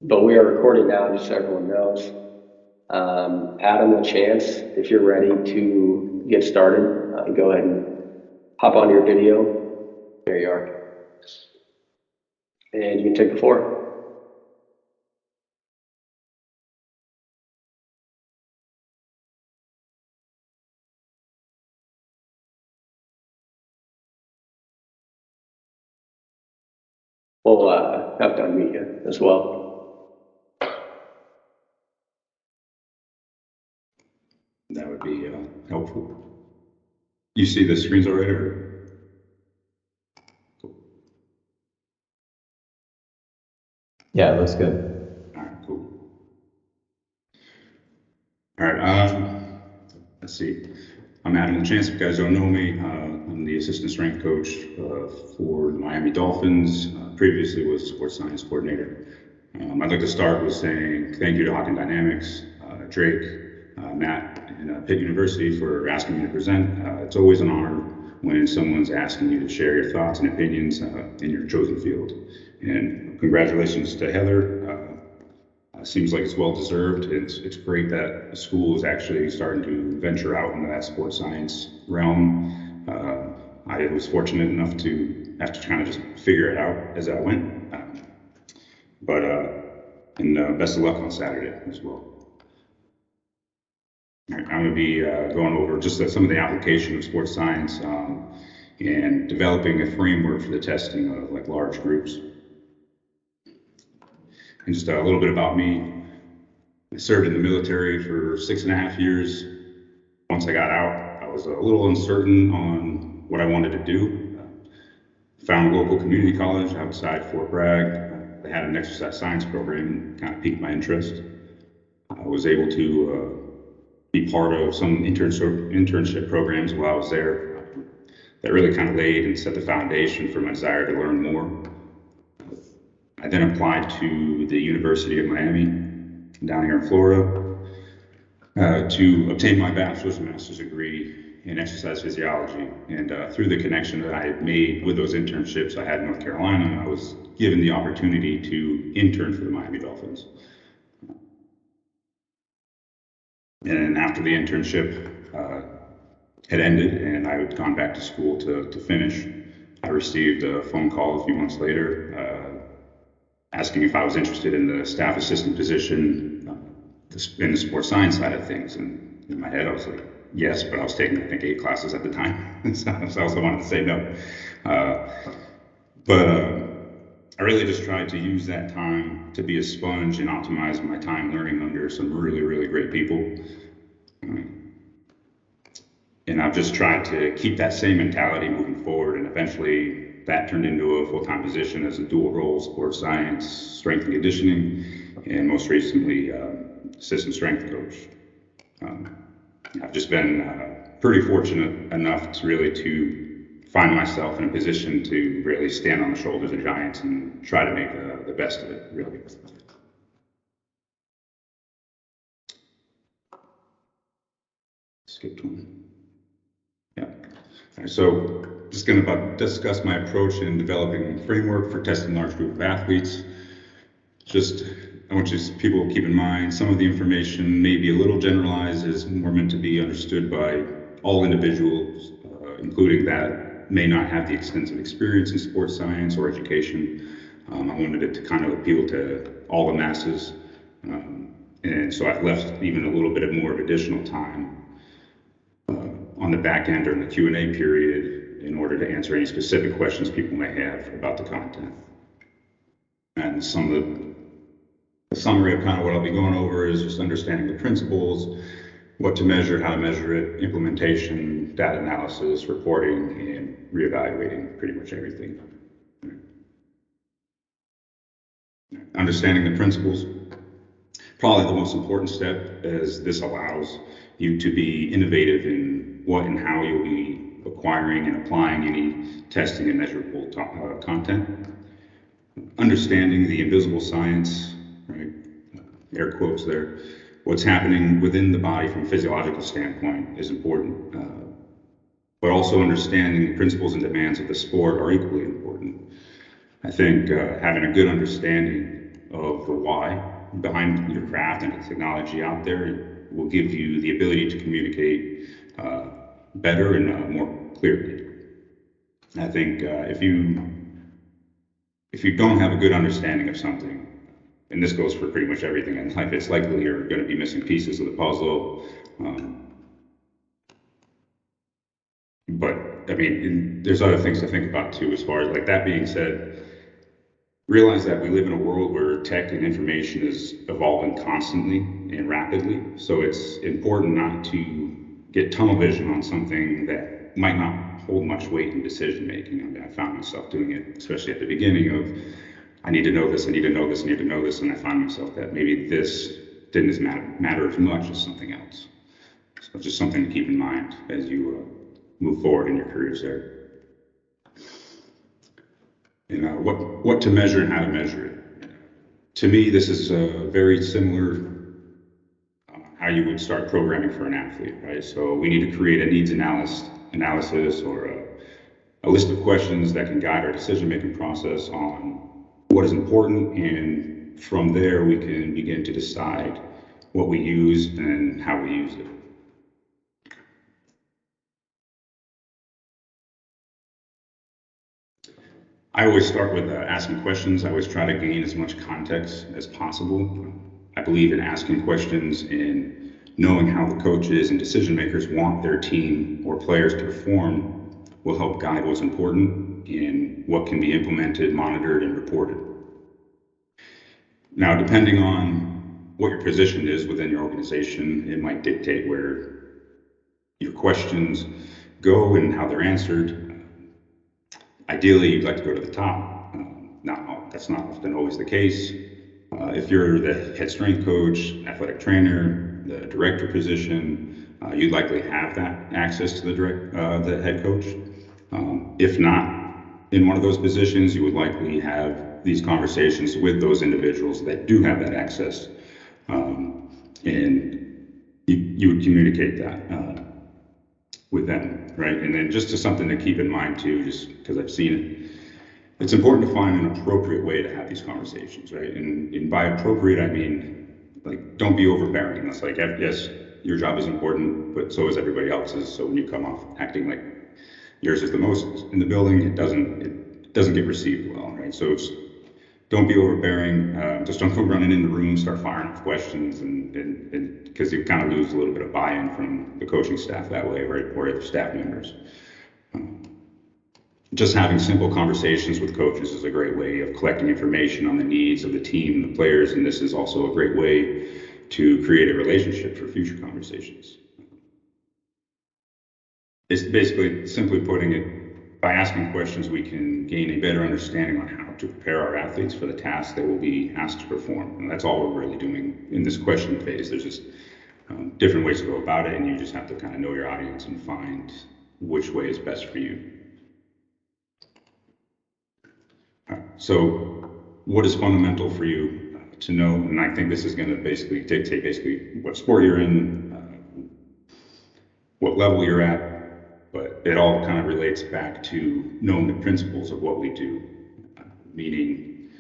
But we are recording now, just so everyone knows. Adam LaChance, if you're ready to get started, go ahead and hop on your video. There you are. And you can take the floor. We'll have to unmute you as well. That would be helpful. You see the screens already, or? Cool. Yeah, it looks good. All right, cool. All right, let's see. I'm Adam LaChance. If you guys don't know me, I'm the assistant strength coach for the Miami Dolphins. Previously was sports science coordinator. I'd like to start with saying thank you to Hawken Dynamics, Drake, Matt, and Pitt University for asking me to present. It's always an honor when someone's asking you to share your thoughts and opinions in your chosen field. And congratulations to Heather. Seems like it's well deserved. It's great that the school is actually starting to venture out into that sports science realm. I was fortunate enough to have to kind of just figure it out as I went. And best of luck on Saturday as well. All right, I'm going to be going over just some of the application of sports science and developing a framework for the testing of like large groups. And just a little bit about me. I served in the military for 6.5 years. Once I got out, I was a little uncertain on what I wanted to do. Found a local community college outside Fort Bragg. They had an exercise science program, kind of piqued my interest. I was able to be part of some internship programs while I was there. That really kind of laid and set the foundation for my desire to learn more. I then applied to the University of Miami down here in Florida to obtain my bachelor's and master's degree in exercise physiology. And through the connection that I had made with those internships I had in North Carolina, I was given the opportunity to intern for the Miami Dolphins. And after the internship had ended and I had gone back to school to finish, I received a phone call a few months later asking if I was interested in the staff assistant position in the sports science side of things. And in my head, I was like, yes, but I was taking, I think, 8 classes at the time. So I also wanted to say no. But I really just tried to use that time to be a sponge and optimize my time learning under some really, really great people. And I've just tried to keep that same mentality moving forward, and eventually that turned into a full-time position as a dual role sports science, strength and conditioning, and most recently assistant strength coach. I've just been pretty fortunate enough to really find myself in a position to really stand on the shoulders of giants and try to make the best of it, really. Skipped one. Yeah. So just going to discuss my approach in developing a framework for testing large group of athletes. I want people to keep in mind some of the information may be a little generalized, is more meant to be understood by all individuals, including that may not have the extensive experience in sports science or education. I wanted it to kind of appeal to all the masses. And so I've left even a little bit more of additional time on the back end during the Q&A period in order to answer any specific questions people may have about the content. And the summary of kind of what I'll be going over is just understanding the principles, what to measure, how to measure it, implementation, data analysis, reporting, and reevaluating pretty much everything. Understanding the principles, probably the most important step, as this allows you to be innovative in what and how you'll be acquiring and applying any testing and measurable content. Understanding the invisible science, right? Air quotes there. What's happening within the body from a physiological standpoint is important. But also understanding the principles and demands of the sport are equally important. I think having a good understanding of the why behind your craft and the technology out there. It will give you the ability to communicate better and more clearly. I think if you don't have a good understanding of something, and this goes for pretty much everything in life, it's likely you're going to be missing pieces of the puzzle. But I mean, there's other things to think about too, as far as like that being said, realize that we live in a world where tech and information is evolving constantly and rapidly. So it's important not to get tunnel vision on something that might not hold much weight in decision making. I mean, I found myself doing it, especially at the beginning of, I need to know this, I need to know this, I need to know this, and I found myself that maybe this didn't matter as much as something else. So it's just something to keep in mind as you move forward in your careers there. And what to measure and how to measure it. To me, this is very similar how you would start programming for an athlete, right? So we need to create a needs analysis or a list of questions that can guide our decision-making process on what is important, and from there we can begin to decide what we use and how we use it. I always start with asking questions. I always try to gain as much context as possible. I believe in asking questions and knowing how the coaches and decision makers want their team or players to perform will help guide what's important and what can be implemented, monitored, and reported. Now, depending on what your position is within your organization, it might dictate where your questions go and how they're answered. Ideally, you'd like to go to the top. That's not often always the case. If you're the head strength coach, athletic trainer, the director position, you'd likely have that access to the head coach. If not in one of those positions, you would likely have these conversations with those individuals that do have that access, and you would communicate that with them, right? And then just something to keep in mind too, just because I've seen it, it's important to find an appropriate way to have these conversations, right? And by appropriate, I mean, like, don't be overbearing. It's like, yes, your job is important, but so is everybody else's. So when you come off acting like yours is the most in the building, it doesn't get received well, right? So don't be overbearing. Just don't go running in the room, start firing off questions, and because you kind of lose a little bit of buy-in from the coaching staff that way, right, or other staff members. Just having simple conversations with coaches is a great way of collecting information on the needs of the team and the players, and this is also a great way to create a relationship for future conversations. It's basically, simply putting it, by asking questions, we can gain a better understanding on how to prepare our athletes for the tasks they will be asked to perform. And that's all we're really doing in this question phase. There's just different ways to go about it, and you just have to kind of know your audience and find which way is best for you. So what is fundamental for you to know? And I think this is going to basically dictate what sport you're in, what level you're at, but it all kind of relates back to knowing the principles of what we do, meaning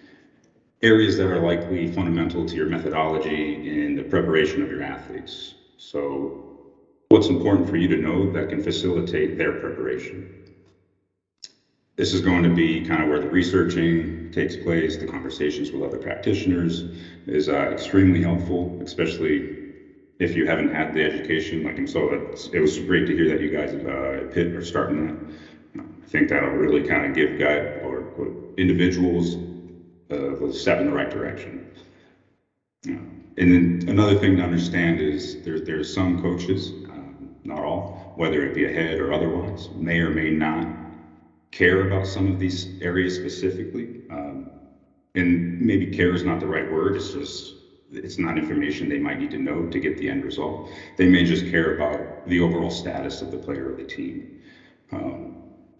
areas that are likely fundamental to your methodology in the preparation of your athletes. So what's important for you to know that can facilitate their preparation? This is going to be kind of where the researching takes place. The conversations with other practitioners is extremely helpful, especially if you haven't had the education. It was great to hear that you guys at Pitt are starting that. I think that'll really kind of give individuals a step in the right direction. And then another thing to understand is there's some coaches, not all, whether it be a head or otherwise, may or may not care about some of these areas specifically. And maybe care is not the right word. It's not information they might need to know to get the end result. They may just care about the overall status of the player or the team.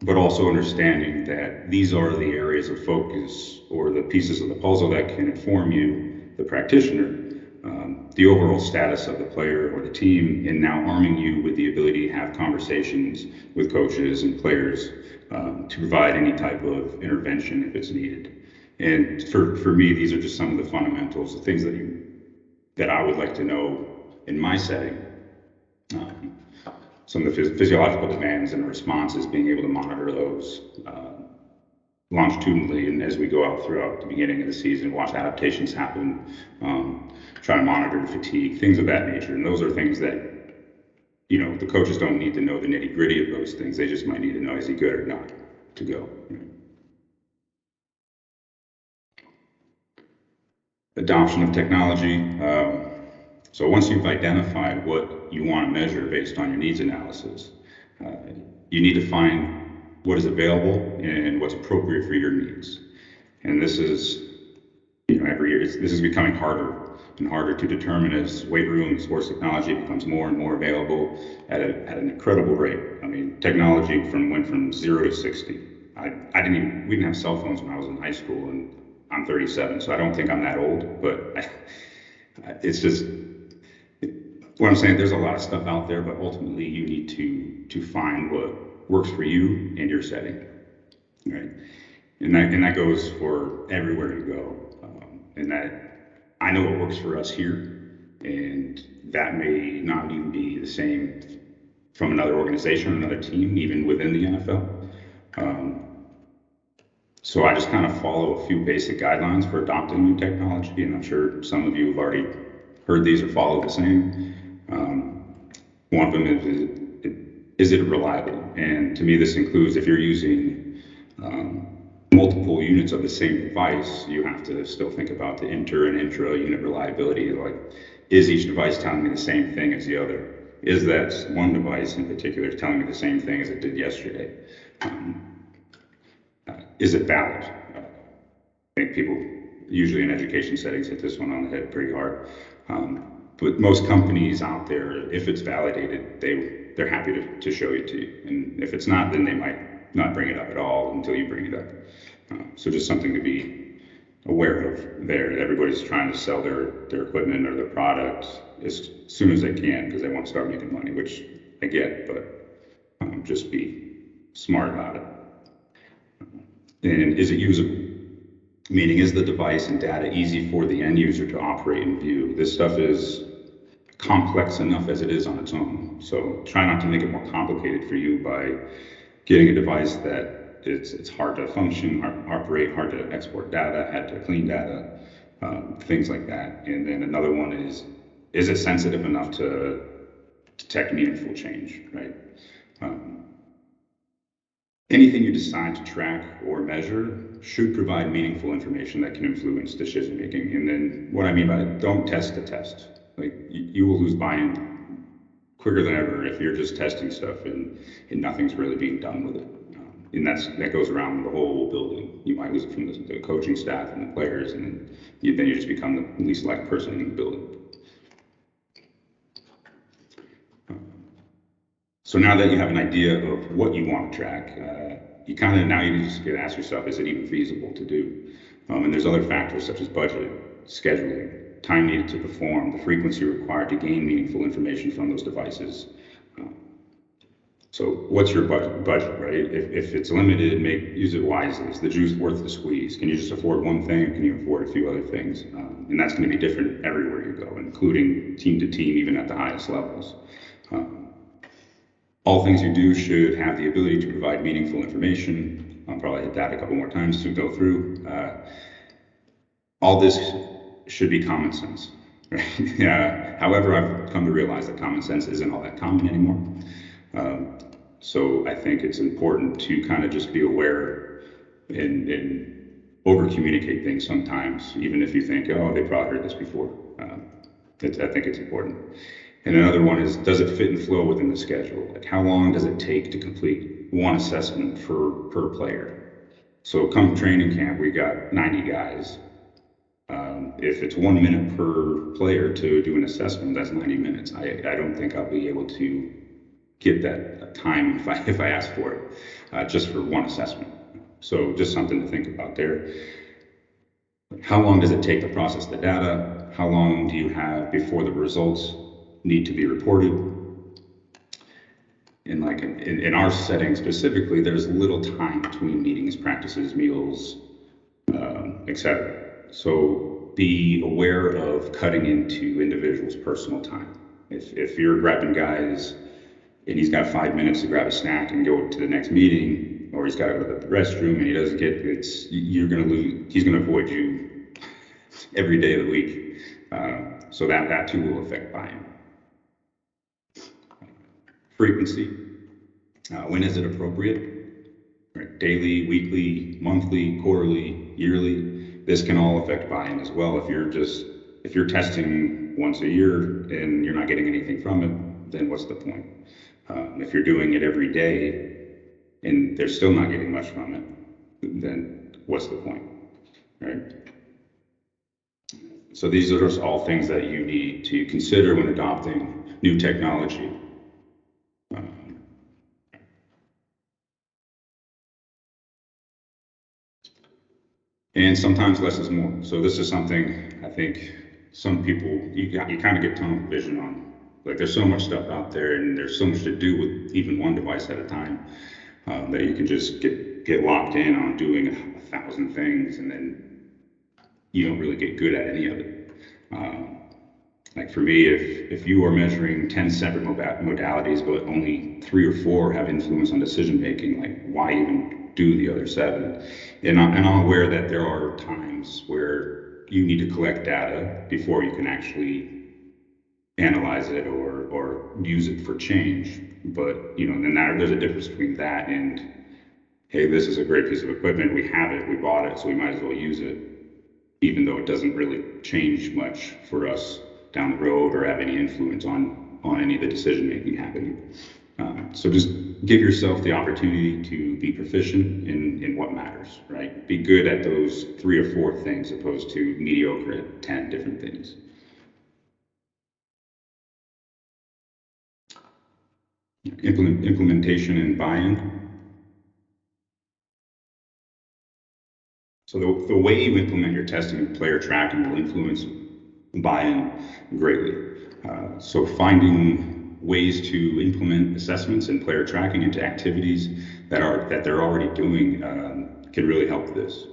But also understanding that these are the areas of focus or the pieces of the puzzle that can inform you, the practitioner, the overall status of the player or the team, and now arming you with the ability to have conversations with coaches and players to provide any type of intervention if it's needed. And for me, these are just some of the fundamentals, the things that I would like to know in my setting. Some of the physiological demands and responses, being able to monitor those longitudinally, and as we go out throughout the beginning of the season, watch adaptations happen, try to monitor fatigue, things of that nature. And those are things that, the coaches don't need to know the nitty gritty of those things. They just might need to know, is he good or not to go. Adoption of technology. So once you've identified what you want to measure based on your needs analysis, you need to find what is available and what's appropriate for your needs. And this is, every year, this is becoming harder and harder to determine as weight room and sports technology becomes more and more available at an incredible rate. I mean, technology went from 0 to 60. We didn't have cell phones when I was in high school, and I'm 37, so I don't think I'm that old, but it's just, what I'm saying, there's a lot of stuff out there, but ultimately you need to find what works for you and your setting, right? And that goes for everywhere you go. And that I know what works for us here, and that may not even be the same from another organization or another team, even within the NFL. So I just kind of follow a few basic guidelines for adopting new technology, and I'm sure some of you have already heard these or follow the same. One of them is it reliable? And to me, this includes if you're using multiple units of the same device, you have to still think about the inter and intra unit reliability. Like, is each device telling me the same thing as the other? Is that one device in particular telling me the same thing as it did yesterday? Is it valid? I think people usually in education settings hit this one on the head pretty hard. But most companies out there, if it's validated, they're happy to show it to you. And if it's not, then they might not bring it up at all until you bring it up. So just something to be aware of there. Everybody's trying to sell their equipment or their product as soon as they can because they want to start making money, which I get, but just be smart about it. And is it usable? Meaning, is the device and data easy for the end user to operate and view? This stuff is complex enough as it is on its own. So try not to make it more complicated for you by getting a device that it's hard to function, hard to operate, hard to export data, hard to clean data, things like that. And then another one is it sensitive enough to detect meaningful change, right? Anything you decide to track or measure should provide meaningful information that can influence decision making. And then what I mean by it, don't test the test. Like, you will lose buy-in quicker than ever if you're just testing stuff and nothing's really being done with it. And that goes around the whole building. You might lose it from the coaching staff and the players, and then you just become the least liked person in the building. So now that you have an idea of what you want to track, you just get to ask yourself, is it even feasible to do? And there's other factors such as budget, scheduling, time needed to perform, the frequency required to gain meaningful information from those devices. So what's your budget, right? If it's limited, use it wisely. Is the juice worth the squeeze? Can you just afford one thing, or can you afford a few other things? And that's going to be different everywhere you go, including team to team, even at the highest levels. All things you do should have the ability to provide meaningful information. I'll probably hit that a couple more times to go through. All this should be common sense. Right? However, I've come to realize that common sense isn't all that common anymore. So I think it's important to kind of just be aware and over-communicate things sometimes, even if you think, oh, they probably heard this before. I think it's important. And another one is, does it fit and flow within the schedule? Like, how long does it take to complete one assessment per player? So come training camp, we got 90 guys. If it's 1 minute per player to do an assessment, that's 90 minutes. I don't think I'll be able to get that time if I ask for it, just for one assessment. So just something to think about there. How long does it take to process the data? How long do you have before the results need to be reported? And like in our setting specifically, there's little time between meetings, practices, meals, etc. So be aware of cutting into individuals' personal time. If you're grabbing guys and he's got 5 minutes to grab a snack and go to the next meeting, or he's got to go to the restroom and he doesn't get, you're going to lose, he's going to avoid you every day of the week. So that too will affect buy-in. Frequency. When is it appropriate? Right. Daily, weekly, monthly, quarterly, yearly. This can all affect buy-in as well. If you're testing once a year and you're not getting anything from it, then what's the point? If you're doing it every day and they're still not getting much from it, then what's the point, right? So these are just all things that you need to consider when adopting new technology. And sometimes less is more. So this is something I think some people, you kind of get tunnel vision on. Like there's so much stuff out there and there's so much to do with even one device at a time, that you can just get locked in on doing 1,000 things and then you don't really get good at any of it. Like for me, if you are measuring 10 separate modalities, but only 3 or 4 have influence on decision making, like why even do the other 7? And I'm aware that there are times where you need to collect data before you can actually analyze it or use it for change. But then there's a difference between that and, hey, this is a great piece of equipment, we have it, we bought it, so we might as well use it, even though it doesn't really change much for us down the road or have any influence on any of the decision making happening. So just give yourself the opportunity to be proficient in what matters, right? Be good at those 3 or 4 things opposed to mediocre at 10 different things. Implementation and buy-in. So the way you implement your testing and player tracking will influence buy-in greatly. So finding ways to implement assessments and player tracking into activities that they're already doing can really help this.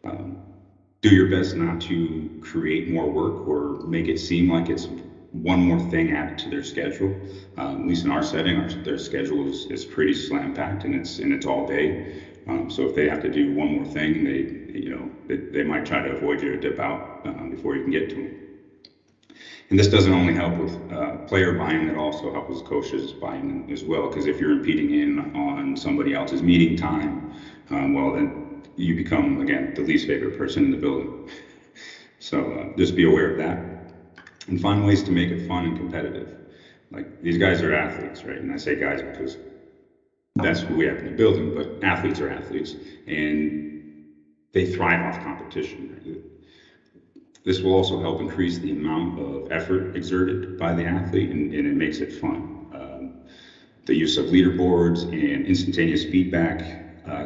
Do your best not to create more work or make it seem like it's one more thing added to their schedule. At least in our setting, their schedule is pretty slam packed and it's all day. So if they have to do one more thing, they might try to avoid you or dip out before you can get to them. And this doesn't only help with player buy-in, it also helps with coaches buy-in as well, because if you're impeding in on somebody else's meeting time, well, then you become, again, the least favorite person in the building. So just be aware of that and find ways to make it fun and competitive. Like these guys are athletes, right? And I say guys because that's who we have in the building, but athletes are athletes and they thrive off competition. Right? This will also help increase the amount of effort exerted by the athlete, and it makes it fun. The use of leaderboards and instantaneous feedback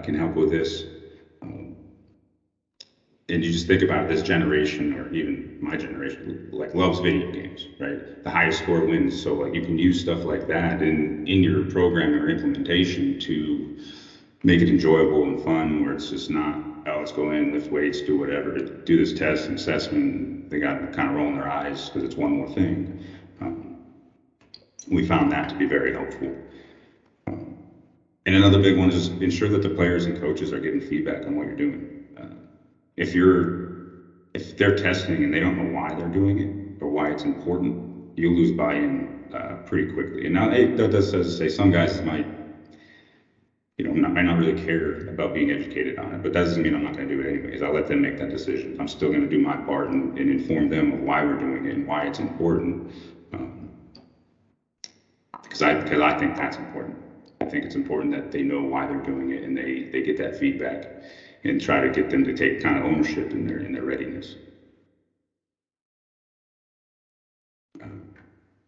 can help with this. And you just think about this generation, or even my generation, like loves video games, right? The highest score wins. So like you can use stuff like that in your program or implementation to make it enjoyable and fun, where it's just not, oh, let's go in, lift weights, do whatever, do this test and assessment. They got kind of rolling their eyes because it's one more thing. We found that to be very helpful. And another big one is ensure that the players and coaches are getting feedback on what you're doing. If they're testing and they don't know why they're doing it or why it's important, you'll lose buy-in pretty quickly. And now that does say some guys might not really care about being educated on it, but that doesn't mean I'm not going to do it anyways. I'll let them make that decision. I'm still going to do my part and inform them of why we're doing it and why it's important. Because I think that's important. I think it's important that they know why they're doing it and they get that feedback and try to get them to take kind of ownership in their readiness.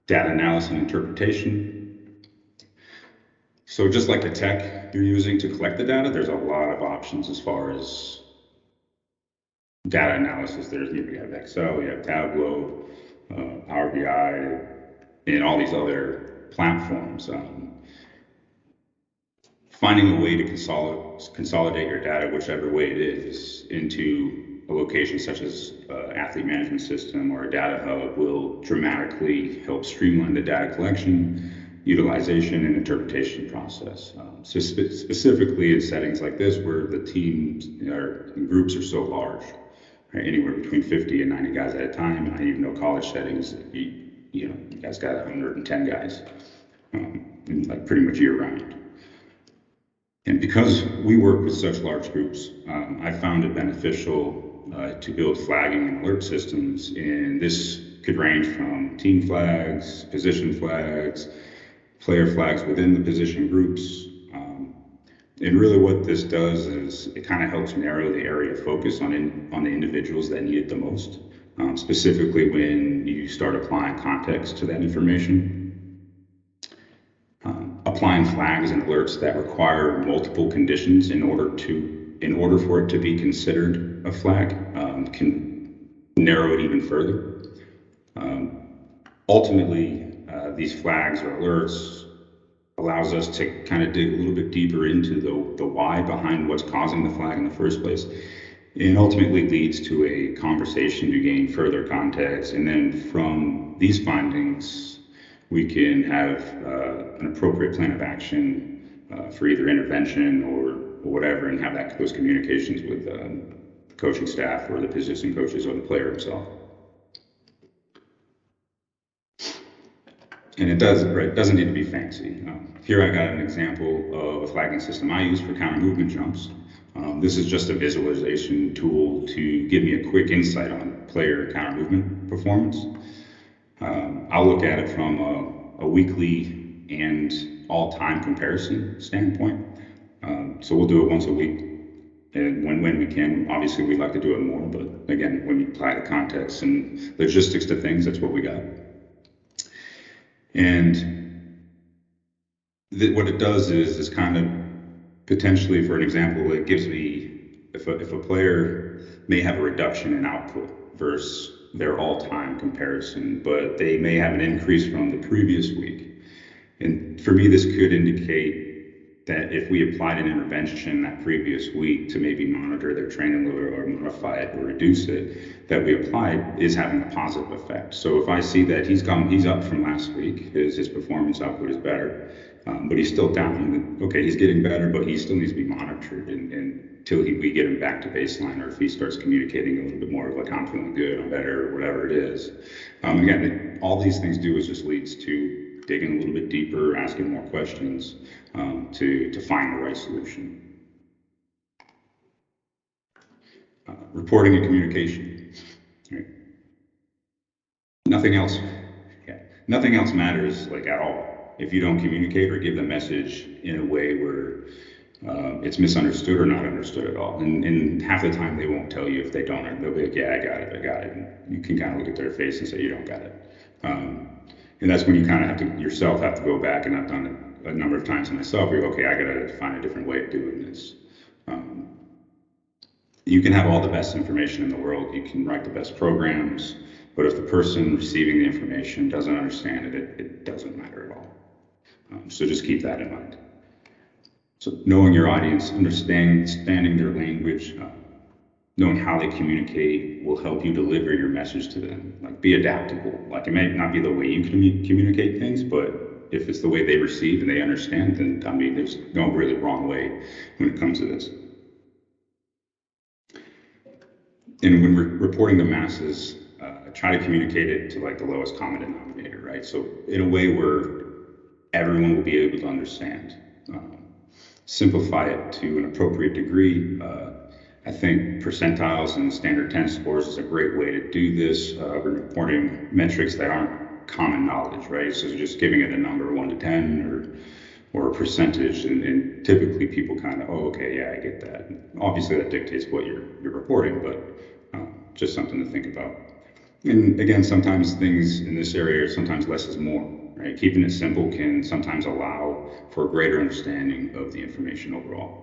Data analysis and interpretation. So just like the tech you're using to collect the data, there's a lot of options as far as data analysis. You have Excel, you have Tableau, Power BI, and all these other platforms. finding a way to consolidate your data, whichever way it is, into a location such as athlete management system or a data hub will dramatically help streamline the data collection, utilization, and interpretation process. So specifically in settings like this where the teams or groups are so large, right, anywhere between 50 and 90 guys at a time. And I even know college settings, you guys got 110 guys, like pretty much year round. And because we work with such large groups, I found it beneficial to build flagging and alert systems. And this could range from team flags, position flags, player flags within the position groups. And really what this does is it kind of helps narrow the area of focus on the individuals that need it the most, specifically when you start applying context to that information. Applying flags and alerts that require multiple conditions in order for it to be considered a flag can narrow it even further. Ultimately, these flags or alerts allows us to kind of dig a little bit deeper into the why behind what's causing the flag in the first place, and ultimately leads to a conversation to gain further context. And then from these findings, we can have an appropriate plan of action for either intervention or whatever, and have those communications with the coaching staff or the position coaches or the player himself. And it doesn't need to be fancy. Here I got an example of a flagging system I use for counter movement jumps. This is just a visualization tool to give me a quick insight on player counter movement performance. I'll look at it from a weekly and all-time comparison standpoint. So we'll do it once a week, and when we can. Obviously, we'd like to do it more, but again, when you apply the context and logistics to things, that's what we got. And what it does is kind of potentially, for an example, it gives me, if a player may have a reduction in output versus their all-time comparison, but they may have an increase from the previous week. And for me, this could indicate that if we applied an intervention that previous week to maybe monitor their training load or modify it or reduce it, that we applied is having a positive effect. So if I see that he's up from last week, his performance output is better, but he's still down, okay, he's getting better, but he still needs to be monitored until we get him back to baseline, or if he starts communicating a little bit more of like, I'm feeling good, I'm better, or whatever it is. Again, all these things do is just leads to digging a little bit deeper, asking more questions to find the right solution. Reporting and communication. Right. Nothing else matters like at all if you don't communicate or give the message in a way where it's misunderstood or not understood at all. And half the time they won't tell you if they don't. They'll be like, yeah, I got it. And you can kind of look at their face and say, you don't got it. And that's when you kind of have to go back, and I've done it a number of times myself, where okay, I got to find a different way of doing this. You can have all the best information in the world. You can write the best programs, but if the person receiving the information doesn't understand it, it doesn't matter at all. So just keep that in mind. So knowing your audience, understanding their language, knowing how they communicate will help you deliver your message to them. Like, be adaptable. Like, it may not be the way you communicate things, but if it's the way they receive and they understand, then I mean, there's no really wrong way when it comes to this. And when we're reporting to masses, try to communicate it to like the lowest common denominator, right? So in a way where everyone will be able to understand. Simplify it to an appropriate degree. I think percentiles and standard 10 scores is a great way to do this. We're reporting metrics that aren't common knowledge, right? So just giving it a number 1 to 10 or a percentage, and typically people kind of, oh, okay, yeah, I get that. Obviously that dictates what you're reporting, but just something to think about. And again, sometimes things in this area, sometimes less is more, right? Keeping it simple can sometimes allow for a greater understanding of the information overall.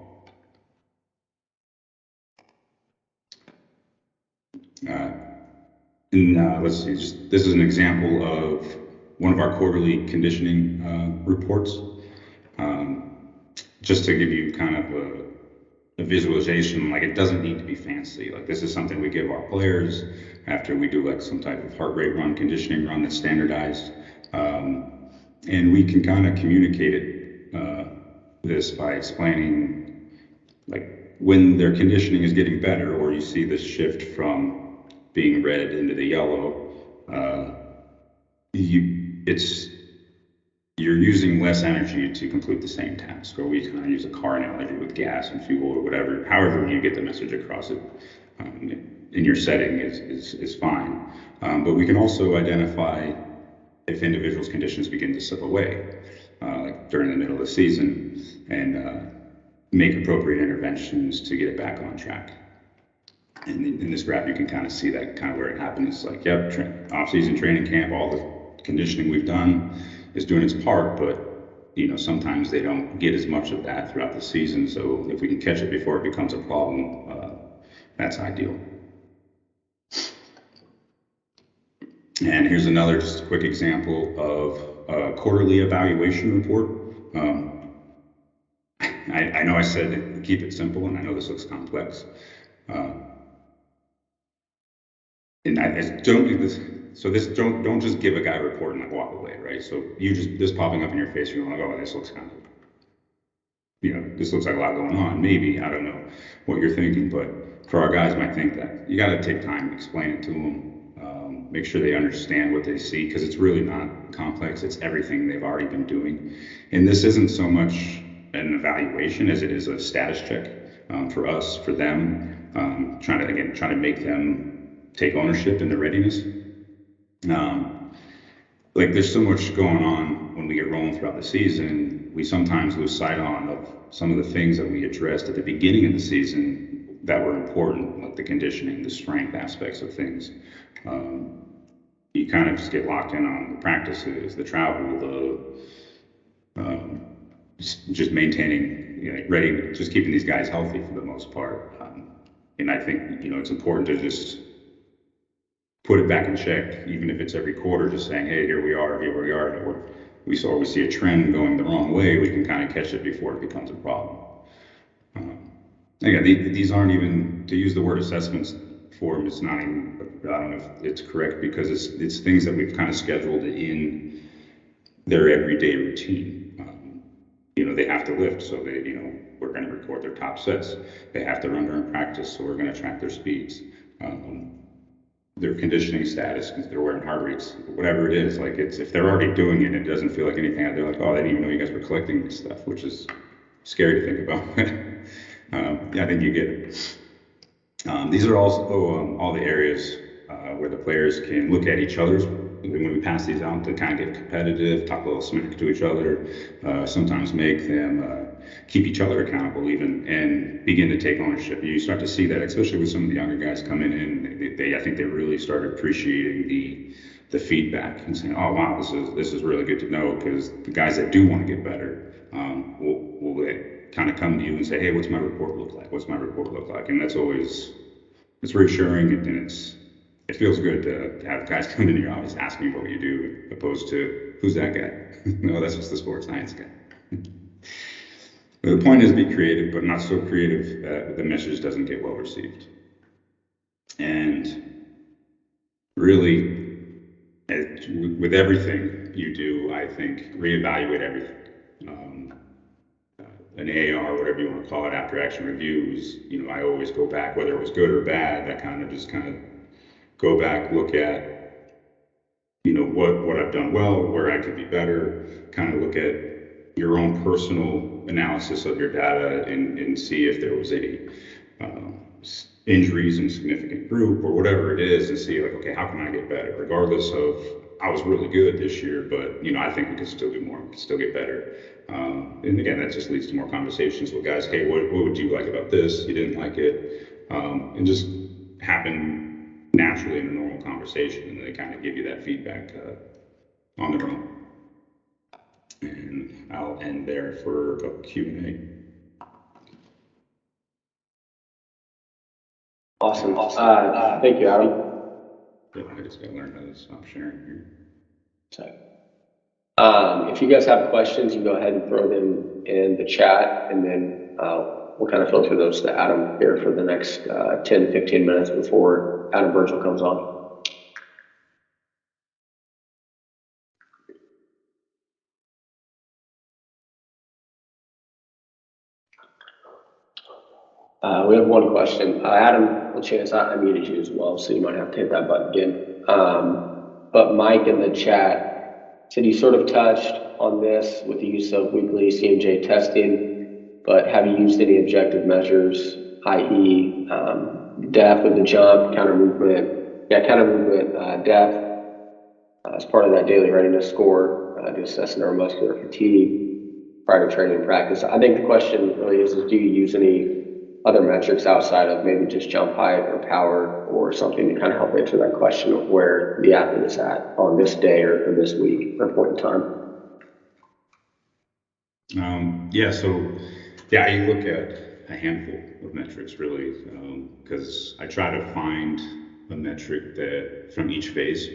Let's see, this is an example of one of our quarterly conditioning reports. just to give you kind of a visualization, like it doesn't need to be fancy. Like this is something we give our players after we do like some type of heart rate run, conditioning run that's standardized. And we can kind of communicate it, this by explaining like when their conditioning is getting better, or you see this shift from being red into the yellow, you're using less energy to complete the same task. Or we kind of use a car analogy with gas and fuel or whatever. However you get the message across it in your setting is fine. But we can also identify if individuals' conditions begin to slip away, like during the middle of the season, and make appropriate interventions to get it back on track. And in this graph, you can kind of see that kind of where it happens. Like, yep, off-season training camp, all the conditioning we've done is doing its part, but sometimes they don't get as much of that throughout the season. So if we can catch it before it becomes a problem, that's ideal. And here's another just quick example of a quarterly evaluation report. I know I said keep it simple, and I know this looks complex. And don't do this. So don't just give a guy a report and like walk away, right? So this popping up in your face, you're like, oh, this looks kind of, this looks like a lot going on. Maybe, I don't know what you're thinking, but for our guys might think that you got to take time to explain it to them, make sure they understand what they see, because it's really not complex. It's everything they've already been doing. And this isn't so much an evaluation as it is a status check for us, for them, trying to make them take ownership in their readiness. Like there's so much going on when we get rolling throughout the season, we sometimes lose sight of some of the things that we addressed at the beginning of the season that were important, like the conditioning, the strength aspects of things. You kind of just get locked in on the practices, the travel, just maintaining, ready, just keeping these guys healthy for the most part. And I think, it's important to just put it back in check, even if it's every quarter, just saying, hey, here we are, or we see a trend going the wrong way, we can kind of catch it before it becomes a problem. Again, these aren't even, to use the word assessments for them, it's not even, I don't know if it's correct, because it's things that we've kind of scheduled in their everyday routine. They have to lift, so we're going to record their top sets. They have to run during practice, so we're going to track their speeds. Their conditioning status, because they're wearing heart rates, whatever it is, like if they're already doing it, it doesn't feel like anything. They're like, oh, I didn't even know you guys were collecting this stuff, which is scary to think about. Yeah, I think you get it. These are also all the areas where the players can look at each other's, when we pass these out, to kind of get competitive, talk a little smack to each other, sometimes make them keep each other accountable even, and begin to take ownership. You start to see that, especially with some of the younger guys coming in. I think they really start appreciating the feedback and saying, oh wow, this is really good to know, because the guys that do want to get better will kind of come to you and say, hey, what's my report look like? What's my report look like? And it's reassuring, and it feels good to have guys come into your office asking you what you do, opposed to who's that guy? No, that's just the sports science guy. The point is, be creative, but not so creative that the message doesn't get well received. And really, with everything you do, I think reevaluate everything. An AAR, whatever you want to call it, after action reviews, I always go back, whether it was good or bad, I kind of go back, look at, what I've done well, where I could be better, kind of look at your own personal analysis of your data and see if there was any injuries in a significant group or whatever it is, and see like, okay, how can I get better? Regardless of, I was really good this year, but I think we can still do more, we can still get better. And again, that just leads to more conversations with guys. Hey, what would you like about this? You didn't like it, and just happen naturally in a normal conversation, and they kind of give you that feedback on their own. And I'll end there for a Q&A. Awesome. Thank you, Adam. Yeah, I just got to learn how to stop sharing here. So, If you guys have questions, you go ahead and throw them in the chat, and then we'll kind of filter those to Adam here for the next 10 to 15 minutes before Adam Virgil comes on. We have one question. Adam LaChance, I muted you as well, so you might have to hit that button again. But Mike in the chat said you sort of touched on this with the use of weekly CMJ testing, but have you used any objective measures, i.e. Depth of the jump, counter movement, depth, as part of that daily readiness score to assess neuromuscular fatigue prior to training and practice? I think the question really is do you use any other metrics outside of maybe just jump height or power or something to kind of help answer that question of where the athlete is at on this day or this week or point in time? I look at a handful of metrics really, because I try to find a metric that from each phase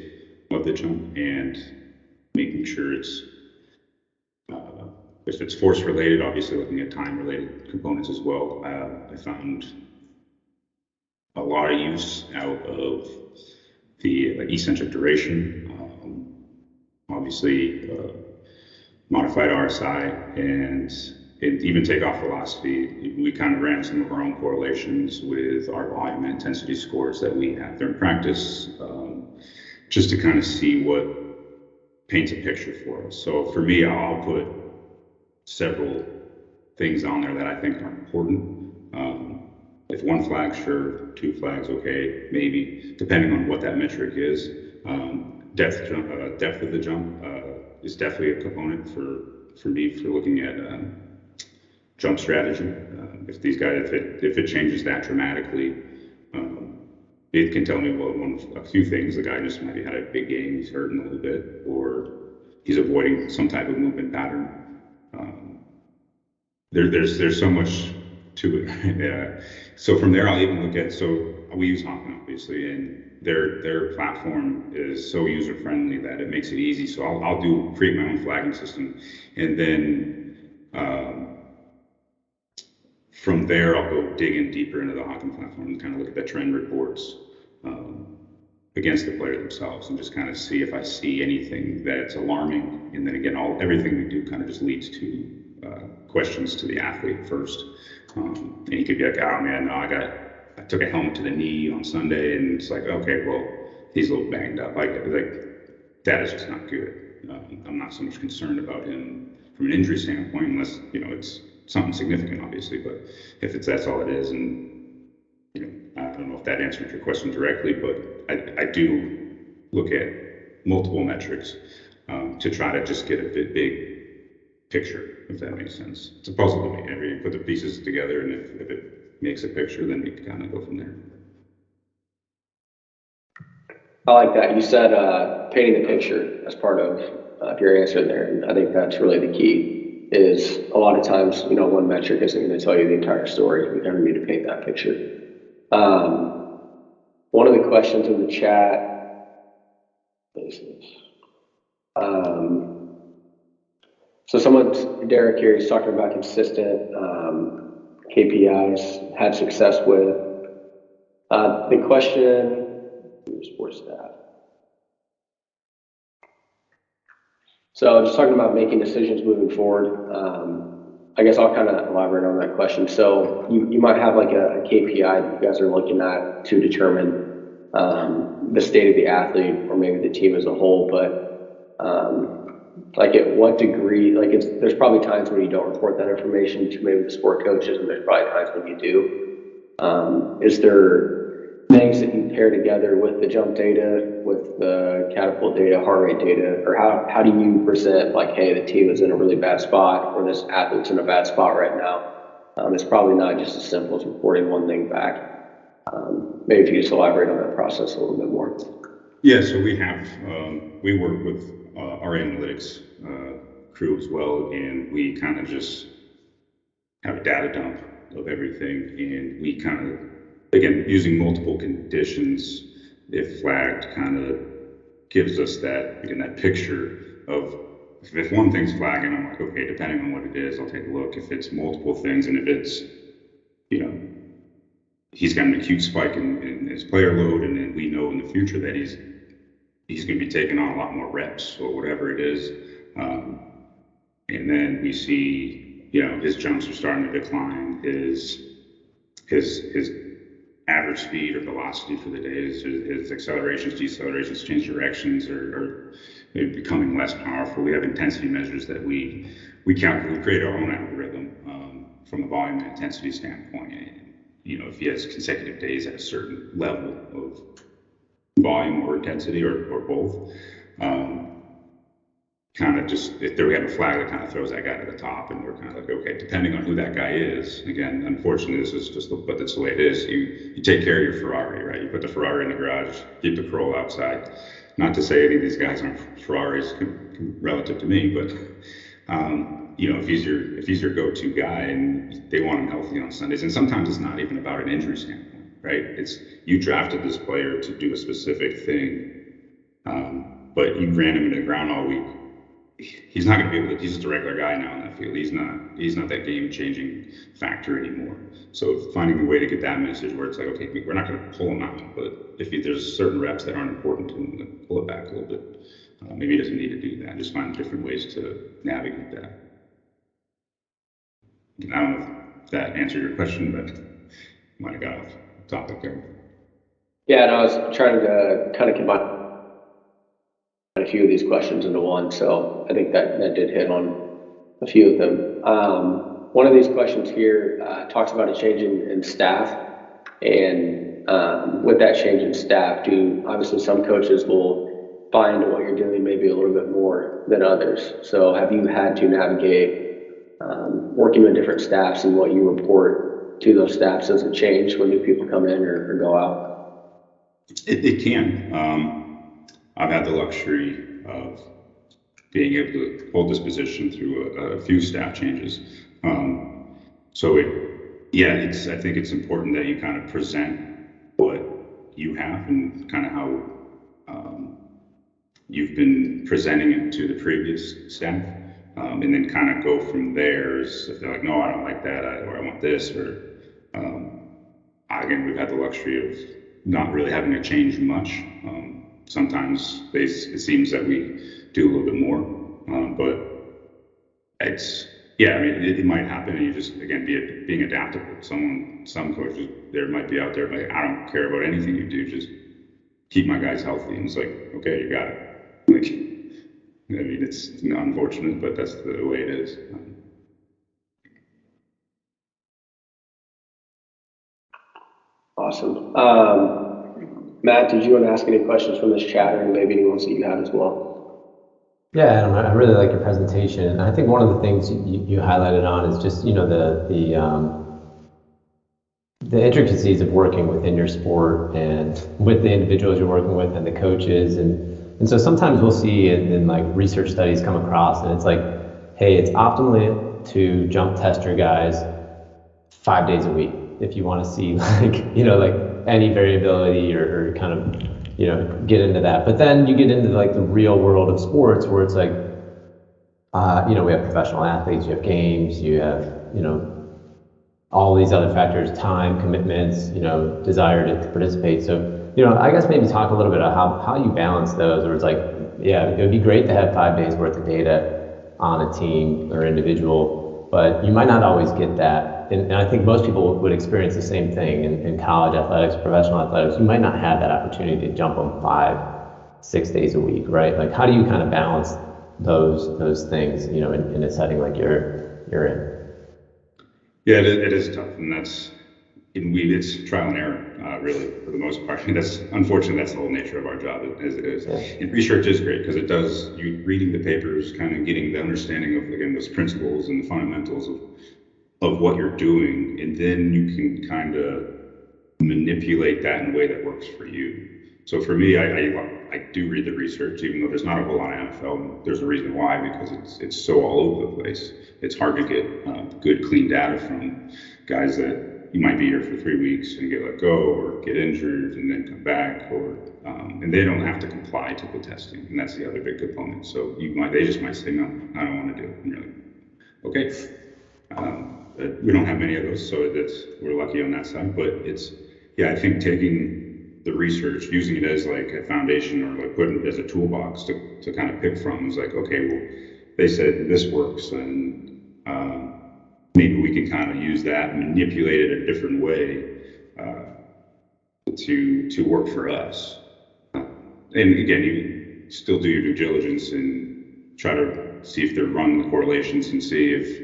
of the jump and making sure it's if it's force related, obviously looking at time related components as well. I found a lot of use out of the eccentric duration, obviously modified RSI, and even takeoff velocity. We kind of ran some of our own correlations with our volume and intensity scores that we have during practice, just to kind of see what paints a picture for us. So for me, I'll put several things on there that I think are important. If one flag, sure. Two flags, okay, maybe, depending on what that metric is. Depth of the jump is definitely a component for me for looking at jump strategy. If these guys, if it changes that dramatically, it can tell me a few things. The guy just maybe had a big game, he's hurting a little bit, or he's avoiding some type of movement pattern. There's so much to it. So from there, I'll even look at, so we use Hawkman obviously, and their platform is so user friendly that it makes it easy. So I'll create my own flagging system, and then from there I'll go dig in deeper into the Hawkman platform and kind of look at the trend reports against the player themselves, and just kind of see if I see anything that's alarming. And then again, everything we do kind of just leads to questions to the athlete first. And he could be like, oh man, no, I took a helmet to the knee on Sunday, and it's like, okay, well, he's a little banged up. Like that is just not good. I'm not so much concerned about him from an injury standpoint, unless it's something significant, obviously. But if that's all it is, and I don't know if that answered your question directly, but I do look at multiple metrics to try to just get a big picture, if that makes sense. It's a puzzle to me. You put the pieces together, and if it makes a picture, then you can kind of go from there. I like that. You said painting the picture as part of your answer there, and I think that's really the key. Is a lot of times, one metric isn't going to tell you the entire story. You kind of need to paint that picture. One of the questions in the chat is so Derek here, he's talking about consistent KPIs, had success with. The question, where's that? So just talking about making decisions moving forward. I guess I'll kind of elaborate on that question. So you might have like a KPI that you guys are looking at to determine the state of the athlete or maybe the team as a whole, but like at what degree, there's probably times when you don't report that information to maybe the sport coaches, and there's probably times when you do. Is there things that you pair together with the jump data, with the catapult data, heart rate data, or how do you present like, hey, the team is in a really bad spot, or this athlete's in a bad spot right now? It's probably not just as simple as reporting one thing back. Maybe if you just elaborate on that process a little bit more. Yeah, so we work with our analytics crew as well, and we kind of just have a data dump of everything, and we kind of, again, using multiple conditions, if flagged, kind of gives us that picture of if one thing's flagging, I'm like, okay, depending on what it is, I'll take a look. If it's multiple things, and if it's, you know, he's got an acute spike in his player load, and then we know in the future that he's going to be taking on a lot more reps or whatever it is. And then we see, you know, his jumps are starting to decline. His average speed or velocity for the day, his accelerations, decelerations, change directions are maybe becoming less powerful. We have intensity measures that we calculate, create our own algorithm from a volume and intensity standpoint. And, you know, if he has consecutive days at a certain level of volume or intensity or both, kind of just, if there we have a flag that kind of throws that guy to the top, and we're kind of like, okay, depending on who that guy is, again, unfortunately, this is just, but that's the way it is. You take care of your Ferrari, right? You put the Ferrari in the garage, keep the Corolla outside. Not to say any of these guys aren't Ferraris relative to me, but you know, if he's your go-to guy and they want him healthy on Sundays, and sometimes it's not even about an injury standpoint, right? It's you drafted this player to do a specific thing, but you ran him into the ground all week. He's not going to be able to. He's just a regular guy now in that field. He's not that game-changing factor anymore. So finding a way to get that message where it's like, okay, we're not going to pull him out, but if there's certain reps that aren't important to him, pull it back a little bit. Maybe he doesn't need to do that. Just find different ways to navigate that. I don't know if that answered your question, but might have got off topic there. Yeah, and I was trying to kind of combine a few of these questions into one, so I think that did hit on a few of them. One of these questions here talks about a change in staff, and with that change in staff, obviously some coaches will buy into what you're doing maybe a little bit more than others. So have you had to navigate working with different staffs, and what you report to those staffs? Does it change when new people come in or go out? It can. I've had the luxury of being able to hold this position through a few staff changes. So I think it's important that you kind of present what you have and kind of how you've been presenting it to the previous staff, and then kind of go from there. If they're like, no, I don't like that, or I want this, or again, we've had the luxury of not really having to change much. Sometimes it seems that we do a little bit more, but it might happen, and you just, again, being adaptable. Some coaches there might be out there like, I don't care about anything you do, just keep my guys healthy. And it's like, okay, you got it. Like, I mean, it's unfortunate, but that's the way it is. Awesome. Matt, did you want to ask any questions from this chat, or maybe any ones that you have as well? Yeah, Adam, I really like your presentation. And I think one of the things you highlighted on is just, you know, the intricacies of working within your sport and with the individuals you're working with and the coaches. And so sometimes we'll see in like research studies come across, and it's like, hey, it's optimal to jump test your guys 5 days a week if you want to see like, you know, like any variability or kind of, you know, get into that. But then you get into like the real world of sports where it's like, you know, we have professional athletes, you have games, you have, you know, all these other factors, time, commitments, you know, desire to participate. So, you know, I guess maybe talk a little bit about how you balance those, where it's like, yeah, it would be great to have 5 days worth of data on a team or individual, but you might not always get that. And I think most people would experience the same thing in college athletics, professional athletics. You might not have that opportunity to jump them 5-6 days a week, right? Like, how do you kind of balance those things, you know, in a setting like you're in? Yeah, it is tough, and it's trial and error, really, for the most part. That's unfortunately, that's the whole nature of our job as it is. Yeah. And research is great because it does, you reading the papers, kind of getting the understanding of, again, those principles and the fundamentals of what you're doing, and then you can kind of manipulate that in a way that works for you. So for me, I do read the research, even though there's not a whole lot of NFL. There's a reason why, because it's so all over the place. It's hard to get good, clean data from guys that you might be here for 3 weeks and get let go, or get injured and then come back, or And they don't have to comply to the testing, and that's the other big component. So they just might say, no, I don't want to do it. And you're like, okay. But we don't have many of those, so we're lucky on that side. But I think taking the research, using it as like a foundation or like putting it as a toolbox to kind of pick from is like, okay, well, they said this works, and maybe we can kind of use that and manipulate it a different way to work for us. And again, you still do your due diligence and try to see if they're running the correlations and see if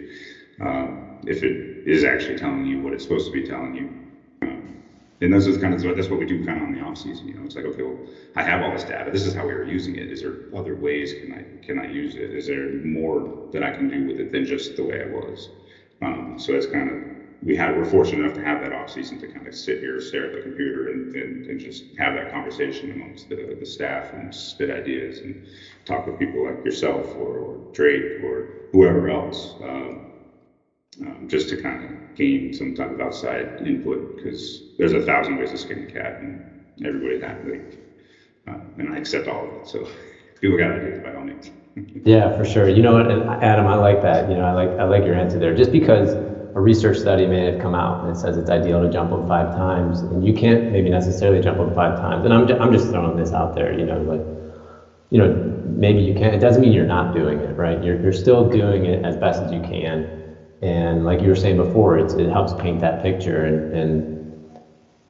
it is actually telling you what it's supposed to be telling you. And that's what we do kind of on the off season. It's like, okay, well, I have all this data. This is how we were using it. Is there other ways can I use it? Is there more that I can do with it than just the way I was? So that's kind of we're fortunate enough to have that off season to kind of sit here, stare at the computer, and just have that conversation amongst the staff and spit ideas and talk with people like yourself or Drake or whoever else, just to kind of gain some type of outside input, because there's 1,000 ways to skin a cat, and everybody's happy. And I accept all of it. So people got ideas by all means. Yeah, for sure. You know what, and Adam, I like that. I like your answer there. Just because a research study may have come out and it says it's ideal to jump them 5 times, and you can't maybe necessarily jump them 5 times. And I'm just throwing this out there. Maybe you can. It doesn't mean you're not doing it, right? You're still doing it as best as you can. And like you were saying before, it helps paint that picture. And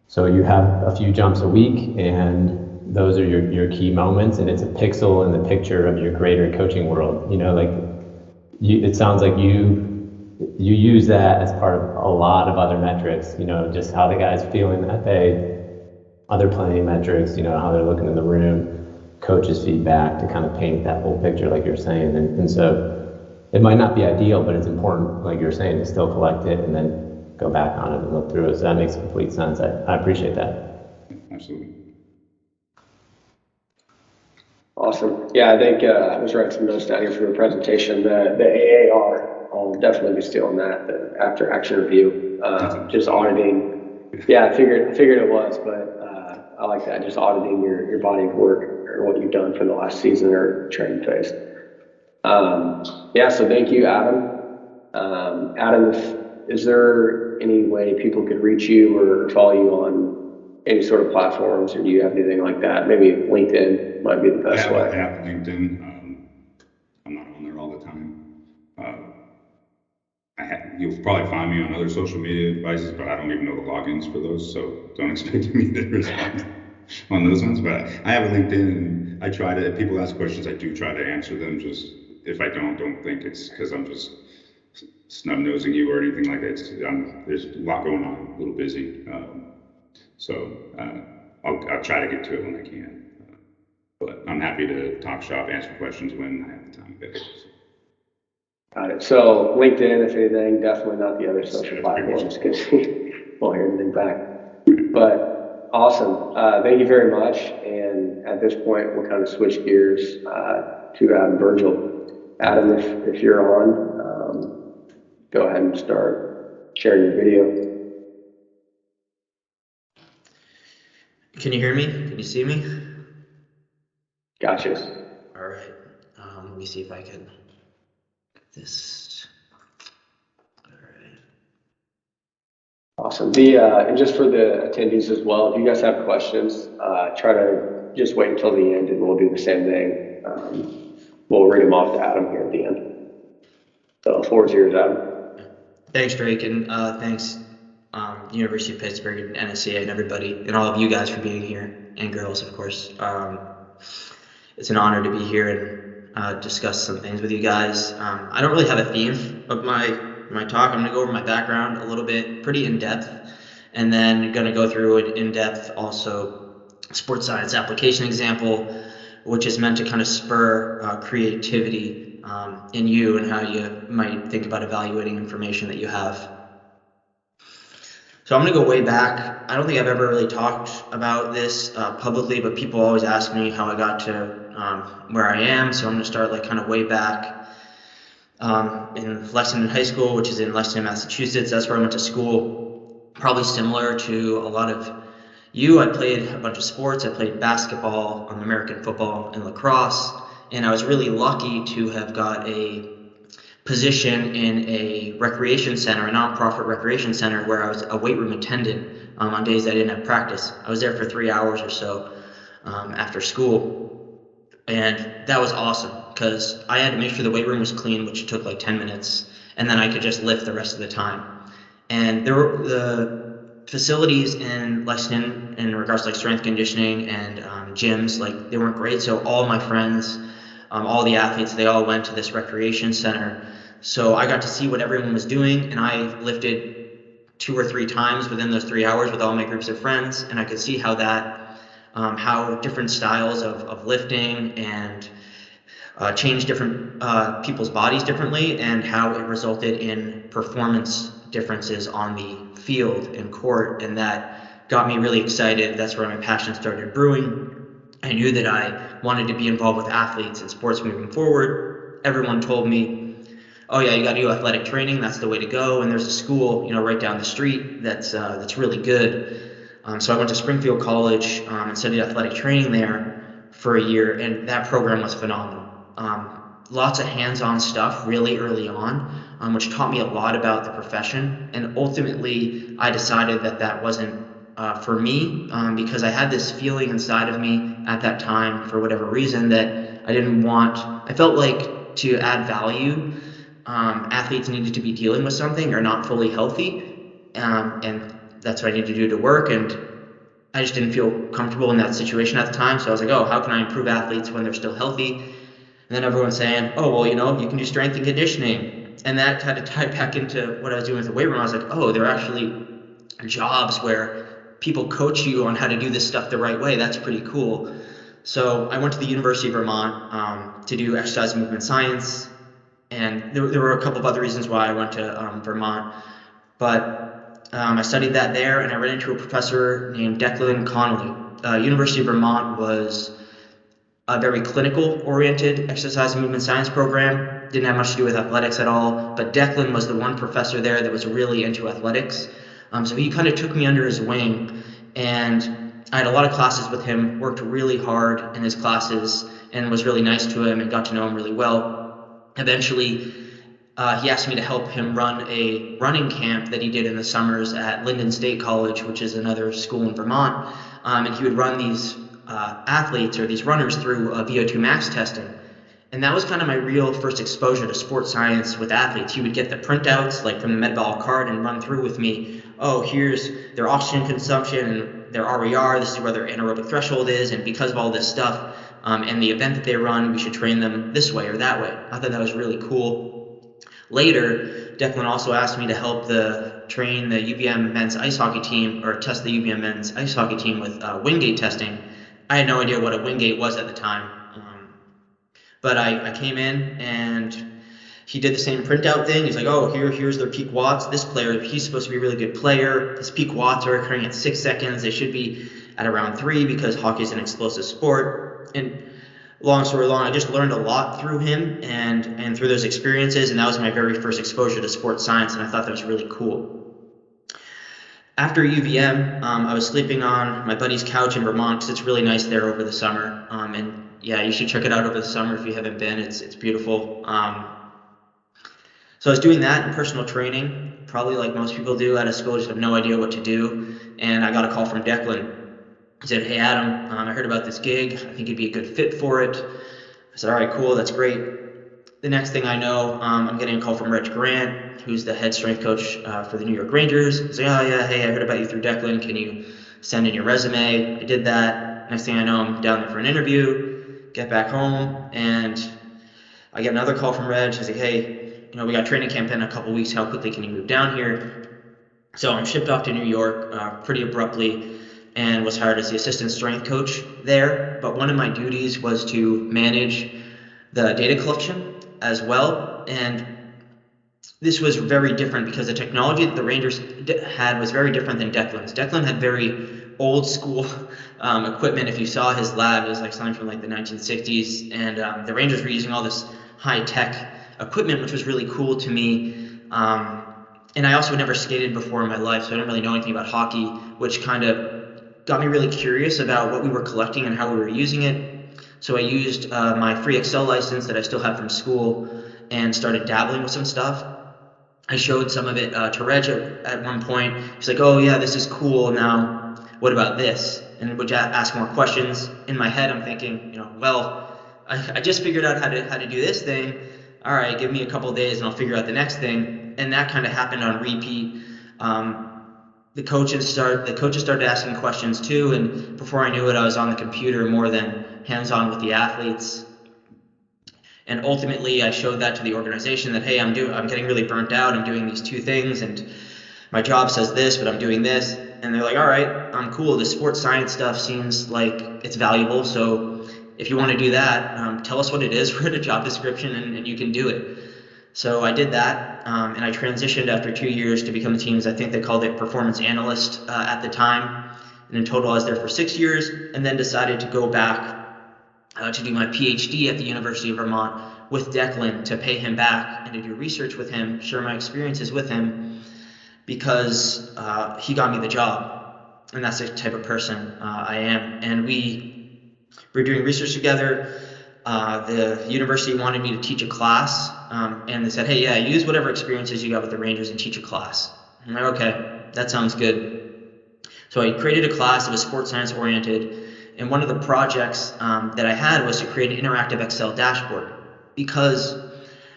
so you have a few jumps a week, and those are your key moments, and it's a pixel in the picture of your greater coaching world. It sounds like you use that as part of a lot of other metrics, just how the guy's feeling that day, other playing metrics, how they're looking in the room, coaches' feedback to kind of paint that whole picture like you're saying. And so it might not be ideal, but it's important, like you're saying, to still collect it and then go back on it and look through it. So that makes complete sense. I appreciate that. Absolutely. Awesome. Yeah, I think I was writing some notes down here for the presentation. The AAR, I'll definitely be stealing that. The after action review, just auditing. Yeah, I figured it was, but I like that. Just auditing your body of work or what you've done for the last season or training phase. So thank you, Adam. Adam, is there any way people could reach you or follow you on any sort of platforms, or do you have anything like that? Maybe LinkedIn might be the best way. I have LinkedIn. I'm not on there all the time. You'll probably find me on other social media devices, but I don't even know the logins for those, so don't expect me to respond on those ones. But I have a LinkedIn, and I try to, if people ask questions, I do try to answer them. Just if I don't think it's because I'm just snub-nosing you or anything like that. There's a lot going on, a little busy. So I'll try to get to it when I can. But I'm happy to talk shop, answer questions when I have the time. Got it. So LinkedIn, if anything, definitely not the other social platforms, because we won't hear anything back. But awesome. Thank you very much. And at this point, we'll kind of switch gears to Adam Virgil. Adam, if you're on, go ahead and start sharing your video. Can you hear me? Can you see me? Gotcha. All right. Let me see if I can get this. All right. Awesome. And just for the attendees as well, if you guys have questions, try to just wait until the end, and we'll do the same thing. We'll read them off to Adam here at the end. So the floor is yours, Adam. Thanks, Drake, and thanks University of Pittsburgh and NSCA and everybody and all of you guys for being here, and girls, of course. It's an honor to be here and discuss some things with you guys. I don't really have a theme of my talk. I'm going to go over my background a little bit, pretty in depth, and then going to go through an in depth also sports science application example, which is meant to kind of spur creativity in you and how you might think about evaluating information that you have. So I'm going to go way back. I don't think I've ever really talked about this publicly, but people always ask me how I got to where I am. So I'm going to start like kind of way back in Lexington High School, which is in Lexington, Massachusetts. That's where I went to school. Probably similar to a lot of you, I played a bunch of sports. I played basketball, American football, and lacrosse. And I was really lucky to have got a position in a recreation center, a nonprofit recreation center, where I was a weight room attendant on days I didn't have practice. I was there for 3 hours or so after school. And that was awesome because I had to make sure the weight room was clean, which took like 10 minutes. And then I could just lift the rest of the time. And there were the facilities in Lexington in regards to like strength conditioning and gyms, like they weren't great. So all my friends, all the athletes, they all went to this recreation center. So I got to see what everyone was doing, and I lifted 2 or 3 times within those 3 hours with all my groups of friends, and I could see how how different styles of lifting and change different people's bodies differently, and how it resulted in performance differences on the field and court, and that got me really excited. That's where my passion started brewing. I knew that I wanted to be involved with athletes and sports moving forward. Everyone told me, oh yeah, you got to do athletic training. That's the way to go. And there's a school, right down the street that's really good. So I went to Springfield College and studied athletic training there for a year, and that program was phenomenal. Lots of hands-on stuff really early on, which taught me a lot about the profession. And ultimately, I decided that wasn't for me, because I had this feeling inside of me at that time, for whatever reason, that I felt like to add value, athletes needed to be dealing with something or not fully healthy, and that's what I needed to do to work, and I just didn't feel comfortable in that situation at the time. So I was like, oh, how can I improve athletes when they're still healthy? And then everyone's saying, oh, well, you can do strength and conditioning, and that had to tie back into what I was doing with the weight room. I was like, oh, there are actually jobs where people coach you on how to do this stuff the right way. That's pretty cool. So I went to the University of Vermont to do exercise and movement science, and there were a couple of other reasons why I went to Vermont, but I studied that there, and I ran into a professor named Declan Connolly. University of Vermont was a very clinical-oriented exercise and movement science program. Didn't have much to do with athletics at all, but Declan was the one professor there that was really into athletics. So he kind of took me under his wing, and I had a lot of classes with him, worked really hard in his classes, and was really nice to him and got to know him really well. Eventually, he asked me to help him run a running camp that he did in the summers at Lyndon State College, which is another school in Vermont, and he would run these athletes or these runners through VO2 max testing. And that was kind of my real first exposure to sports science with athletes. He would get the printouts like from the metabolic card and run through with me, oh, here's their oxygen consumption and their RER, this is where their anaerobic threshold is, and because of all this stuff and the event that they run, we should train them this way or that way. I thought that was really cool. Later, Declan also asked me to help train the UVM men's ice hockey team, or test the UVM men's ice hockey team with Wingate testing. I had no idea what a Wingate was at the time. But I came in, and he did the same printout thing. He's like, oh, here's their peak watts. This player, he's supposed to be a really good player. His peak watts are occurring at 6 seconds. They should be at around 3 because hockey is an explosive sport. And long story long, I just learned a lot through him and through those experiences. And that was my very first exposure to sports science, and I thought that was really cool. After UVM, I was sleeping on my buddy's couch in Vermont because it's really nice there over the summer. And yeah, you should check it out over the summer if you haven't been. It's beautiful. So I was doing that in personal training, probably like most people do out of school, just have no idea what to do. And I got a call from Declan. He said, hey, Adam, I heard about this gig. I think you'd be a good fit for it. I said, all right, cool, that's great. The next thing I know, I'm getting a call from Reg Grant, who's the head strength coach for the New York Rangers. He's like, oh yeah, hey, I heard about you through Declan. Can you send in your resume? I did that. Next thing I know, I'm down there for an interview, get back home, and I get another call from Reg. He's like, hey, we got training camp in a couple weeks. How quickly can you move down here? So I'm shipped off to New York pretty abruptly and was hired as the assistant strength coach there. But one of my duties was to manage the data collection as well. And this was very different because the technology that the Rangers had was very different than Declan's. Declan had very old school equipment. If you saw his lab, it was like something from like the 1960s. And the Rangers were using all this high tech equipment, which was really cool to me. And I also had never skated before in my life, so I didn't really know anything about hockey, which kind of got me really curious about what we were collecting and how we were using it. So I used my free Excel license that I still have from school and started dabbling with some stuff. I showed some of it to Reg at one point. He's like, "Oh yeah, this is cool. Now, what about this?" And would ask more questions. In my head, I'm thinking, well, I just figured out how to do this thing. All right, give me a couple days and I'll figure out the next thing. And that kind of happened on repeat. The coaches started asking questions too, and before I knew it, I was on the computer more than hands-on with the athletes. And ultimately, I showed that to the organization that, hey, I'm getting really burnt out. I'm doing these two things, and my job says this, but I'm doing this. And they're like, all right, I'm cool. The sports science stuff seems like it's valuable. So if you want to do that, tell us what it is, write a job description, and you can do it. So I did that, and I transitioned after 2 years to become the team's, I think they called it performance analyst at the time. And in total, I was there for 6 years, and then decided to go back to do my PhD at the University of Vermont with Declan, to pay him back and to do research with him, share my experiences with him, because he got me the job, and that's the type of person I am. And we were doing research together. The university wanted me to teach a class, and they said, hey, yeah, use whatever experiences you got with the Rangers and teach a class. I'm like, okay, that sounds good. So I created a class that was sports science oriented. And one of the projects that I had was to create an interactive Excel dashboard, because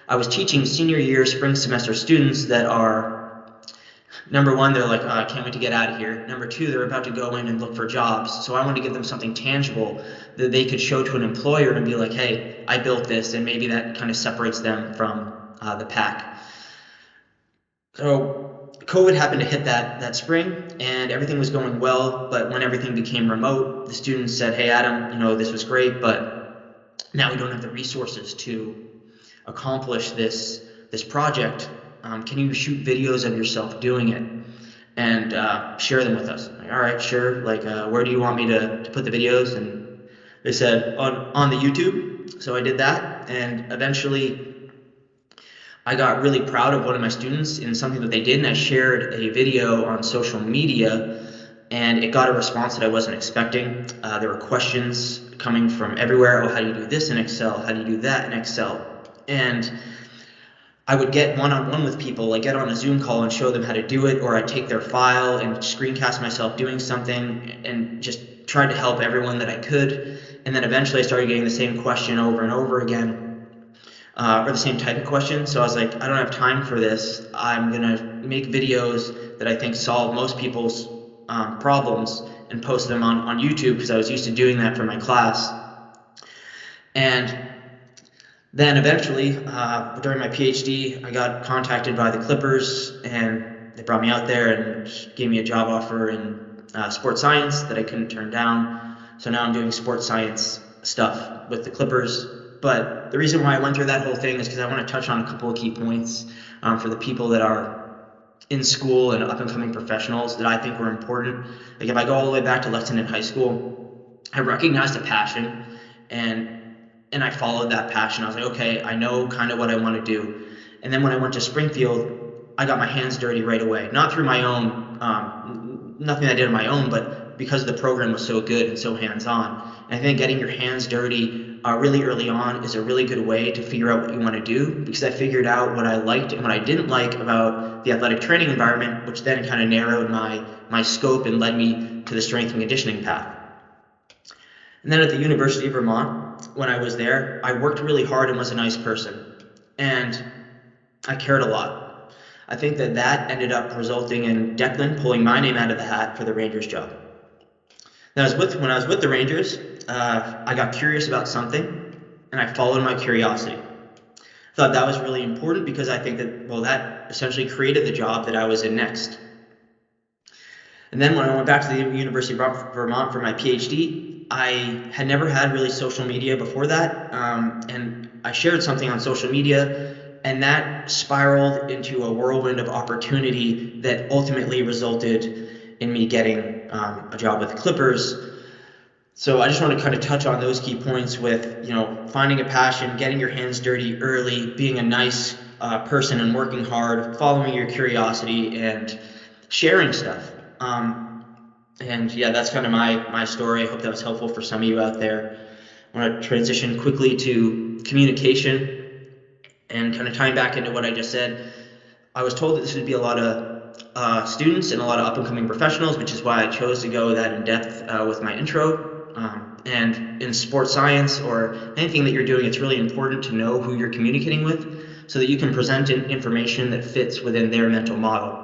I was teaching senior year spring semester students that are, number one, they're like, I can't wait to get out of here. Number two, they're about to go in and look for jobs. So I wanted to give them something tangible that they could show to an employer and be like, hey, I built this, and maybe that kind of separates them from the pack. So COVID happened to hit that spring, and everything was going well, but when everything became remote, the students said, hey, Adam, this was great, but now we don't have the resources to accomplish this project. Can you shoot videos of yourself doing it and share them with us? Like, all right, sure. Like, where do you want me to put the videos? And they said, on the YouTube. So I did that, and eventually I got really proud of one of my students in something that they did, and I shared a video on social media, and it got a response that I wasn't expecting. There were questions coming from everywhere. Oh, how do you do this in Excel? How do you do that in Excel? And I would get one-on-one with people, like get on a Zoom call and show them how to do it, or I'd take their file and screencast myself doing something and just tried to help everyone that I could. And then eventually I started getting the same question over and over again. Or the same type of question. So I was like, I don't have time for this. I'm gonna make videos that I think solve most people's problems and post them on YouTube, because I was used to doing that for my class. And then eventually, during my PhD, I got contacted by the Clippers, and they brought me out there and gave me a job offer in sports science that I couldn't turn down. So now I'm doing sports science stuff with the Clippers. But the reason why I went through that whole thing is because I want to touch on a couple of key points for the people that are in school and up-and-coming professionals that I think were important. Like, if I go all the way back to Lexington High School, I recognized a passion, and I followed that passion. I was like, okay, I know kind of what I want to do. And then when I went to Springfield, I got my hands dirty right away. Not through my own, nothing I did on my own, but because the program was so good and so hands-on. And I think getting your hands dirty really early on is a really good way to figure out what you want to do, because I figured out what I liked and what I didn't like about the athletic training environment, which then kind of narrowed my scope and led me to the strength and conditioning path. And then at the University of Vermont, when I was there, I worked really hard and was a nice person, and I cared a lot. I think that ended up resulting in Declan pulling my name out of the hat for the Rangers job. When I was with the Rangers, I got curious about something, and I followed my curiosity. I thought that was really important, because I think that essentially created the job that I was in next. And then when I went back to the University of Vermont for my PhD, I had never had really social media before that, and I shared something on social media, and that spiraled into a whirlwind of opportunity that ultimately resulted in me getting a job with the Clippers. So I just want to kind of touch on those key points with, finding a passion, getting your hands dirty early, being a nice person and working hard, following your curiosity, and sharing stuff. And yeah, that's kind of my story. I hope that was helpful for some of you out there. I want to transition quickly to communication and kind of tying back into what I just said. I was told that this would be a lot of students and a lot of up-and-coming professionals, which is why I chose to go that in depth with my intro. And in sports science or anything that you're doing, it's really important to know who you're communicating with so that you can present information that fits within their mental model.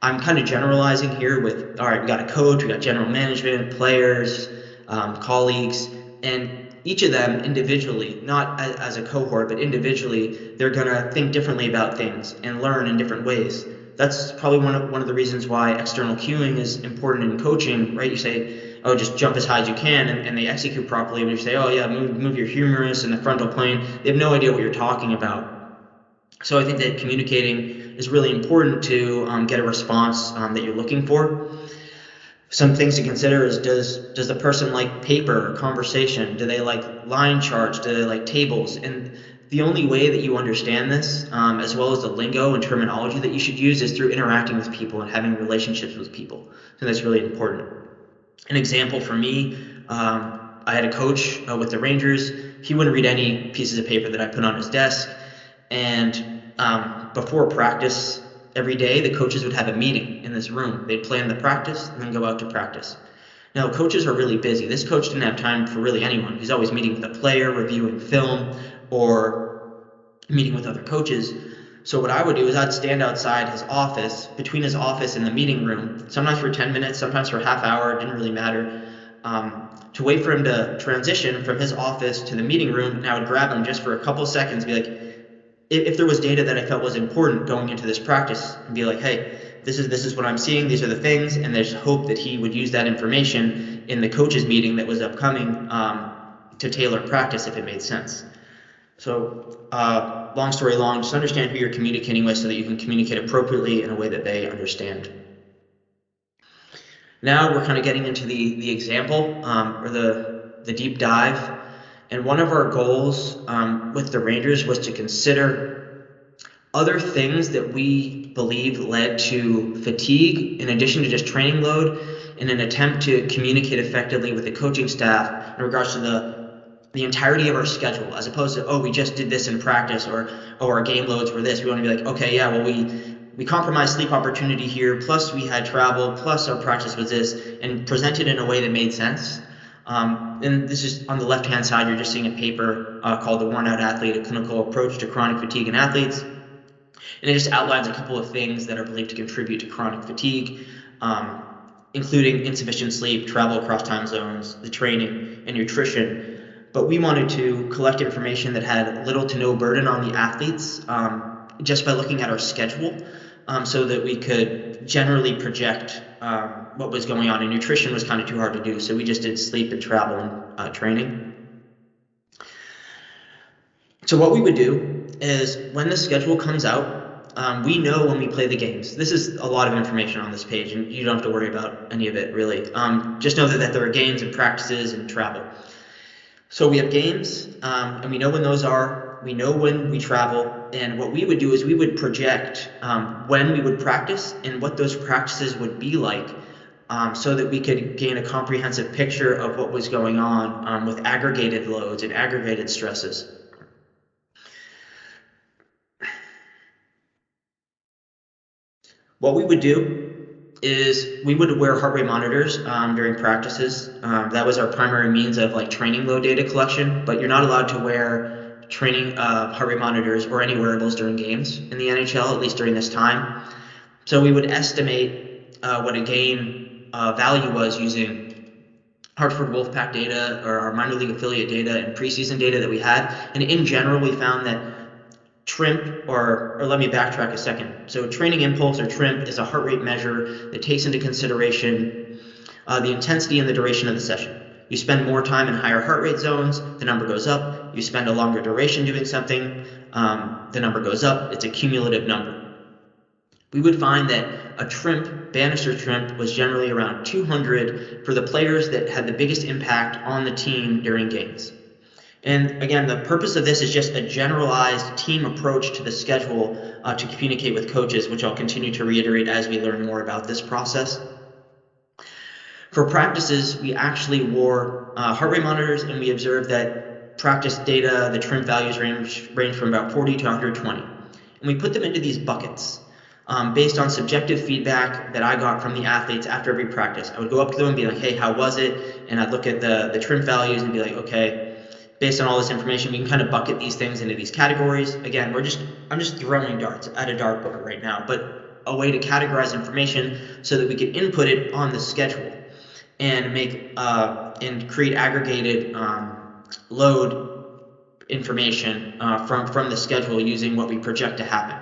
I'm kind of generalizing here with, all right, we got a coach, we got general management, players, colleagues, and each of them individually, not as a cohort, but individually, they're going to think differently about things and learn in different ways. That's probably one of the reasons why external cueing is important in coaching, right? You say, oh, just jump as high as you can, and they execute properly. When you say, oh yeah, move your humerus and the frontal plane, they have no idea what you're talking about. So I think that communicating is really important to get a response that you're looking for. Some things to consider is, does the person like paper or conversation? Do they like line charts? Do they like tables? And the only way that you understand this, as well as the lingo and terminology that you should use, is through interacting with people and having relationships with people. So that's really important. An example for me, I had a coach with the Rangers. He wouldn't read any pieces of paper that I put on his desk. And before practice every day, the coaches would have a meeting in this room. They'd plan the practice and then go out to practice. Now, coaches are really busy. This coach didn't have time for really anyone. He's always meeting with a player, reviewing film, or meeting with other coaches. So what I would do is I'd stand outside his office, between his office and the meeting room, sometimes for 10 minutes, sometimes for a half hour, it didn't really matter, to wait for him to transition from his office to the meeting room. And I would grab him just for a couple seconds and be like, if there was data that I felt was important going into this practice, and be like, hey, this is what I'm seeing, these are the things, and there's hope that he would use that information in the coaches meeting that was upcoming to tailor practice if it made sense. So long story long, just understand who you're communicating with so that you can communicate appropriately in a way that they understand. Now we're kind of getting into the example or the deep dive. And one of our goals with the Rangers was to consider other things that we believe led to fatigue in addition to just training load, in an attempt to communicate effectively with the coaching staff in regards to the entirety of our schedule, as opposed to, oh, we just did this in practice, or oh, our game loads were this. We want to be like, okay, yeah, well, we compromised sleep opportunity here, plus we had travel, plus our practice was this, and present it in a way that made sense. And this is on the left-hand side, you're just seeing a paper called The Worn Out Athlete, A Clinical Approach to Chronic Fatigue in Athletes. And it just outlines a couple of things that are believed to contribute to chronic fatigue, including insufficient sleep, travel across time zones, the training, and nutrition. But we wanted to collect information that had little to no burden on the athletes just by looking at our schedule, so that we could generally project what was going on. And nutrition was kind of too hard to do, so we just did sleep and travel and training. So what we would do is when the schedule comes out, we know when we play the games. This is a lot of information on this page, and you don't have to worry about any of it really. Just know that there are games and practices and travel. So we have games, and we know when those are. We know when we travel, and what we would do is we would project when we would practice and what those practices would be like, so that we could gain a comprehensive picture of what was going on with aggregated loads and aggregated stresses. What we would do is we would wear heart rate monitors during practices. That was our primary means of like training load data collection, but you're not allowed to wear training heart rate monitors or any wearables during games in the NHL, at least during this time. So we would estimate what a game value was using Hartford Wolfpack data or our minor league affiliate data and preseason data that we had. And in general, we found that TRIMP, or let me backtrack a second. So training impulse, or TRIMP, is a heart rate measure that takes into consideration the intensity and the duration of the session. You spend more time in higher heart rate zones, the number goes up. You spend a longer duration doing something, the number goes up. It's a cumulative number. We would find that a TRIMP, Bannister TRIMP, was generally around 200 for the players that had the biggest impact on the team during games. And again, the purpose of this is just a generalized team approach to the schedule to communicate with coaches, which I'll continue to reiterate as we learn more about this process. For practices, we actually wore heart rate monitors, and we observed that practice data, the trim values range from about 40 to 120. And we put them into these buckets based on subjective feedback that I got from the athletes after every practice. I would go up to them and be like, hey, how was it? And I'd look at the trim values and be like, okay, based on all this information, we can kind of bucket these things into these categories. Again, I'm just throwing darts at a dartboard right now, but a way to categorize information so that we can input it on the schedule and make and create aggregated load information from the schedule using what we project to happen.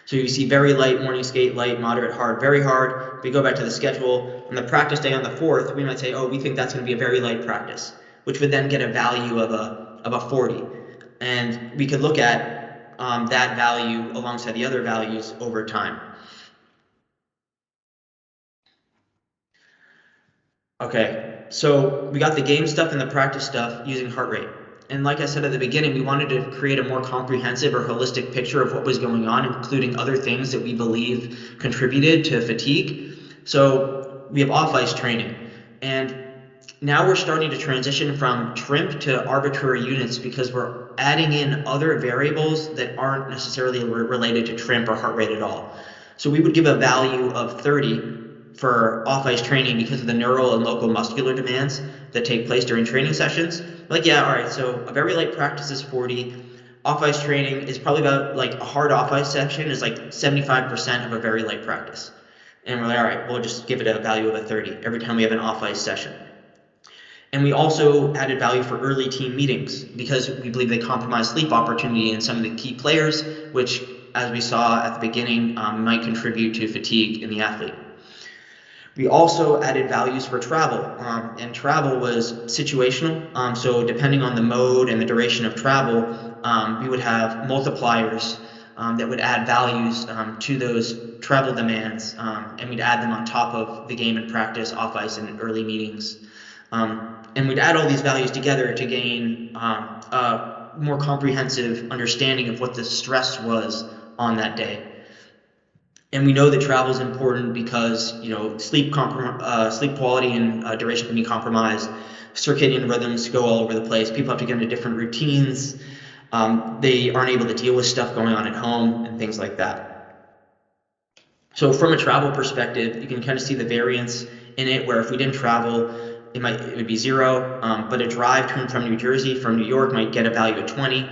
So you see very light morning skate, light, moderate, hard, very hard. If we go back to the schedule, on the practice day on the 4th, we might say, oh, we think that's going to be a very light practice, which would then get a value of a 40. And we could look at that value alongside the other values over time. Okay, so we got the game stuff and the practice stuff using heart rate. And like I said at the beginning, we wanted to create a more comprehensive or holistic picture of what was going on, including other things that we believe contributed to fatigue. So we have off-ice training. And now we're starting to transition from TRIMP to arbitrary units because we're adding in other variables that aren't necessarily related to TRIMP or heart rate at all. So we would give a value of 30 for off-ice training because of the neural and local muscular demands that take place during training sessions. Like, yeah, all right, so a very light practice is 40. Off-ice training is probably about, like, a hard off-ice section is like 75% of a very light practice. And we're like, all right, we'll just give it a value of a 30 every time we have an off-ice session. And we also added value for early team meetings because we believe they compromise sleep opportunity in some of the key players, which, as we saw at the beginning, might contribute to fatigue in the athlete. We also added values for travel, and travel was situational. So depending on the mode and the duration of travel, we would have multipliers that would add values to those travel demands, and we'd add them on top of the game and practice, off-ice, and early meetings. And we'd add all these values together to gain a more comprehensive understanding of what the stress was on that day. And we know that travel is important because, you know, sleep quality and duration can be compromised. Circadian rhythms go all over the place. People have to get into different routines. They aren't able to deal with stuff going on at home and things like that. So from a travel perspective, you can kind of see the variance in it, where if we didn't travel, it would be 0. But a drive to and from New Jersey from New York might get a value of 20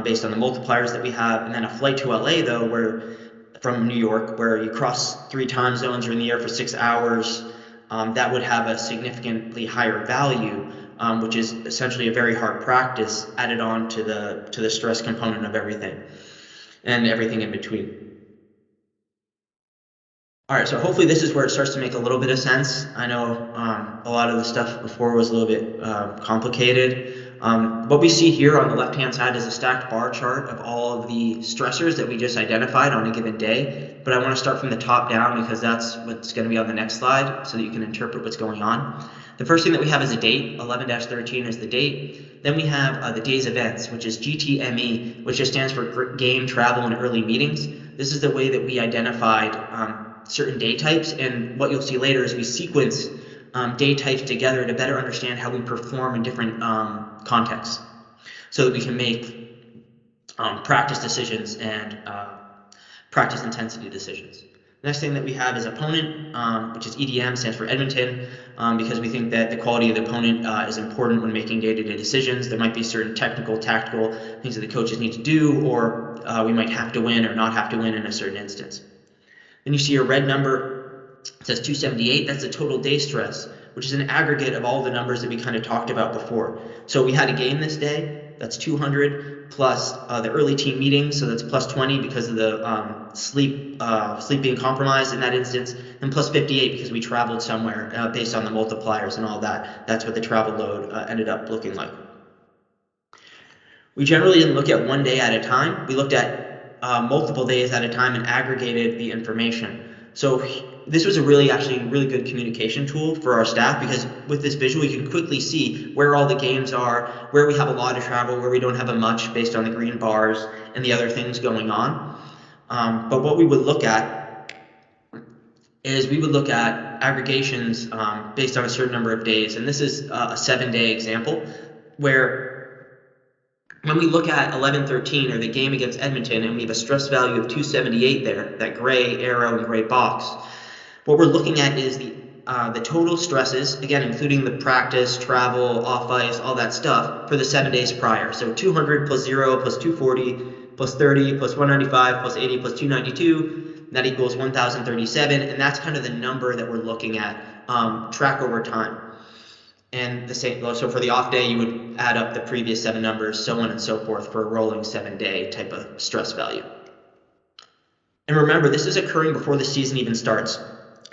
based on the multipliers that we have. And then a flight to LA, though, from New York, where you cross 3 time zones, you're in the air for 6 hours, that would have a significantly higher value, which is essentially a very hard practice added on to the stress component of everything and everything in between. All right, so hopefully this is where it starts to make a little bit of sense. I know a lot of the stuff before was a little bit complicated. What we see here on the left-hand side is a stacked bar chart of all of the stressors that we just identified on a given day. But I want to start from the top down because that's what's going to be on the next slide so that you can interpret what's going on. The first thing that we have is a date. 11-13 is the date. Then we have the day's events, which is GTME, which just stands for game, travel, and early meetings. This is the way that we identified certain day types, and what you'll see later is we sequence day types together to better understand how we perform in different contexts so that we can make practice decisions and practice intensity decisions. Next thing that we have is opponent, which is EDM, stands for Edmonton, because we think that the quality of the opponent is important when making day-to-day decisions. There might be certain technical, tactical things that the coaches need to do, or we might have to win or not have to win in a certain instance. Then you see a red number, it says 278, that's the total day stress, which is an aggregate of all the numbers that we kind of talked about before. So we had a game this day, that's 200, plus the early team meeting, so that's plus 20 because of the sleep being compromised in that instance, and plus 58 because we traveled somewhere based on the multipliers and all that. That's what the travel load ended up looking like. We generally didn't look at one day at a time. We looked at multiple days at a time and aggregated the information. So this was actually a really good communication tool for our staff because with this visual you can quickly see where all the games are, where we have a lot of travel, where we don't have a much based on the green bars and the other things going on. But what we would look at is we would look at aggregations based on a certain number of days. And this is a 7-day example where when we look at 11-13 or the game against Edmonton and we have a stress value of 278 there, that gray arrow and gray box, what we're looking at is the total stresses, again, including the practice, travel, off ice, all that stuff for the 7 days prior. So 200 plus 0 plus 240 plus 30 plus 195 plus 80 plus 292, that equals 1037. And that's kind of the number that we're looking at, track over time. And the same, so for the off day, you would add up the previous 7 numbers, so on and so forth for a rolling 7-day type of stress value. And remember, this is occurring before the season even starts.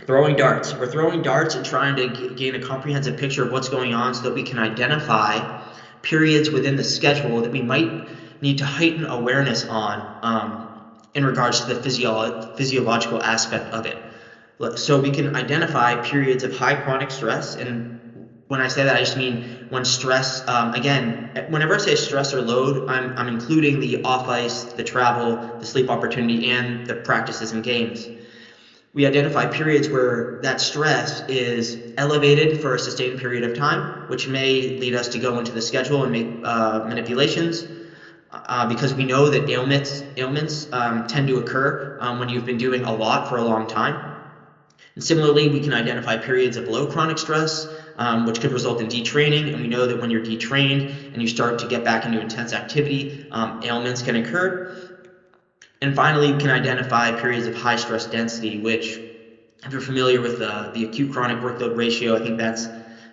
Throwing darts. We're throwing darts and trying to gain a comprehensive picture of what's going on so that we can identify periods within the schedule that we might need to heighten awareness on in regards to the physiological aspect of it. So we can identify periods of high chronic stress, and when I say that, I just mean when stress, again, whenever I say stress or load, I'm including the off ice, the travel, the sleep opportunity, and the practices and games. We identify periods where that stress is elevated for a sustained period of time, which may lead us to go into the schedule and make manipulations, because we know that ailments tend to occur when you've been doing a lot for a long time. And similarly, we can identify periods of low chronic stress, which could result in detraining. And we know that when you're detrained and you start to get back into intense activity, ailments can occur. And finally, we can identify periods of high stress density, which, if you're familiar with the acute chronic workload ratio, I think that's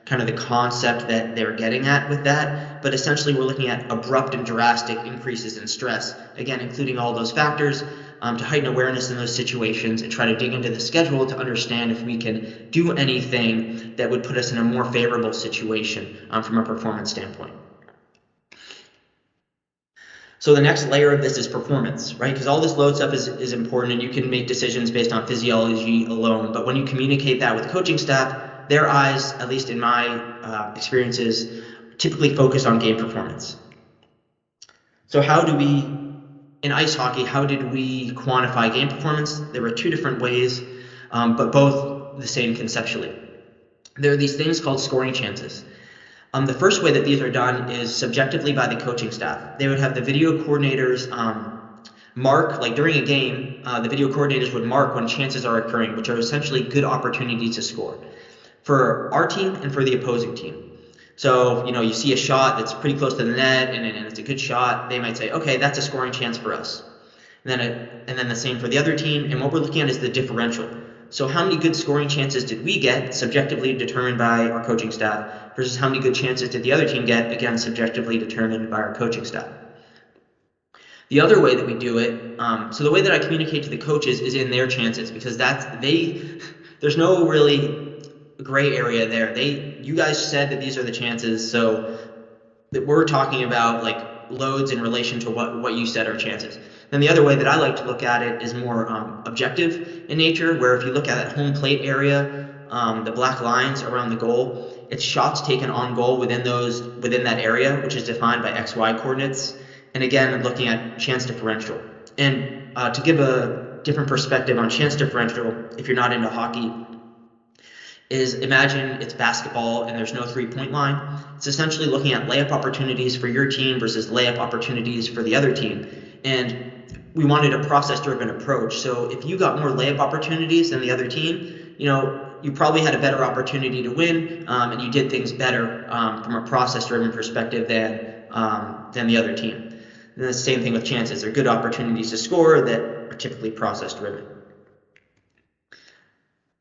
kind of the concept that they're getting at with that. But essentially, we're looking at abrupt and drastic increases in stress, again, including all those factors, to heighten awareness in those situations and try to dig into the schedule to understand if we can do anything that would put us in a more favorable situation from a performance standpoint. So the next layer of this is performance, right? Because all this load stuff is important, and you can make decisions based on physiology alone. But when you communicate that with coaching staff, their eyes, at least in my experiences, typically focus on game performance. So how do we, in ice hockey, how did we quantify game performance? There were 2 different ways, but both the same conceptually. There are these things called scoring chances. The first way that these are done is subjectively by the coaching staff. They would have the video coordinators mark, like during a game, the video coordinators would mark when chances are occurring, which are essentially good opportunities to score for our team and for the opposing team. So, you see a shot that's pretty close to the net and it's a good shot, they might say, okay, that's a scoring chance for us. And then the same for the other team, and what we're looking at is the differential. So how many good scoring chances did we get, subjectively determined by our coaching staff, versus how many good chances did the other team get, again, subjectively determined by our coaching staff. The other way that we do it, so the way that I communicate to the coaches is in their chances, because there's no really gray area there. You guys said that these are the chances, so that we're talking about like loads in relation to what you said are chances. Then the other way that I like to look at it is more objective in nature, where if you look at that home plate area, the black lines around the goal, it's shots taken on goal within that area, which is defined by XY coordinates. And again, looking at chance differential. And to give a different perspective on chance differential, if you're not into hockey, is imagine it's basketball and there's no 3-point line. It's essentially looking at layup opportunities for your team versus layup opportunities for the other team. And we wanted a process-driven approach. So if you got more layup opportunities than the other team, you probably had a better opportunity to win, and you did things better from a process-driven perspective than the other team. And the same thing with chances. They're good opportunities to score that are typically process-driven.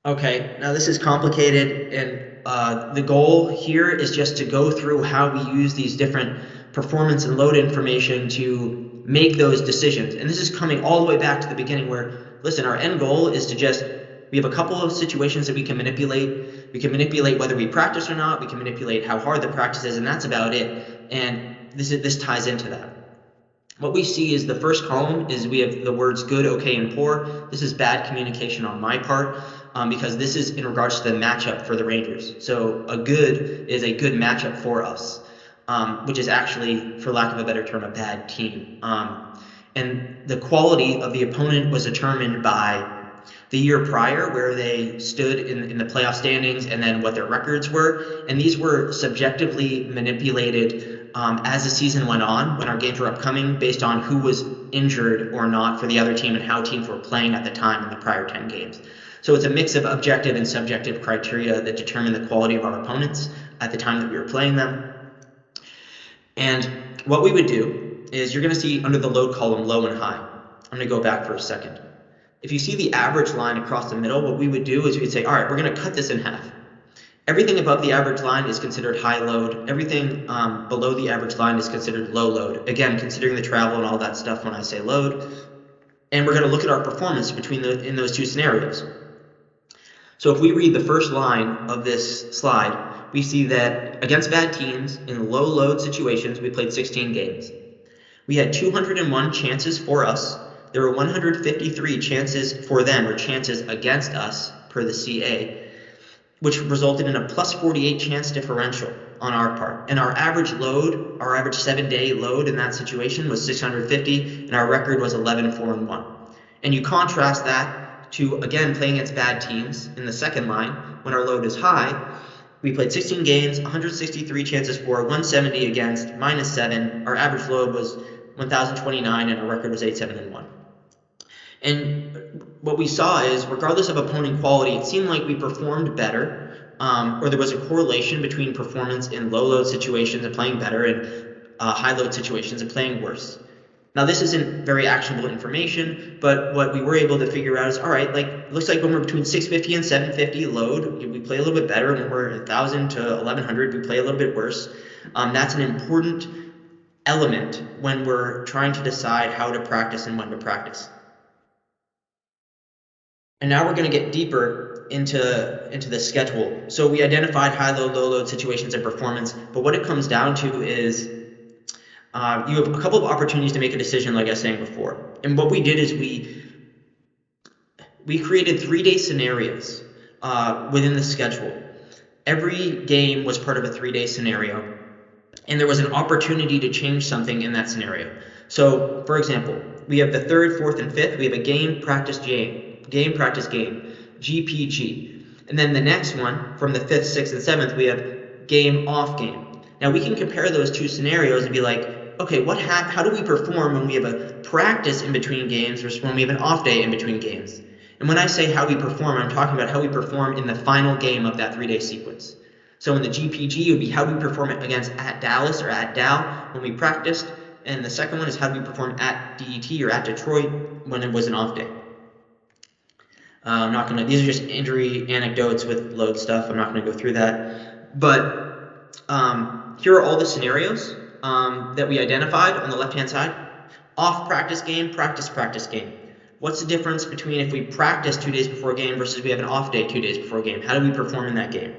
Okay, now this is complicated, and the goal here is just to go through how we use these different performance and load information to make those decisions. And this is coming all the way back to the beginning where, listen, our end goal is to we have a couple of situations that we can manipulate. We can manipulate whether we practice or not. We can manipulate how hard the practice is, and that's about it. And this ties into that. What we see is the first column is we have the words good, okay, and poor. This is bad communication on my part, because this is in regards to the matchup for the Rangers. So a good is a good matchup for us, which is actually, for lack of a better term, a bad team. And the quality of the opponent was determined by the year prior, where they stood in the playoff standings, and then what their records were. And these were subjectively manipulated as the season went on, when our games were upcoming, based on who was injured or not for the other team and how teams were playing at the time in the prior 10 games. So it's a mix of objective and subjective criteria that determine the quality of our opponents at the time that we were playing them. And what we would do is, you're going to see under the load column low and high. I'm going to go back for a second. If you see the average line across the middle, what we would do is we'd say, all right, we're going to cut this in half. Everything above the average line is considered high load. Everything below the average line is considered low load. Again, considering the travel and all that stuff when I say load. And we're going to look at our performance in those two scenarios. So if we read the first line of this slide, we see that against bad teams in low load situations, we played 16 games. We had 201 chances for us. There were 153 chances for them, or chances against us, per the CA, which resulted in a plus 48 chance differential on our part. And our average load, our average 7-day load in that situation was 650, and our record was 11-4-1. And you contrast that to, again, playing against bad teams in the second line, when our load is high. We played 16 games, 163 chances for, 170 against, -7. Our average load was 1,029, and our record was 8-7-1. And what we saw is, regardless of opponent quality, it seemed like we performed better, or there was a correlation between performance in low load situations and playing better, and high load situations and playing worse. Now, this isn't very actionable information, but what we were able to figure out is, all right, looks like when we're between 650 and 750 load, we play a little bit better. When we're 1,000 to 1,100, we play a little bit worse. That's an important element when we're trying to decide how to practice and when to practice. And now we're going to get deeper into the schedule. So we identified high load, low load situations and performance, but what it comes down to is you have a couple of opportunities to make a decision, like I was saying before. And what we did is we created 3-day scenarios within the schedule. Every game was part of a 3-day scenario, and there was an opportunity to change something in that scenario. So, for example, we have the 3rd, 4th, and 5th. We have a game, practice, game, practice, game, GPG. And then the next one, from the 5th, 6th, and 7th, we have game, off game. Now, we can compare those two scenarios and be like, okay, how do we perform when we have a practice in between games versus when we have an off day in between games? And when I say how we perform, I'm talking about how we perform in the final game of that 3-day sequence. So in the GPG, it would be how we perform at Dallas or at Dow when we practiced. And the second one is how do we perform at DET or at Detroit when it was an off day. These are just injury anecdotes with load stuff. I'm not going to go through that. But here are all the scenarios that we identified on the left-hand side. Off practice game, practice game. What's the difference between if we practice 2 days before a game versus we have an off day 2 days before a game? How do we perform in that game?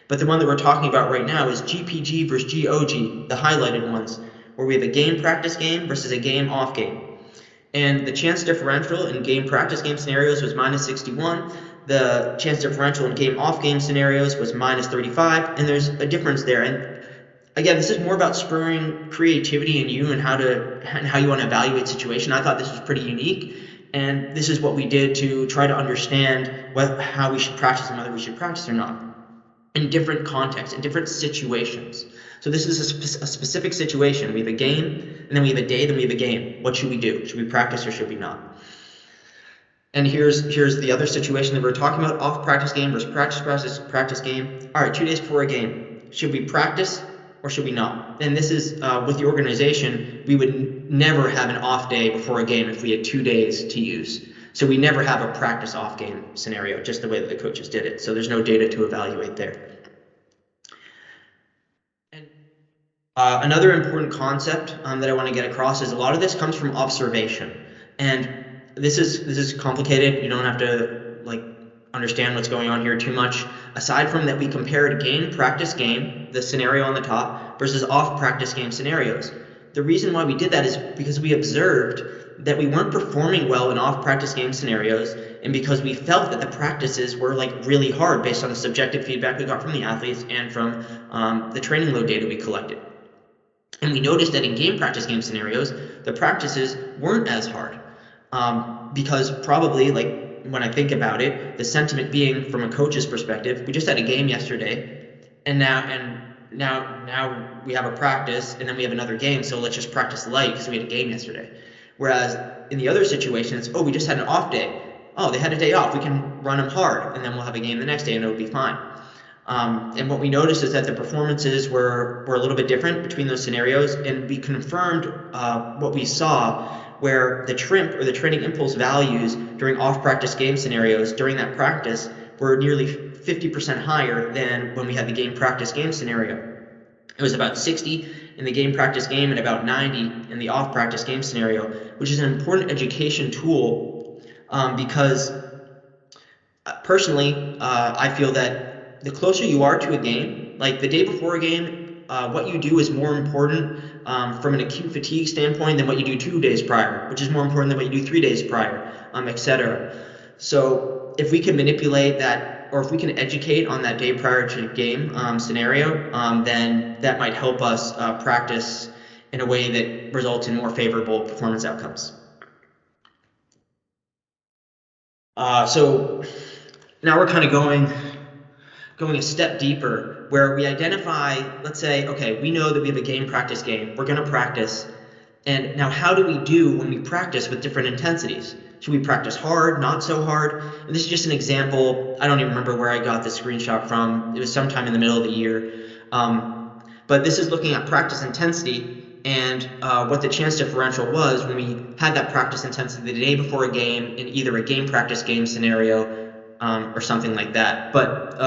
But the one that we're talking about right now is GPG versus GOG, the highlighted ones, where we have a game practice game versus a game off game. And the chance differential in game practice game scenarios was -61. The chance differential in game off game scenarios was -35, and there's a difference there. And again, this is more about spurring creativity in you and how you want to evaluate situation. I thought this was pretty unique, and this is what we did to try to understand how we should practice and whether we should practice or not in different contexts, in different situations. So this is a specific situation. We have a game, and then we have a day, then we have a game. What should we do? Should we practice or should we not? And here's the other situation that we're talking about, off practice game versus practice game. All right, 2 days before a game. Should we practice or should we not? And this is, with the organization, we would never have an off day before a game if we had 2 days to use. So we never have a practice off game scenario, just the way that the coaches did it. So there's no data to evaluate there. And another important concept that I want to get across is a lot of this comes from observation. And this is complicated. You don't have to understand what's going on here too much. Aside from that, we compared game, practice game, the scenario on the top, versus off practice game scenarios. The reason why we did that is because we observed that we weren't performing well in off practice game scenarios, and because we felt that the practices were really hard based on the subjective feedback we got from the athletes and from the training load data we collected. And we noticed that in game practice game scenarios, the practices weren't as hard because probably when I think about it, the sentiment being from a coach's perspective, we just had a game yesterday, and now we have a practice, and then we have another game, so let's just practice light because we had a game yesterday. Whereas in the other situation, it's, oh, we just had an off day. Oh, they had a day off. We can run them hard, and then we'll have a game the next day, and it'll be fine. And what we noticed is that the performances were a little bit different between those scenarios, and we confirmed what we saw, where the TRIMP, or the training impulse values, during off-practice game scenarios during that practice were nearly 50% higher than when we had the game practice game scenario. It was about 60 in the game practice game and about 90 in the off-practice game scenario, which is an important education tool because personally, I feel that the closer you are to a game, like the day before a game, what you do is more important from an acute fatigue standpoint than what you do 2 days prior, which is more important than what you do 3 days prior, etc. So if we can manipulate that, or if we can educate on that day prior to game scenario, then that might help us practice in a way that results in more favorable performance outcomes. So now we're kind of going a step deeper, where we identify, let's say, okay, we know that we have a game practice game. We're going to practice. And now how do we do when we practice with different intensities? Should we practice hard, not so hard? And this is just an example. I don't even remember where I got this screenshot from. It was sometime in the middle of the year. But this is looking at practice intensity and what the chance differential was when we had that practice intensity the day before a game in either a game practice game scenario or something like that. But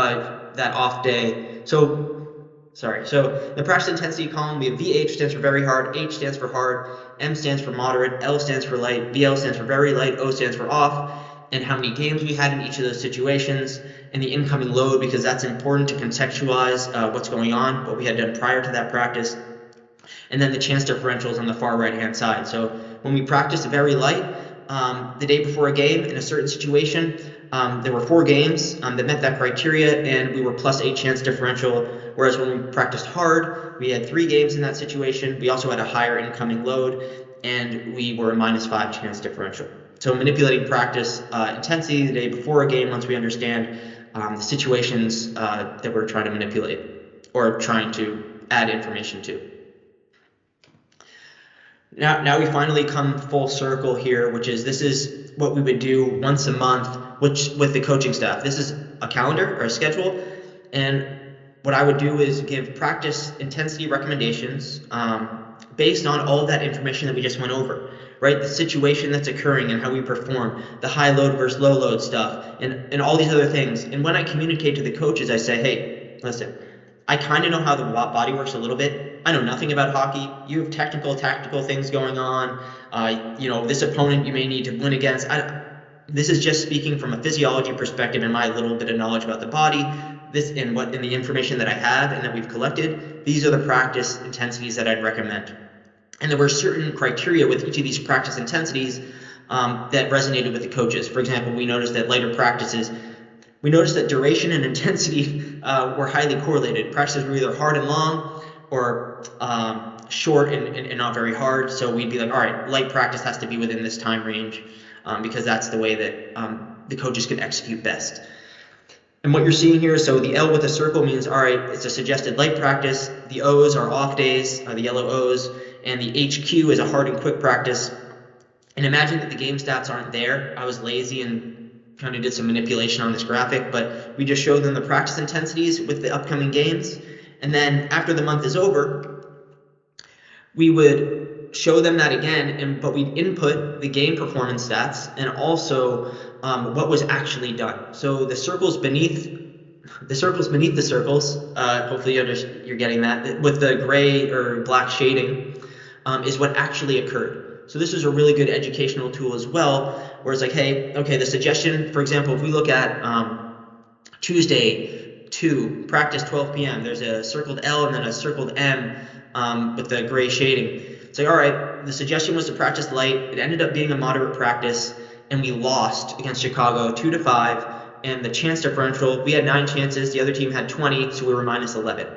that off day. So the practice intensity column, we have VH stands for very hard, H stands for hard, M stands for moderate, L stands for light, VL stands for very light, O stands for off, and how many games we had in each of those situations, and the incoming load, because that's important to contextualize what's going on, what we had done prior to that practice, and then the chance differentials on the far right-hand side. So when we practiced very light, the day before a game in a certain situation, there were 4 games that met that criteria, and we were +8 chance differential, whereas when we practiced hard, we had 3 games in that situation. We also had a higher incoming load, and we were a -5 chance differential. So manipulating practice intensity the day before a game, once we understand the situations that we're trying to manipulate or trying to add information to. Now we finally come full circle here, which is this is what we would do once a month with the coaching staff. This is a calendar or a schedule, and what I would do is give practice intensity recommendations based on all of that information that we just went over, right? The situation that's occurring and how we perform, the high load versus low load stuff, and all these other things. And when I communicate to the coaches, I say, hey, listen, I kind of know how the body works a little bit. I know nothing about hockey. You have tactical things going on. This opponent you may need to win against. This is just speaking from a physiology perspective and my little bit of knowledge about the body. This and the information that I have and that we've collected. These are the practice intensities that I'd recommend. And there were certain criteria with each of these practice intensities that resonated with the coaches. For example, we noticed that lighter practices. We noticed that duration and intensity were highly correlated. Practices were either hard and long or short and not very hard. So we'd be like, all right, light practice has to be within this time range because that's the way that the coaches can execute best. And what you're seeing here, so the L with a circle means, all right, it's a suggested light practice. The O's are off days, the yellow O's, and the HQ is a hard and quick practice. And imagine that the game stats aren't there. I was lazy and kind of did some manipulation on this graphic, but we just showed them the practice intensities with the upcoming games. And then after the month is over, we would show them that again, but we'd input the game performance stats and also what was actually done. So the circles beneath the circles, hopefully you're getting that, with the gray or black shading is what actually occurred. So this is a really good educational tool as well, where it's like, hey, okay, the suggestion, for example, if we look at Tuesday 2, practice 12 p.m., there's a circled L and then a circled M with the gray shading. It's like, all right, the suggestion was to practice light. It ended up being a moderate practice, and we lost against Chicago 2-5, and the chance differential, we had 9 chances, the other team had 20, so we were -11.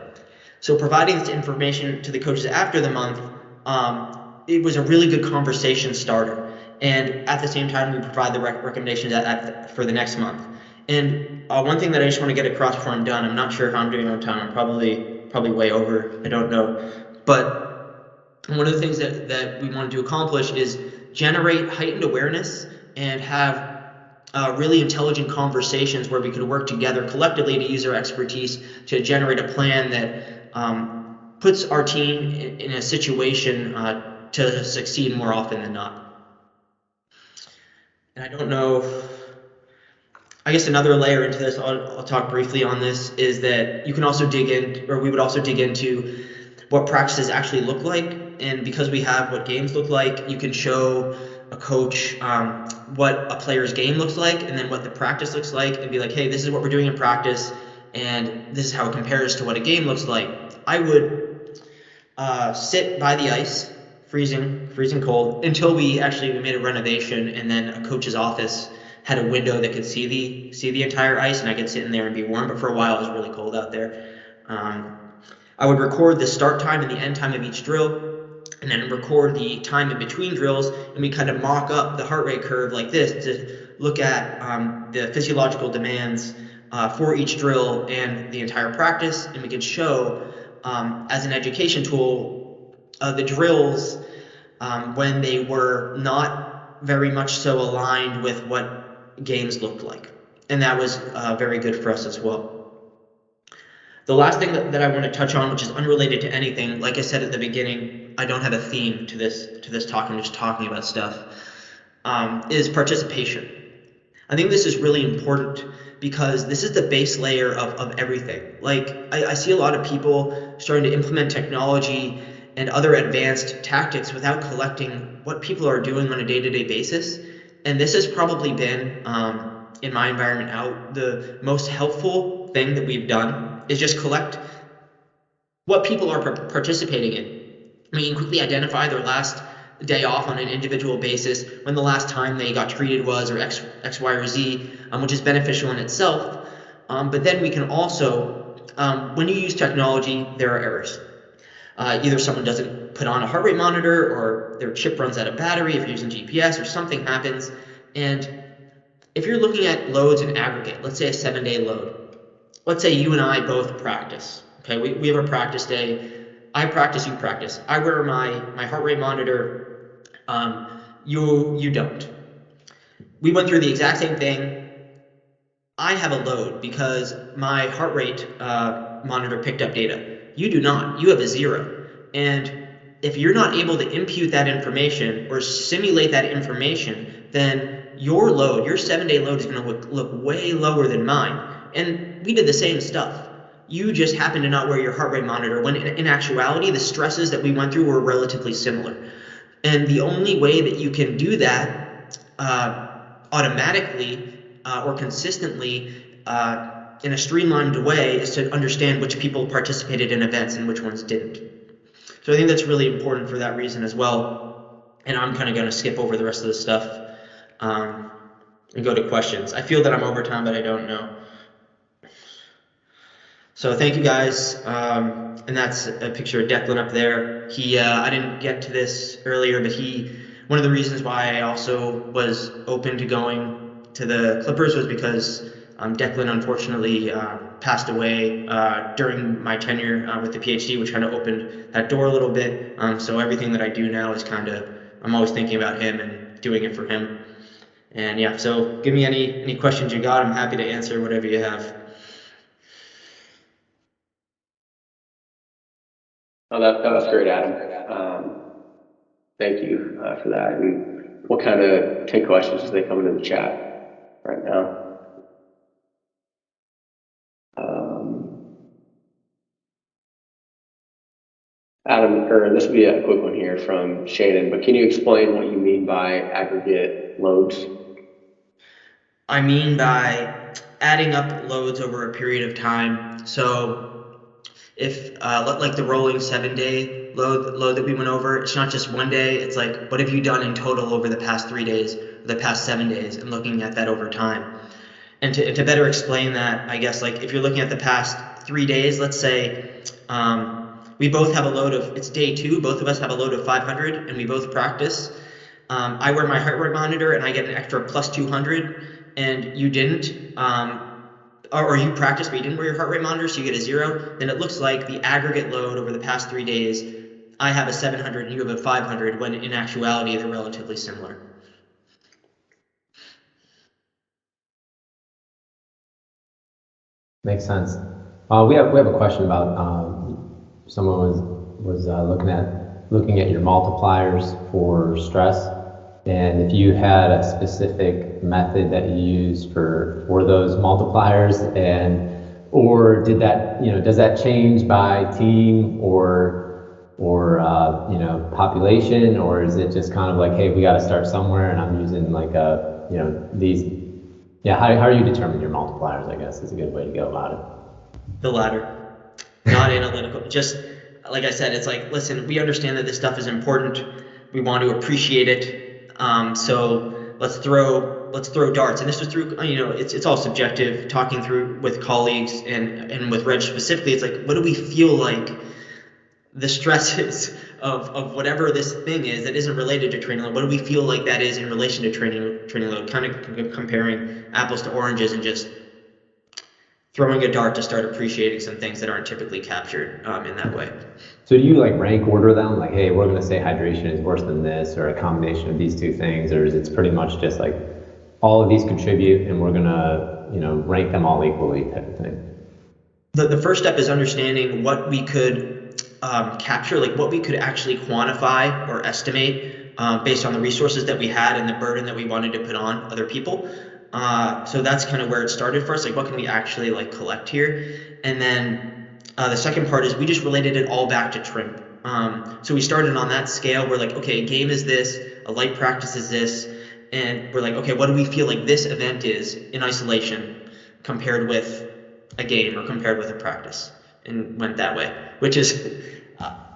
So providing this information to the coaches after the month, it was a really good conversation starter. and at the same time, we provide the recommendations for the next month. And one thing that I just want to get across before I'm done, I'm not sure how I'm doing on time. I'm probably way over. I don't know. But one of the things that we wanted to accomplish is generate heightened awareness and have really intelligent conversations where we could work together collectively to use our expertise to generate a plan that puts our team in a situation to succeed more often than not. And I don't know, I guess another layer into this, I'll talk briefly on this, is that you can also dig in, or we would also dig into what practices actually look like. And because we have what games look like, you can show a coach what a player's game looks like and then what the practice looks like, and be like, hey, this is what we're doing in practice and this is how it compares to what a game looks like. I would sit by the ice, freezing cold, until we made a renovation, and then a coach's office had a window that could see the entire ice, and I could sit in there and be warm. But for a while, it was really cold out there. I would record the start time and the end time of each drill, and then record the time in between drills, and we kind of mock up the heart rate curve like this to look at the physiological demands for each drill and the entire practice, and we could show as an education tool the drills when they were not very much so aligned with what games looked like, and that was very good for us as well. The last thing that I want to touch on, which is unrelated to anything, like I said at the beginning, I don't have a theme to this talk. I'm just talking about stuff. Is participation. I think this is really important because this is the base layer of everything. Like I see a lot of people starting to implement technology and other advanced tactics without collecting what people are doing on a day-to-day basis. And this has probably been, in my environment out, the most helpful thing that we've done is just collect what people are participating in. We can quickly identify their last day off on an individual basis, when the last time they got treated was, or X, Y, or Z, which is beneficial in itself. But then we can also, when you use technology, there are errors. Either someone doesn't put on a heart rate monitor, or their chip runs out of battery if you're using GPS, or something happens. And if you're looking at loads in aggregate, let's say a 7-day load, let's say you and I both practice. Okay, we have a practice day. I practice, you practice. I wear my heart rate monitor. You don't. We went through the exact same thing. I have a load because my heart rate monitor picked up data. You do not. You have a 0. And if you're not able to impute that information or simulate that information, then your load, your 7-day load, is going to look way lower than mine. And we did the same stuff. You just happen to not wear your heart rate monitor, when in actuality, the stresses that we went through were relatively similar. And the only way that you can do that automatically or consistently in a streamlined way is to understand which people participated in events and which ones didn't. So I think that's really important for that reason as well. And I'm kind of going to skip over the rest of the stuff and go to questions. I feel that I'm over time, but I don't know. So thank you guys, and that's a picture of Declan up there. I didn't get to this earlier, but one of the reasons why I also was open to going to the Clippers was because Declan unfortunately passed away during my tenure with the PhD, which kind of opened that door a little bit. So everything that I do now is I'm always thinking about him and doing it for him. And yeah, so give me any questions you got. I'm happy to answer whatever you have. Oh, that was great, Adam. Thank you for that. And we'll kind of take questions as they come into the chat right now. Adam, or this will be a quick one here from Shannon, but can you explain what you mean by aggregate loads? I mean by adding up loads over a period of time. So if like the rolling 7-day load that we went over, it's not just one day. It's like, what have you done in total over the past 3 days, or the past 7 days, and looking at that over time. And to better explain that, I guess, like if you're looking at the past 3 days, let's say we both have a load of, it's day 2, both of us have a load of 500, and we both practice. I wear my heart rate monitor and I get an extra plus 200, and you didn't, or you practiced but you didn't wear your heart rate monitor, so you get a 0, then it looks like the aggregate load over the past 3 days, I have a 700 and you have a 500, when in actuality they're relatively similar. Makes sense. We have a question about someone was looking at your multipliers for stress, and if you had a specific method that you use for those multipliers, and or did that, does that change by team or population, or is it just kind of like, hey, we got to start somewhere, and I'm using like these. Yeah, how are you determining your multipliers, I guess, is a good way to go about it. The latter, not analytical. Just like I said, it's like, listen, we understand that this stuff is important. We want to appreciate it. So let's throw darts. And this was through, it's all subjective. Talking through with colleagues and with Reg specifically, it's like, what do we feel like the stresses of whatever this thing is that isn't related to training load? What do we feel like that is in relation to training load? Kind of comparing apples to oranges and just throwing a dart to start appreciating some things that aren't typically captured in that way. So do you like rank order them? Like, hey, we're going to say hydration is worse than this, or a combination of these two things, or is it pretty much just like all of these contribute and we're going to, rank them all equally type of thing? The first step is understanding what we could capture, like what we could actually quantify or estimate based on the resources that we had and the burden that we wanted to put on other people. So that's kind of where it started for us. Like, what can we actually like collect here? And then the second part is we just related it all back to TRIMP. So we started on that scale. We're like, okay, a game is this, a light practice is this, and we're like, okay, what do we feel like this event is in isolation compared with a game or compared with a practice? And went that way, which is,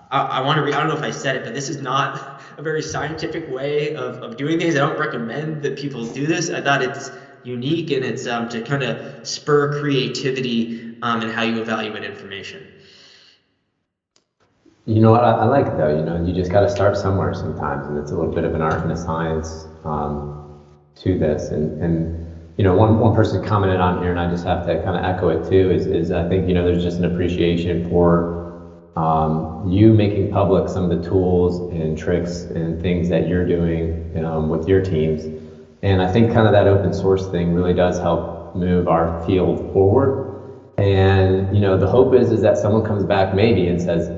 I don't know if I said it, but this is not a very scientific way of doing things. I don't recommend that people do this. I thought it's unique, and it's to kind of spur creativity in how you evaluate information. You know what, I like it though, you just got to start somewhere sometimes, and it's a little bit of an art and a science to this. And one person commented on here, and I just have to kind of echo it too, is I think, there's just an appreciation for you making public some of the tools and tricks and things that you're doing with your teams. And I think kind of that open source thing really does help move our field forward. And, the hope is that someone comes back maybe and says,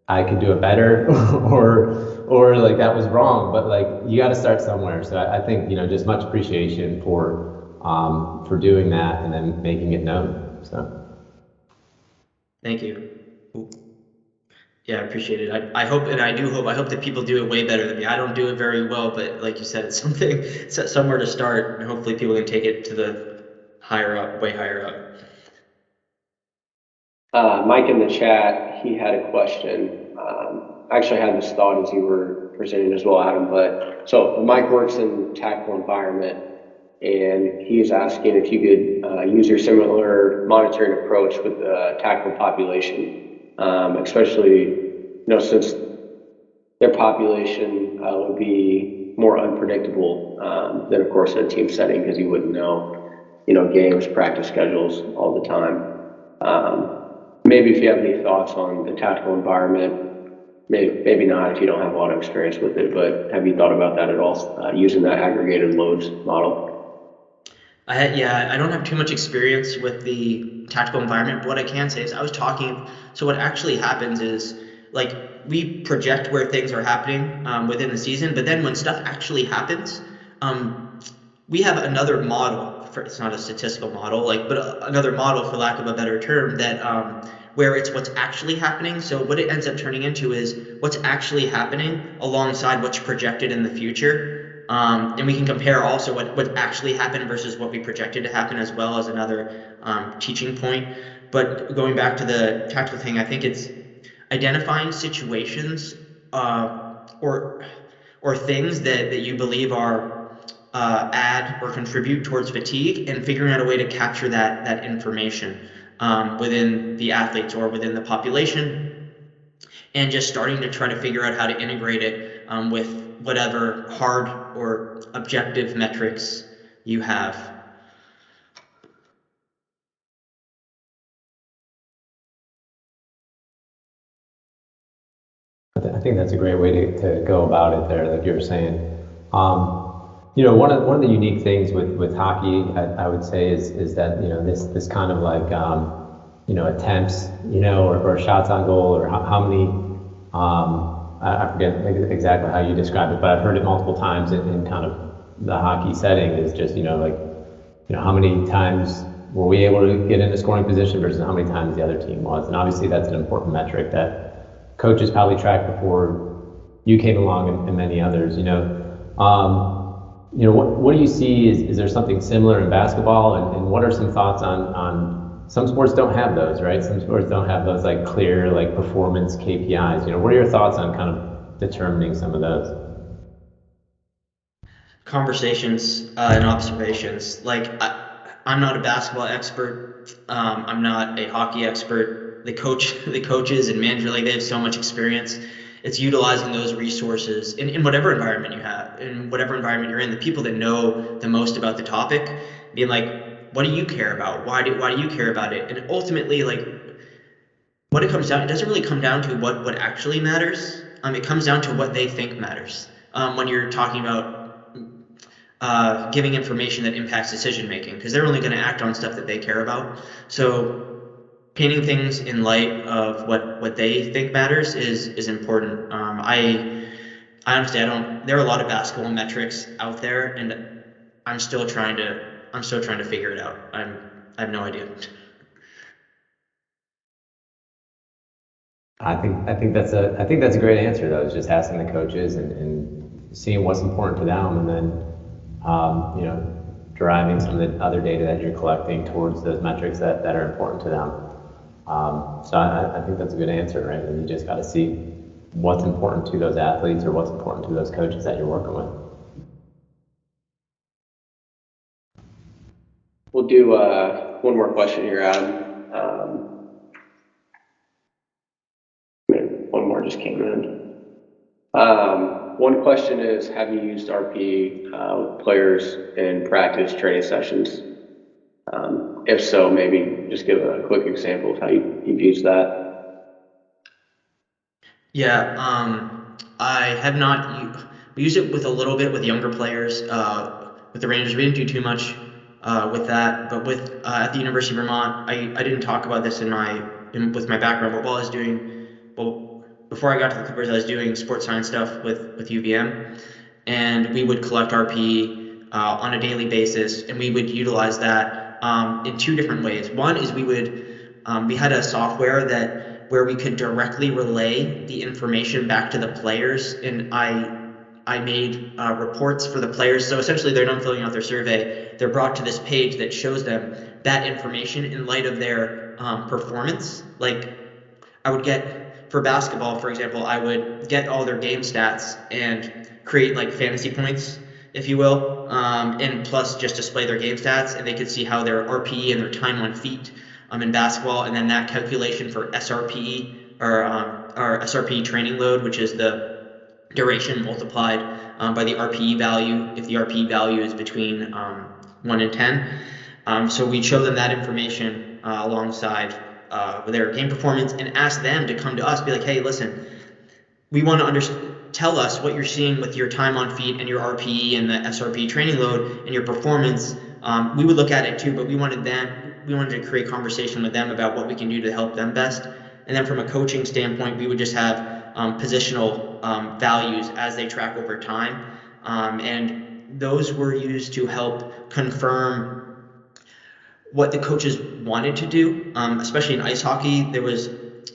I could do it better, or like that was wrong, but like you got to start somewhere. So I think, just much appreciation for doing that and then making it known. So thank you. Yeah, I appreciate it. I hope that people do it way better than me. I don't do it very well, but like you said, it's somewhere to start, and hopefully people can take it to the way higher up. Mike in the chat, he had a question. I actually had this thought as you were presenting as well, Adam, but so Mike works in tactical environment, and he's asking if you could use your similar monitoring approach with the tactical population, especially, since their population would be more unpredictable than, of course, in a team setting, because you wouldn't know, games, practice schedules all the time. Maybe if you have any thoughts on the tactical environment, maybe not if you don't have a lot of experience with it, but have you thought about that at all, using that aggregated loads model? I don't have too much experience with the tactical environment, but what I can say is so what actually happens is, like, we project where things are happening within the season, but then when stuff actually happens, we have another model. It's not a statistical model, but another model, for lack of a better term, that where it's what's actually happening. So what it ends up turning into is what's actually happening alongside what's projected in the future. And we can compare also what actually happened versus what we projected to happen, as well as another teaching point. But going back to the tactical thing, I think it's identifying situations or things that you believe are add or contribute towards fatigue, and figuring out a way to capture that information within the athletes or within the population, and just starting to try to figure out how to integrate it with whatever hard or objective metrics you have. I think that's a great way to go about it there, like you were saying. One of the unique things with hockey, I would say, is that this kind of like attempts, or shots on goal, or how many. I forget exactly how you describe it, but I've heard it multiple times in kind of the hockey setting. Is just how many times were we able to get in a scoring position versus how many times the other team was, and obviously that's an important metric that coaches probably tracked before you came along, and many others. What do you see? Is there something similar in basketball, and what are some thoughts on some sports don't have those, right? Some sports don't have those like clear like performance KPIs. What are your thoughts on kind of determining some of those? Conversations and observations. Like I'm not a basketball expert. I'm not a hockey expert. The coaches and manager, like they have so much experience. It's utilizing those resources in whatever environment you have, in whatever environment you're in. The people that know the most about the topic, being like, what do you care about? Why do you care about it? And ultimately, like, what it comes down, it doesn't really come down to what actually matters. It comes down to what they think matters. When you're talking about giving information that impacts decision making, because they're only going to act on stuff that they care about. So painting things in light of what they think matters is important. I honestly, I don't. There are a lot of basketball metrics out there, and I'm still trying to figure it out. I have no idea. I think that's a great answer though. Is just asking the coaches and seeing what's important to them, and then deriving some of the other data that you're collecting towards those metrics that are important to them. So I think that's a good answer, right? And you just got to see what's important to those athletes or what's important to those coaches that you're working with. We'll do one more question here, Adam. One more just came in. One question is, have you used RP with players in practice training sessions? If so, maybe just give a quick example of how you've used that. Yeah, I have not. We use it with a little bit with younger players. With the Rangers, we didn't do too much with that, but with at the University of Vermont, I didn't talk about this with my background. But while I was doing, before I got to the Clippers, I was doing sports science stuff with UVM, and we would collect RP on a daily basis, and we would utilize that in two different ways. One is we had a software where we could directly relay the information back to the players, and I made reports for the players. So essentially, they're not filling out their survey. They're brought to this page that shows them that information in light of their performance. Like I would get, for basketball, for example, I would get all their game stats and create like fantasy points, if you will, and plus just display their game stats, and they could see how their RPE and their time on feet in basketball, and then that calculation for SRPE or SRPE training load, which is the duration multiplied by the RPE value, if the RPE value is between 1 and 10. So we'd show them that information alongside their game performance and ask them to come to us, be like, hey, listen, we want to tell us what you're seeing with your time on feet and your RPE and the SRPE training load and your performance. We would look at it too, but we wanted to create conversation with them about what we can do to help them best. And then from a coaching standpoint, we would just have positional values as they track over time. And those were used to help confirm what the coaches wanted to do, especially in ice hockey.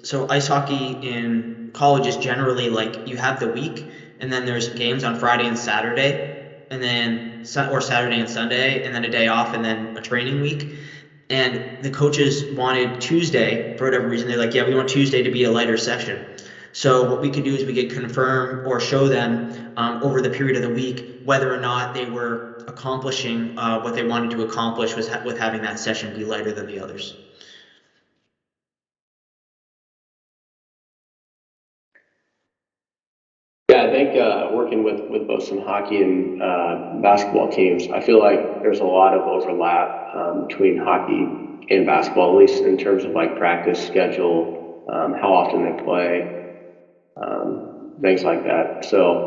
So ice hockey in college is generally like you have the week, and then there's games on Friday and Saturday, or Saturday and Sunday, and then a day off, and then a training week. And the coaches wanted Tuesday, for whatever reason. They're like, yeah, we want Tuesday to be a lighter session. So what we could do is we could confirm or show them over the period of the week whether or not they were accomplishing what they wanted to accomplish with having that session be lighter than the others. Yeah, I think working with both some hockey and basketball teams, I feel like there's a lot of overlap between hockey and basketball, at least in terms of like practice schedule, how often they play, things like that. So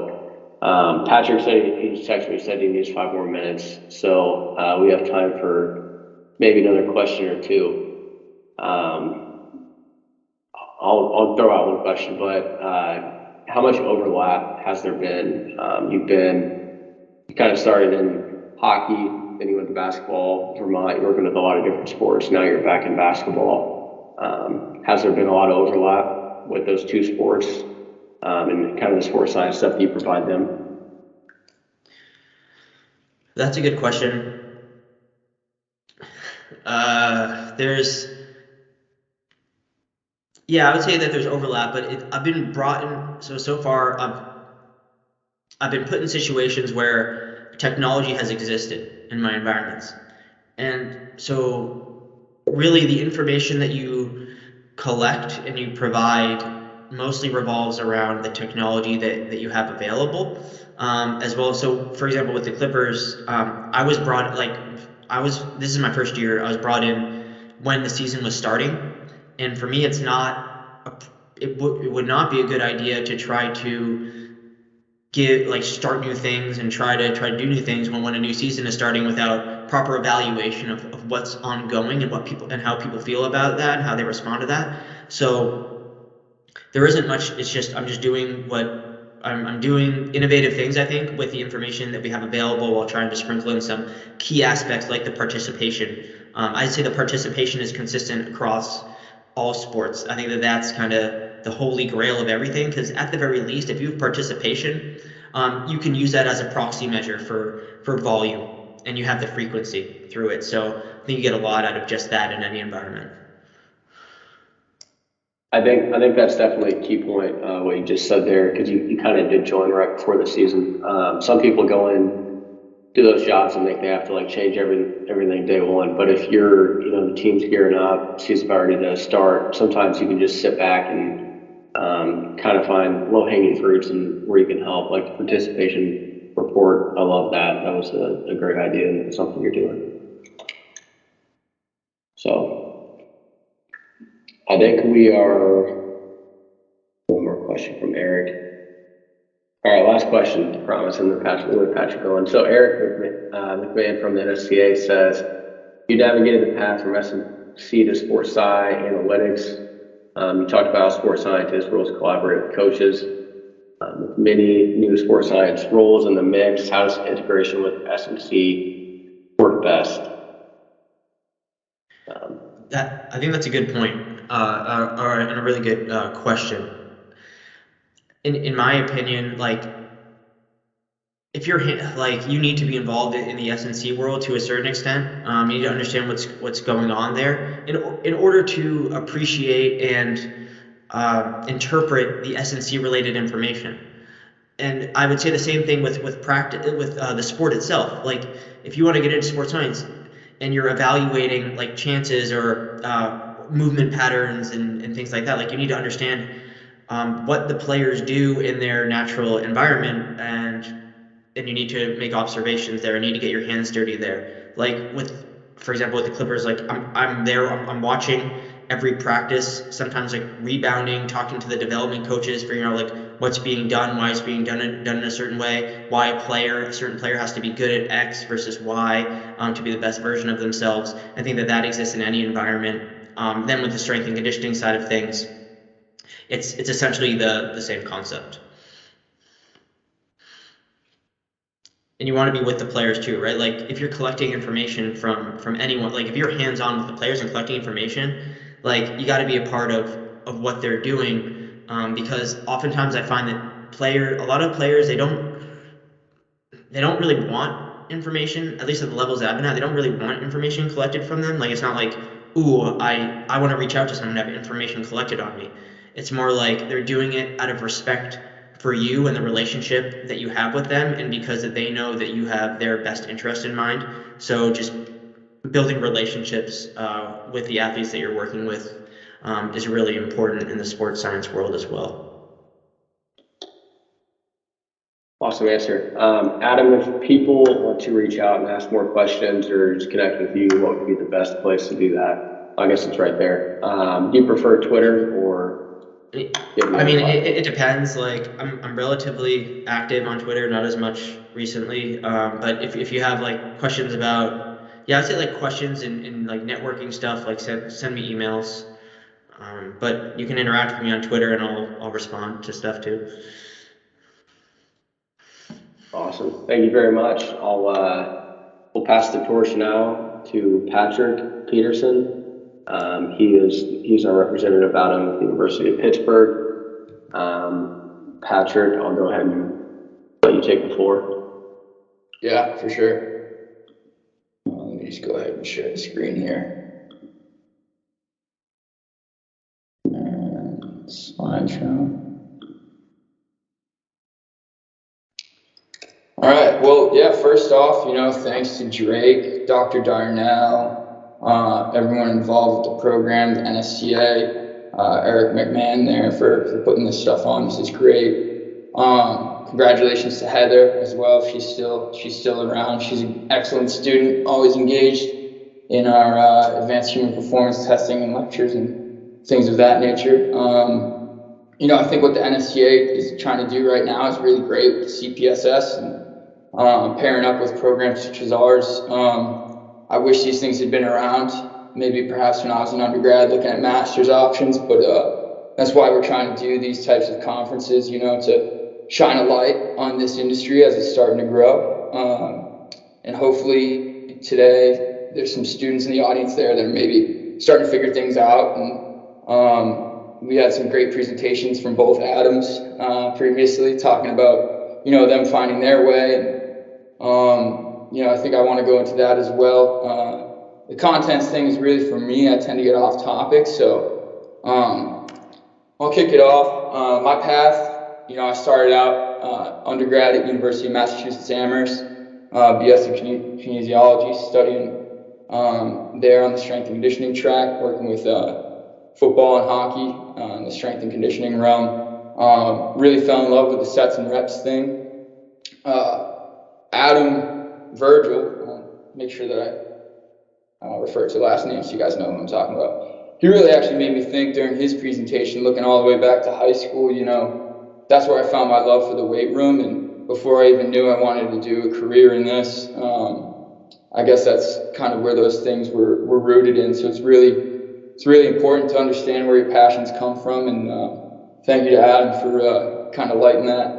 Patrick said he just texted me, said he needs 5 more minutes. So we have time for maybe another question or two. I'll throw out one question, but how much overlap has there been? You kind of started in hockey, then you went to basketball, Vermont, you're working with a lot of different sports. Now you're back in basketball. Has there been a lot of overlap with those two sports and kind of the sports science stuff that you provide them? That's a good question. I would say that there's overlap, but I've been brought in. So far, I've been put in situations where technology has existed in my environments, and so really the information that you collect and you provide mostly revolves around the technology that you have available, as well. So, for example, with the Clippers, I was brought like I was. This is my first year. I was brought in when the season was starting, and for me, it's not. It would not be a good idea to try to start new things and try to do new things when a new season is starting without proper evaluation of what's ongoing and what people and how people feel about that and how they respond to that. So there isn't much. It's just I'm just doing what I'm doing innovative things, I think, with the information that we have available while trying to sprinkle in some key aspects like the participation. I'd say the participation is consistent across all sports. I think that that's kind of the holy grail of everything, because at the very least, if you have participation, you can use that as a proxy measure for volume, and you have the frequency through it. So I think you get a lot out of just that in any environment. I think that's definitely a key point, what you just said there, because you kind of did join right before the season. Some people go in, do those jobs and think they have to like change everything day one. But if the team's gearing up, season's about ready to start, sometimes you can just sit back and kind of find low hanging fruits and where you can help, like the participation report. I love that. That was a great idea and something you're doing. So I think we are, one more question from Eric. All right, last question, I promise, and then we'll let Patrick go on. So Eric McMahon from the NSCA says, you navigated the path from SMC to sports sci analytics. You talked about how sports scientists roles collaborate with coaches. With many new sports science roles in the mix, how does integration with SMC work best? I think that's a good point, and a really good question. In my opinion, if you're you need to be involved in the SNC world to a certain extent. You need to understand what's going on there in order to appreciate and interpret the SNC related information. And I would say the same thing with practice with the sport itself. Like if you want to get into sports science and you're evaluating chances or movement patterns and things like that, you need to understand what the players do in their natural environment, and you need to make observations there. You need to get your hands dirty there. For example, with the Clippers, I'm there, I'm watching every practice, sometimes rebounding, talking to the development coaches, figuring out what's being done, why it's being done in a certain way, why a certain player has to be good at X versus Y to be the best version of themselves. I think that exists in any environment. Then with the strength and conditioning side of things, it's essentially the same concept. And you want to be with the players too, right? If you're collecting information from anyone, if you're hands-on with the players and collecting information, you got to be a part of what they're doing, because oftentimes I find that a lot of players, they don't really want information, at least at the levels that I've been at. They don't really want information collected from them. It's not ooh, I want to reach out to someone and have information collected on me. It's more they're doing it out of respect for you and the relationship that you have with them, and because that they know that you have their best interest in mind. So just building relationships with the athletes that you're working with is really important in the sports science world as well. Awesome answer. Adam, if people want to reach out and ask more questions or just connect with you, what would be the best place to do that? I guess it's right there. Do you prefer Twitter or? I mean, it depends. Like, I'm relatively active on Twitter, not as much recently. But if you have like questions about, yeah, I'd say like questions in like networking stuff, like send me emails. But you can interact with me on Twitter, and I'll respond to stuff too. Awesome. Thank you very much. We'll pass the torch now to Patrick Peterson. He's our representative out of the University of Pittsburgh. Patrick, I'll go ahead and let you take the floor. Yeah, for sure. Let me just go ahead and share the screen here. And slideshow. All right. Well, yeah. First off, thanks to Drake, Dr. Darnell, everyone involved with the program, the NSCA, Eric McMahon there for putting this stuff on. This is great. Congratulations to Heather as well. She's still around. She's an excellent student, always engaged in our advanced human performance testing and lectures and things of that nature. I think what the NSCA is trying to do right now is really great with CPSS and pairing up with programs such as ours. I wish these things had been around, maybe perhaps when I was an undergrad looking at master's options, but that's why we're trying to do these types of conferences, to shine a light on this industry as it's starting to grow. And hopefully today there's some students in the audience there that are maybe starting to figure things out. And we had some great presentations from both Adams previously talking about, them finding their way. And, I think I want to go into that as well. The contents thing is really for me. I tend to get off topic. So I'll kick it off. My path, I started out undergrad at University of Massachusetts Amherst, BS in kinesiology, studying there on the strength and conditioning track, working with football and hockey in the strength and conditioning realm. Really fell in love with the sets and reps thing. Adam Virgil, make sure that I refer to last name so you guys know who I'm talking about. He really actually made me think during his presentation, looking all the way back to high school, that's where I found my love for the weight room. And before I even knew I wanted to do a career in this, I guess that's kind of where those things were rooted in. So it's really important to understand where your passions come from. And thank you to Adam for kind of lighting that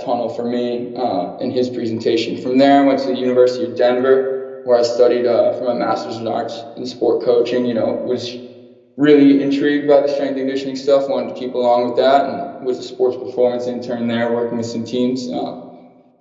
tunnel for me in his presentation. From there, I went to the University of Denver, where I studied for my master's in arts in sport coaching. Was really intrigued by the strength and conditioning stuff, wanted to keep along with that, and was a sports performance intern there, working with some teams.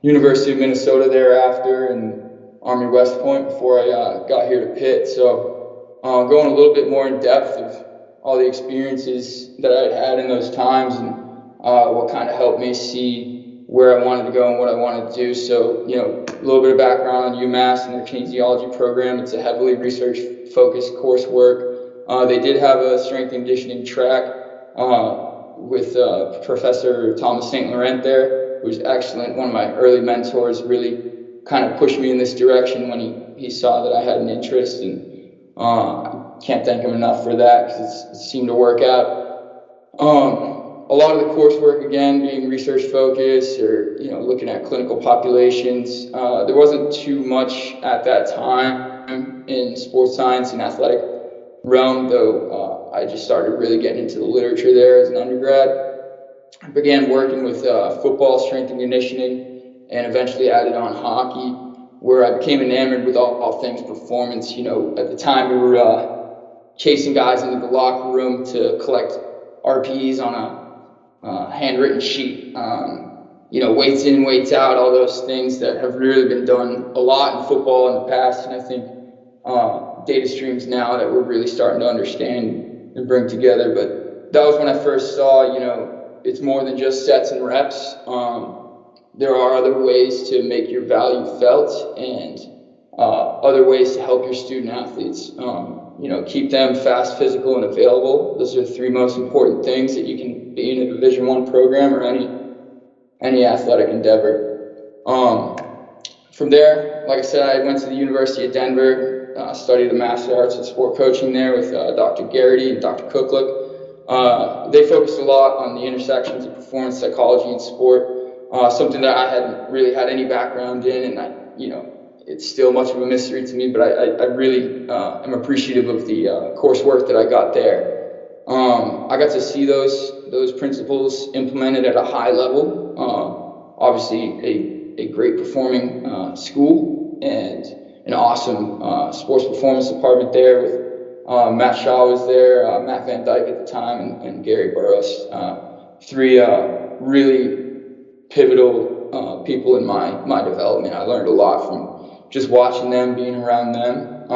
University of Minnesota thereafter, and Army West Point before I got here to Pitt. So going a little bit more in depth of all the experiences that I had in those times and what kind of helped me see where I wanted to go and what I wanted to do. So, a little bit of background on UMass and their kinesiology program. It's a heavily research-focused coursework. They did have a strength and conditioning track with Professor Thomas St. Laurent there, who was excellent. One of my early mentors, really kind of pushed me in this direction when he saw that I had an interest, and I can't thank him enough for that because it seemed to work out. A lot of the coursework, again, being research focused or, looking at clinical populations. There wasn't too much at that time in sports science and athletic realm, though I just started really getting into the literature there as an undergrad. I began working with football, strength and conditioning, and eventually added on hockey, where I became enamored with all things performance. At the time we were chasing guys into the locker room to collect RPEs on a handwritten sheet, weights in, weights out, all those things that have really been done a lot in football in the past. And I think data streams now that we're really starting to understand and bring together. But that was when I first saw, it's more than just sets and reps. There are other ways to make your value felt and other ways to help your student athletes. Keep them fast, physical, and available. Those are the three most important things that you can be in a Division I program or any athletic endeavor. From there, like I said, I went to the University of Denver, studied the Master of Arts in Sport Coaching there with Dr. Garrity and Dr. Cooklick. They focused a lot on the intersections of performance psychology and sport, something that I hadn't really had any background in, and it's still much of a mystery to me, but I really am appreciative of the coursework that I got there. I got to see those principles implemented at a high level. Obviously, a great performing school and an awesome sports performance department there with Matt Shaw was there, Matt Van Dyke at the time, and Gary Burrows. Three really pivotal people in my development. I learned a lot from just watching them, being around them.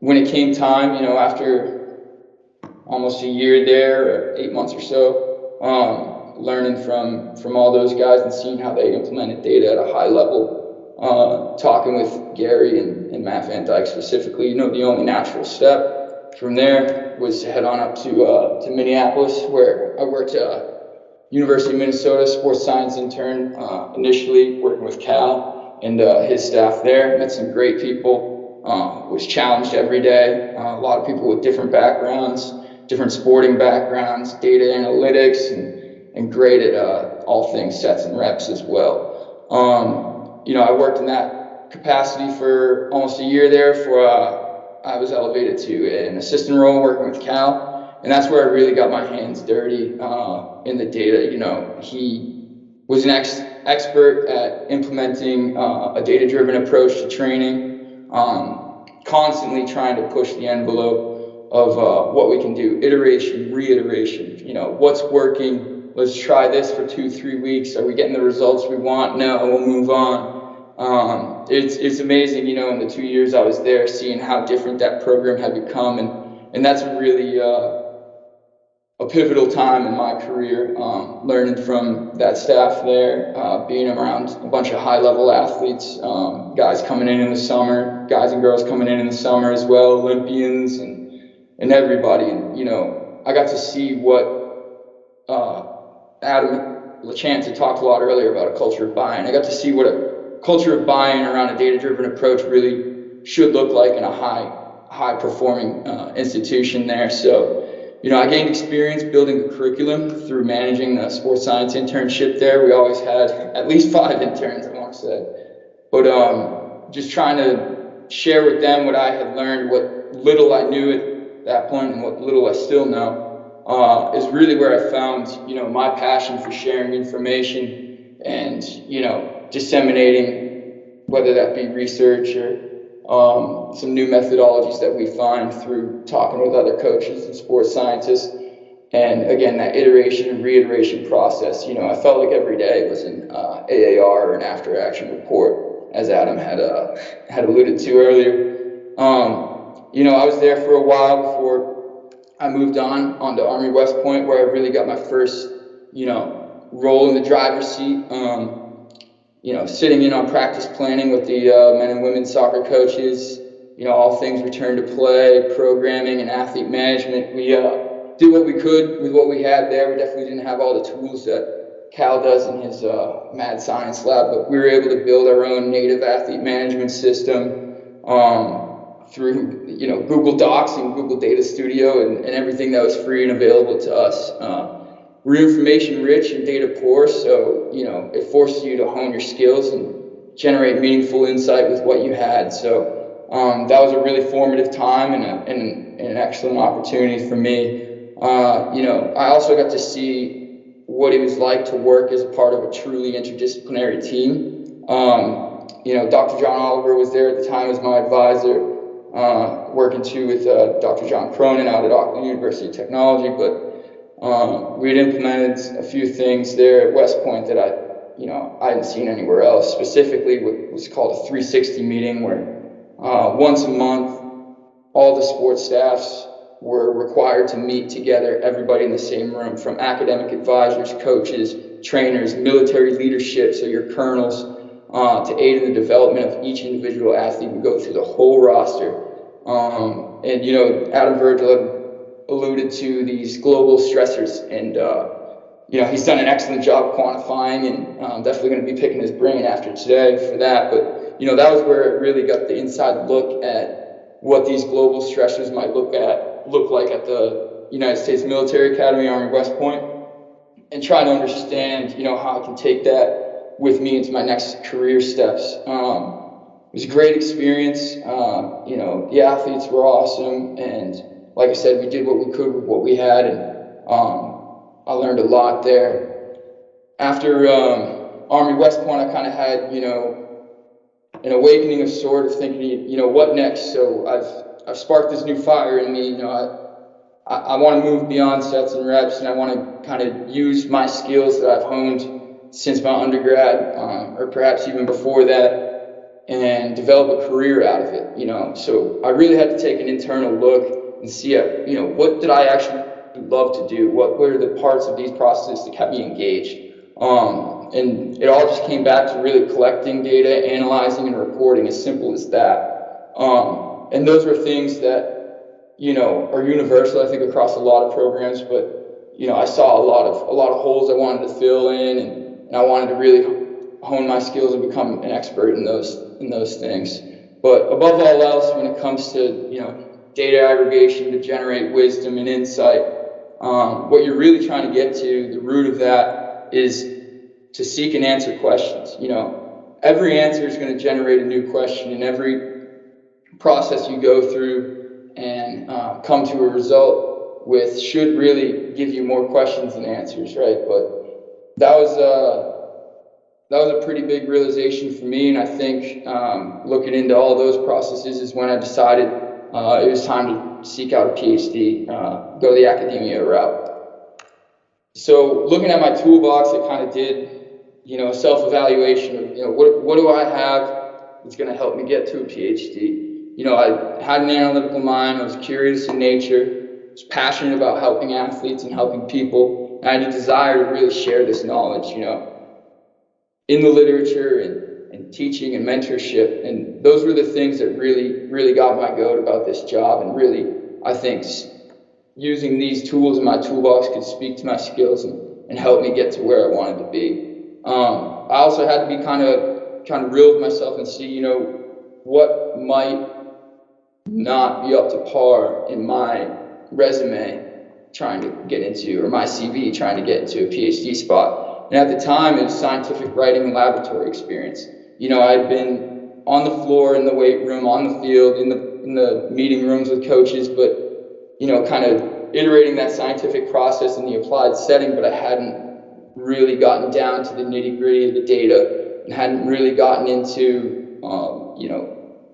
When it came time, after almost a year there, or 8 months or so, learning from all those guys and seeing how they implemented data at a high level, talking with Gary and Matt Van Dyke specifically, the only natural step from there was to head on up to Minneapolis, where I worked University of Minnesota sports science intern, initially working with Cal and his staff there. Met some great people, was challenged every day. A lot of people with different backgrounds, different sporting backgrounds, data analytics, and great at all things sets and reps as well. I worked in that capacity for almost a year there before I was elevated to an assistant role working with Cal, and that's where I really got my hands dirty in the data. He was an expert at implementing a data-driven approach to training, constantly trying to push the envelope of what we can do, iteration, reiteration, what's working, let's try this for 2-3 weeks, are we getting the results we want? No, we'll move on. It's amazing, in the 2 years I was there, seeing how different that program had become, and that's really a pivotal time in my career, learning from that staff there, being around a bunch of high-level athletes, guys coming in the summer, guys and girls coming in the summer as well, Olympians and everybody. And, I got to see what Adam LaChance had talked a lot earlier about a culture of buy-in. I got to see what a culture of buy-in around a data-driven approach really should look like in a high-performing institution there. So, I gained experience building a curriculum through managing the sports science internship there. We always had at least 5 interns, I want to say. But just trying to share with them what I had learned, what little I knew at that point and what little I still know, is really where I found, my passion for sharing information and, disseminating, whether that be research or some new methodologies that we find through talking with other coaches and sports scientists. And again, that iteration and reiteration process, I felt like every day was an AAR or an after action report, as Adam had alluded to earlier. I was there for a while before I moved onto Army West Point, where I really got my first, role in the driver's seat. Sitting in on practice planning with the men and women soccer coaches, all things return to play, programming, and athlete management. We did what we could with what we had there. We definitely didn't have all the tools that Cal does in his mad science lab, but we were able to build our own native athlete management system through, Google Docs and Google Data Studio and everything that was free and available to us. We're information rich and data poor, so it forces you to hone your skills and generate meaningful insight with what you had. So that was a really formative time and an excellent opportunity for me. I also got to see what it was like to work as a part of a truly interdisciplinary team. Dr. John Oliver was there at the time as my advisor, working too with Dr. John Cronin out at Auckland University of Technology, but we had implemented a few things there at West Point that I hadn't seen anywhere else. Specifically, what was called a 360 meeting, where once a month, all the sports staffs were required to meet together, everybody in the same room, from academic advisors, coaches, trainers, military leadership, so your colonels, to aid in the development of each individual athlete. We go through the whole roster. Adam Virgil alluded to these global stressors, and he's done an excellent job quantifying, and I'm definitely going to be picking his brain after today for that. But, that was where I really got the inside look at what these global stressors might look like at the United States Military Academy, Army West Point, and try to understand, how I can take that with me into my next career steps. It was a great experience. The athletes were awesome, and like I said, we did what we could with what we had, and I learned a lot there. After Army West Point, I kind of had, an awakening of sort of thinking, what next? So I've sparked this new fire in me. I want to move beyond sets and reps, and I want to kind of use my skills that I've honed since my undergrad, or perhaps even before that, and develop a career out of it. So I really had to take an internal look and see, what did I actually love to do? What were the parts of these processes that kept me engaged? And it all just came back to really collecting data, analyzing, and reporting, as simple as that. And those were things that, are universal, I think, across a lot of programs, but, I saw a lot of holes I wanted to fill in, and I wanted to really hone my skills and become an expert in those things. But above all else, when it comes to, data aggregation to generate wisdom and insight, what you're really trying to get to, the root of that, is to seek and answer questions. Every answer is going to generate a new question, and every process you go through and come to a result with should really give you more questions than answers, right? But that was a pretty big realization for me, and I think looking into all those processes is when I decided it was time to seek out a PhD, go the academia route. So looking at my toolbox, I kind of did, a self-evaluation of, what do I have that's going to help me get to a PhD? I had an analytical mind. I was curious in nature. I was passionate about helping athletes and helping people. And I had a desire to really share this knowledge, in the literature and teaching and mentorship. And those were the things that really, really got my goat about this job. And really, I think using these tools in my toolbox could speak to my skills and help me get to where I wanted to be. I also had to be kind of real with myself and see, what might not be up to par in my resume trying to get into, or my CV trying to get into a PhD spot. And at the time, it was scientific writing and laboratory experience. I'd been on the floor, in the weight room, on the field, in the meeting rooms with coaches, but, kind of iterating that scientific process in the applied setting, but I hadn't really gotten down to the nitty-gritty of the data and hadn't really gotten into,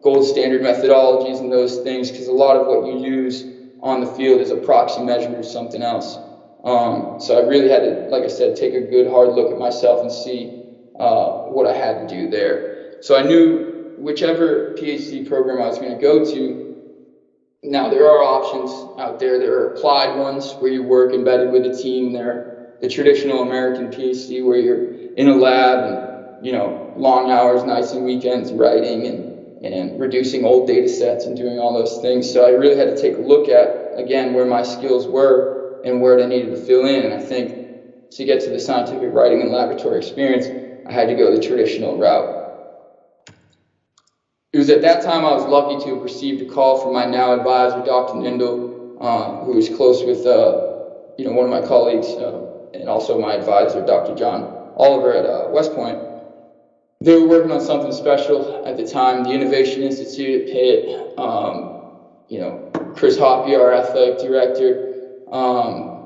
gold standard methodologies and those things, because a lot of what you use on the field is a proxy measure of something else. So I really had to, like I said, take a good hard look at myself and see what I had to do there. So I knew whichever PhD program I was going to go to, now there are options out there. There are applied ones where you work embedded with a team. There are the traditional American PhD where you're in a lab and, long hours, nights and weekends writing and reducing old data sets and doing all those things. So I really had to take a look at, again, where my skills were and where they needed to fill in. And I think to get to the scientific writing and laboratory experience, I had to go the traditional route. It was at that time I was lucky to have received a call from my now advisor, Dr. Nindle, who was close with, one of my colleagues and also my advisor, Dr. John Oliver at West Point. They were working on something special at the time, the Innovation Institute at Pitt. Chris Hoppy, our athletic director,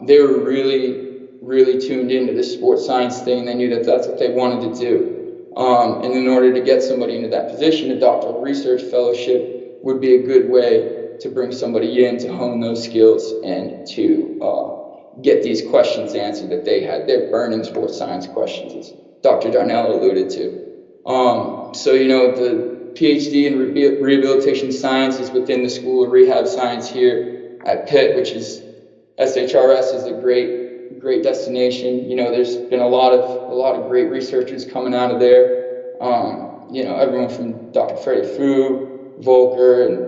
they were really, really tuned into this sports science thing. They knew that that's what they wanted to do. And in order to get somebody into that position, a doctoral research fellowship would be a good way to bring somebody in to hone those skills and to get these questions answered that they had. They're burning sports science questions, as Dr. Darnell alluded to. The PhD in rehabilitation science is within the School of Rehab Science here at Pitt, which is SHRS is a great destination. There's been a lot of great researchers coming out of there. Everyone from Dr. Freddie Fu, Volker, and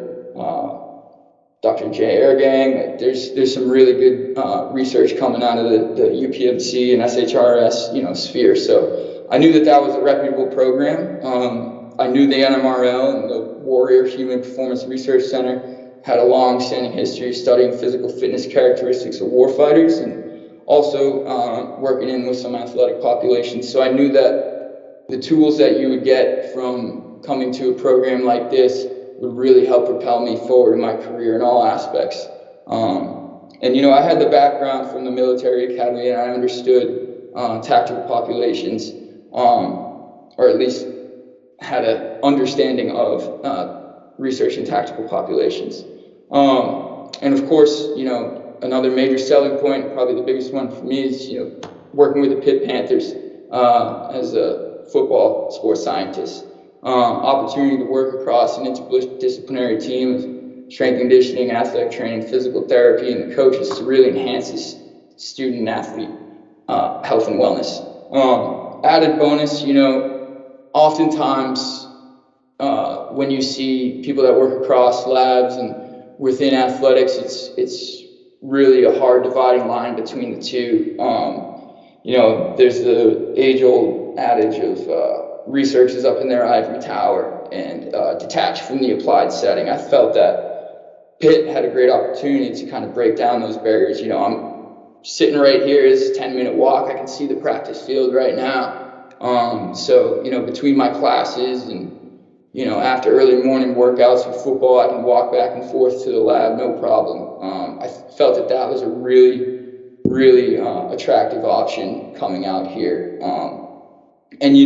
Dr. Jay Ergang. Like, there's some really good research coming out of the UPMC and SHRS, sphere. So I knew that was a reputable program. I knew the NMRL and the Warrior Human Performance Research Center had a long-standing history of studying physical fitness characteristics of warfighters and also working in with some athletic populations. So I knew that the tools that you would get from coming to a program like this would really help propel me forward in my career in all aspects. And I had the background from the military academy, and I understood tactical populations, or at least had an understanding of research in tactical populations. And of course, another major selling point, probably the biggest one for me, is working with the Pitt Panthers as a football sports scientist. Opportunity to work across an interdisciplinary team of strength and conditioning, athletic training, physical therapy, and the coaches to really enhance this student and athlete health and wellness. Added bonus, oftentimes when you see people that work across labs and within athletics, it's really a hard dividing line between the two. There's the age-old adage of research is up in their ivory tower and detached from the applied setting. I felt that Pitt had a great opportunity to kind of break down those barriers. I'm sitting right here, it's a 10-minute walk. I can see the practice field right now. So between my classes and after early morning workouts with football, I can walk back and forth to the lab, no problem. I felt that was a really, really attractive option coming out here. And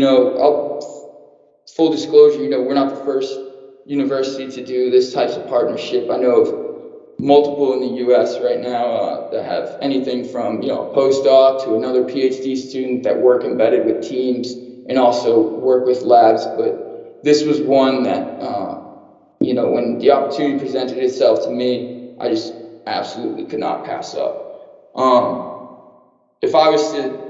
full disclosure, we're not the first university to do this type of partnership. I know of multiple in the U.S. right now that have anything from a postdoc to another PhD student that work embedded with teams and also work with labs. But this was one that when the opportunity presented itself to me, I just absolutely could not pass up. If I was to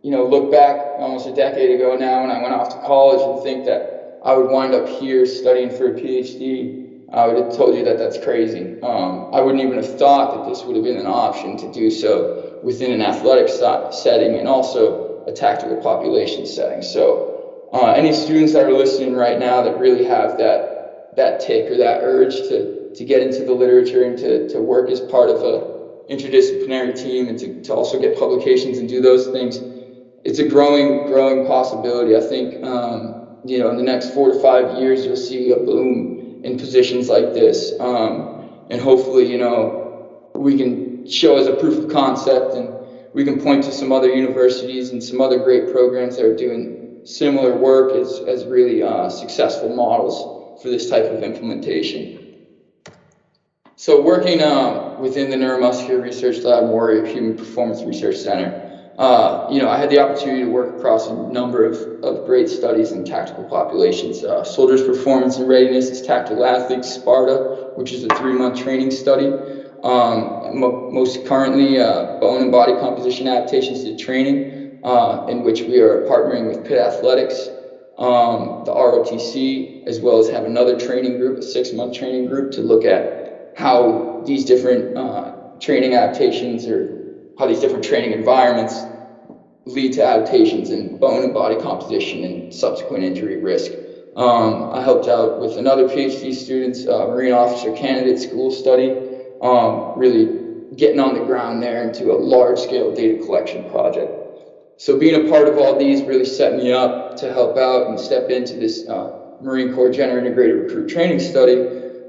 look back almost a decade ago now when I went off to college and think that I would wind up here studying for a PhD, I would have told you that that's crazy. I wouldn't even have thought that this would have been an option to do so within an athletic setting and also a tactical population setting. So any students that are listening right now that really have that tick or that urge to get into the literature and to work as part of a interdisciplinary team and to also get publications and do those things, it's a growing possibility. I think, in the next 4 to 5 years, you'll see a boom in positions like this. And hopefully, we can show as a proof of concept and we can point to some other universities and some other great programs that are doing similar work as really successful models for this type of implementation. So working within the Neuromuscular Research Lab, Warrior Human Performance Research Center, I had the opportunity to work across a number of great studies in tactical populations. Soldiers' Performance and Readiness as Tactical Athletes, SPARTA, which is a 3-month training study. Most currently, Bone and Body Composition Adaptations to Training, in which we are partnering with Pitt Athletics, the ROTC, as well as have another training group, a 6-month training group, to look at how these different training adaptations or how these different training environments lead to adaptations in bone and body composition and subsequent injury risk. I helped out with another PhD student's Marine Officer Candidate School study, really getting on the ground there into a large-scale data collection project. So being a part of all these really set me up to help out and step into this Marine Corps Gender Integrated Recruit Training Study,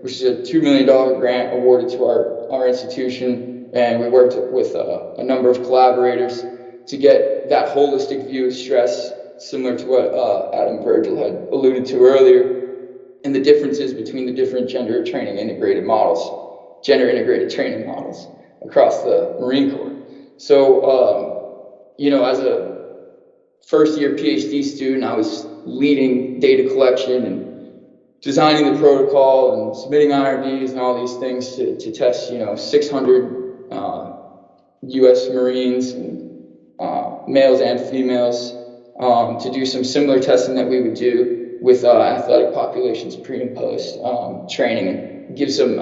which is a $2 million grant awarded to our institution. And we worked with a number of collaborators to get that holistic view of stress, similar to what Adam Virgil had alluded to earlier, and the differences between the different gender integrated training models across the Marine Corps. So, as a first-year PhD student, I was leading data collection and designing the protocol and submitting IRBs and all these things to test, 600 U.S. Marines, and, males and females, to do some similar testing that we would do with athletic populations pre and post training, and give some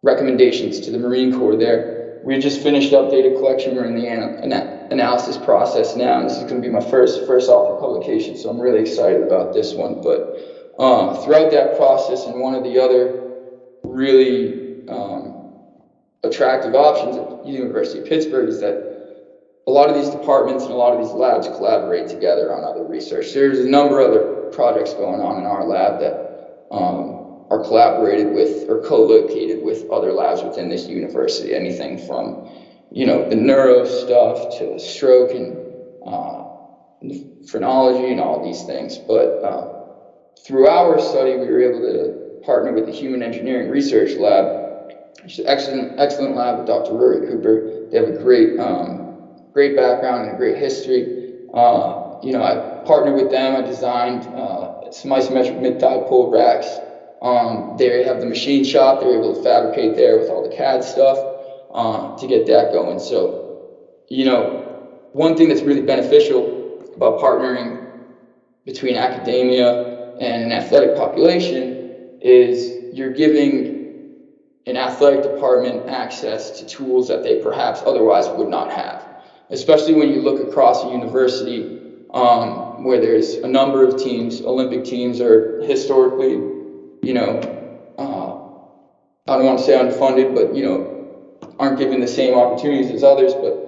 recommendations to the Marine Corps there. We just finished up data collection. We're in the analysis process now, and this is going to be my first author publication, so I'm really excited about this one. But throughout that process, and one of the other really attractive options at the University of Pittsburgh is that a lot of these departments and a lot of these labs collaborate together on other research. There's a number of other projects going on in our lab that are collaborated with or co-located with other labs within this university. Anything from, the neuro stuff to stroke and phrenology and all these things. But through our study, we were able to partner with the Human Engineering Research Lab, which is an excellent lab with Dr. Rory Cooper. They have a great background and a great history. I partnered with them. I designed some isometric mid-thigh-pull racks. They have the machine shop. They're able to fabricate there with all the CAD stuff to get that going. So, one thing that's really beneficial about partnering between academia and an athletic population is you're giving an athletic department access to tools that they perhaps otherwise would not have, especially when you look across a university where there's a number of teams. Olympic teams are historically, I don't want to say unfunded, but, aren't given the same opportunities as others. But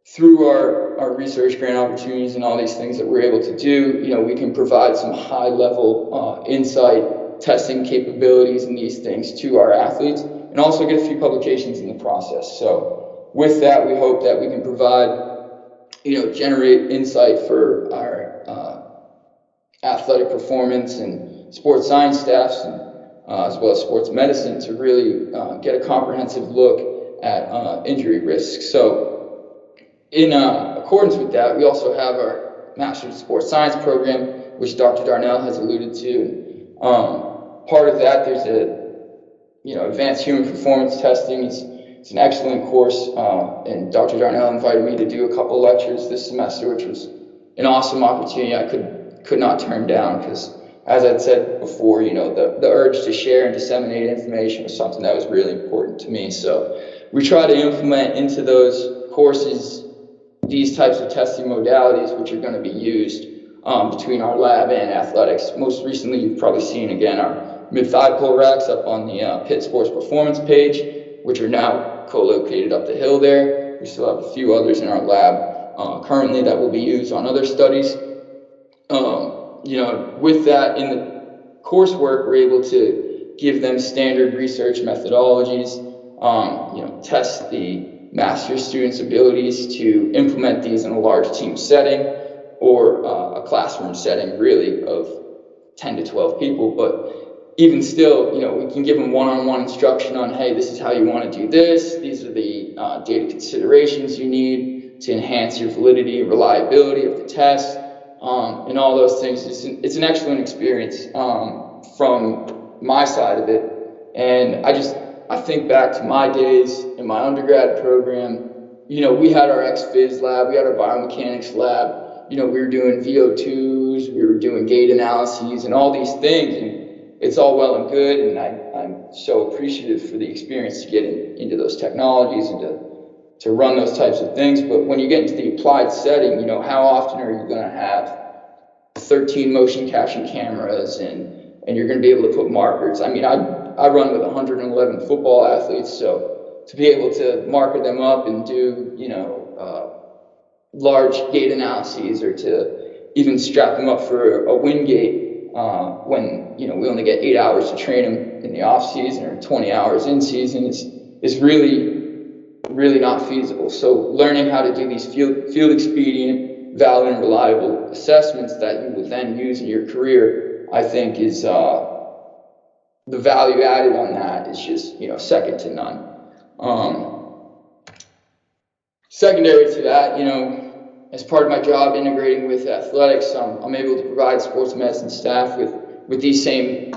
through our research grant opportunities and all these things that we're able to do, we can provide some high-level insight, testing capabilities and these things to our athletes, and also get a few publications in the process. So with that, we hope that we can provide, generate insight for our athletic performance and sports science staffs, and, as well as sports medicine, to really get a comprehensive look at injury risks. So in accordance with that, we also have our Master's of Sports Science program, which Dr. Darnell has alluded to. Part of that, there's advanced human performance testing. It's an excellent course, and Dr. Darnell invited me to do a couple lectures this semester, which was an awesome opportunity I could not turn down, because, as I'd said before, the urge to share and disseminate information was something that was really important to me. So we try to implement into those courses these types of testing modalities, which are going to be used between our lab and athletics. Most recently, you've probably seen, again, our mid-thigh pull racks up on the Pitt Sports Performance page, which are now co-located up the hill there. We still have a few others in our lab currently that will be used on other studies. With that in the coursework, we're able to give them standard research methodologies, test the master's students' abilities to implement these in a large team setting or a classroom setting, really, of 10 to 12 people. But even still, we can give them one-on-one instruction on, hey, this is how you want to do this. These are the data considerations you need to enhance your validity and reliability of the test, and all those things. It's an excellent experience from my side of it. And I think back to my days in my undergrad program. We had our ex-phys lab, we had our biomechanics lab. We were doing VO2s, we were doing gait analyses and all these things. And it's all well and good, and I'm so appreciative for the experience to get into those technologies and to run those types of things. But when you get into the applied setting, how often are you going to have 13 motion capture cameras and you're going to be able to put markers? I mean, I run with 111 football athletes, so to be able to marker them up and do, large gait analyses, or to even strap them up for a wind gate when, we only get 8 hours to train them in the off season or 20 hours in season is really not feasible. So learning how to do these field expedient, valid and reliable assessments that you will then use in your career, I think is the value added on that is just, second to none. Secondary to that, as part of my job integrating with athletics, I'm able to provide sports medicine staff with these same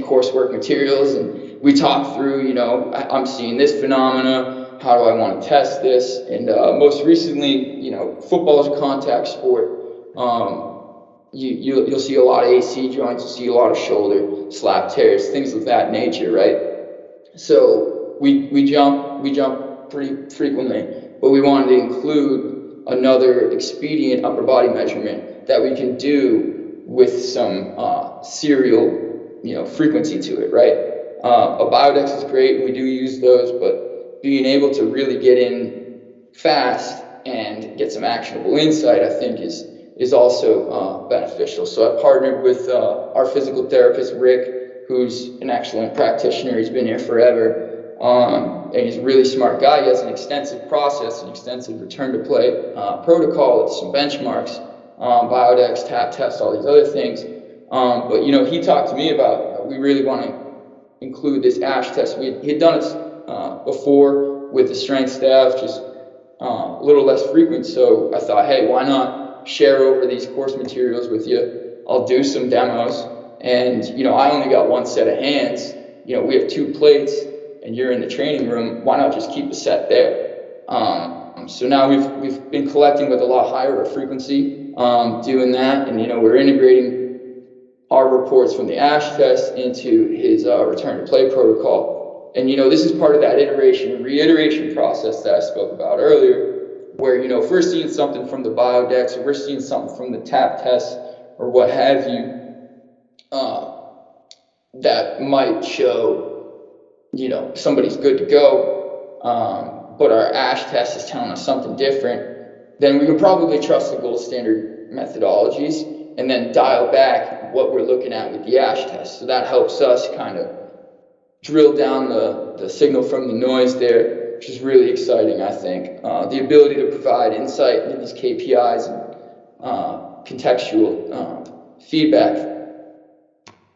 coursework materials, and we talk through, I'm seeing this phenomena, how do I want to test this? And most recently, football is a contact sport. You'll see a lot of AC joints, you'll see a lot of shoulder slap tears, things of that nature, right? So we jump pretty frequently, but we wanted to include another expedient upper body measurement that we can do with some serial, frequency to it, right? A Biodex is great, and we do use those, but being able to really get in fast and get some actionable insight, I think, is also beneficial. So I partnered with our physical therapist, Rick, who's an excellent practitioner. He's been here forever, and he's a really smart guy. He has an extensive process, an extensive return to play protocol with some benchmarks, Biodex, tap test, all these other things. But he talked to me about, we really want to include this ASH test. He'd done it before with the strength staff, just a little less frequent. So I thought, hey, why not share over these course materials with you? I'll do some demos. And, I only got one set of hands. We have 2 plates and you're in the training room. Why not just keep a set there? So now we've been collecting with a lot higher frequency, doing that. And, we're integrating our reports from the ASH test into his return to play protocol. And, this is part of that iteration and reiteration process that I spoke about earlier, where, if we're seeing something from the Biodex or we're seeing something from the tap test or what have you, that might show, somebody's good to go, but our ASH test is telling us something different, then we can probably trust the gold standard methodologies and then dial back what we're looking at with the ASH test. So that helps us kind of drill down the signal from the noise there, which is really exciting, I think. The ability to provide insight into these KPIs and contextual feedback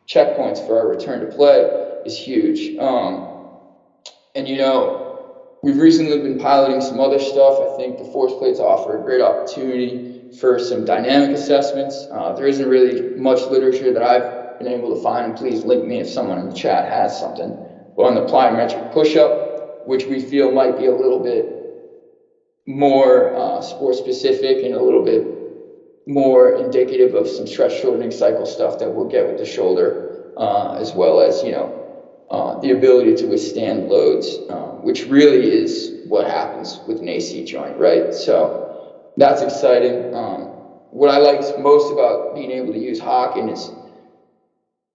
checkpoints for our return to play is huge. And we've recently been piloting some other stuff. I think the force plates offer a great opportunity for some dynamic assessments. There isn't really much literature that I've been able to find, and please link me if someone in the chat has something. But on the plyometric push-up, which we feel might be a little bit more sport specific and a little bit more indicative of some stretch shortening cycle stuff that we'll get with the shoulder, as well as, the ability to withstand loads, which really is what happens with an AC joint, right? So that's exciting. What I liked most about being able to use Hawkin is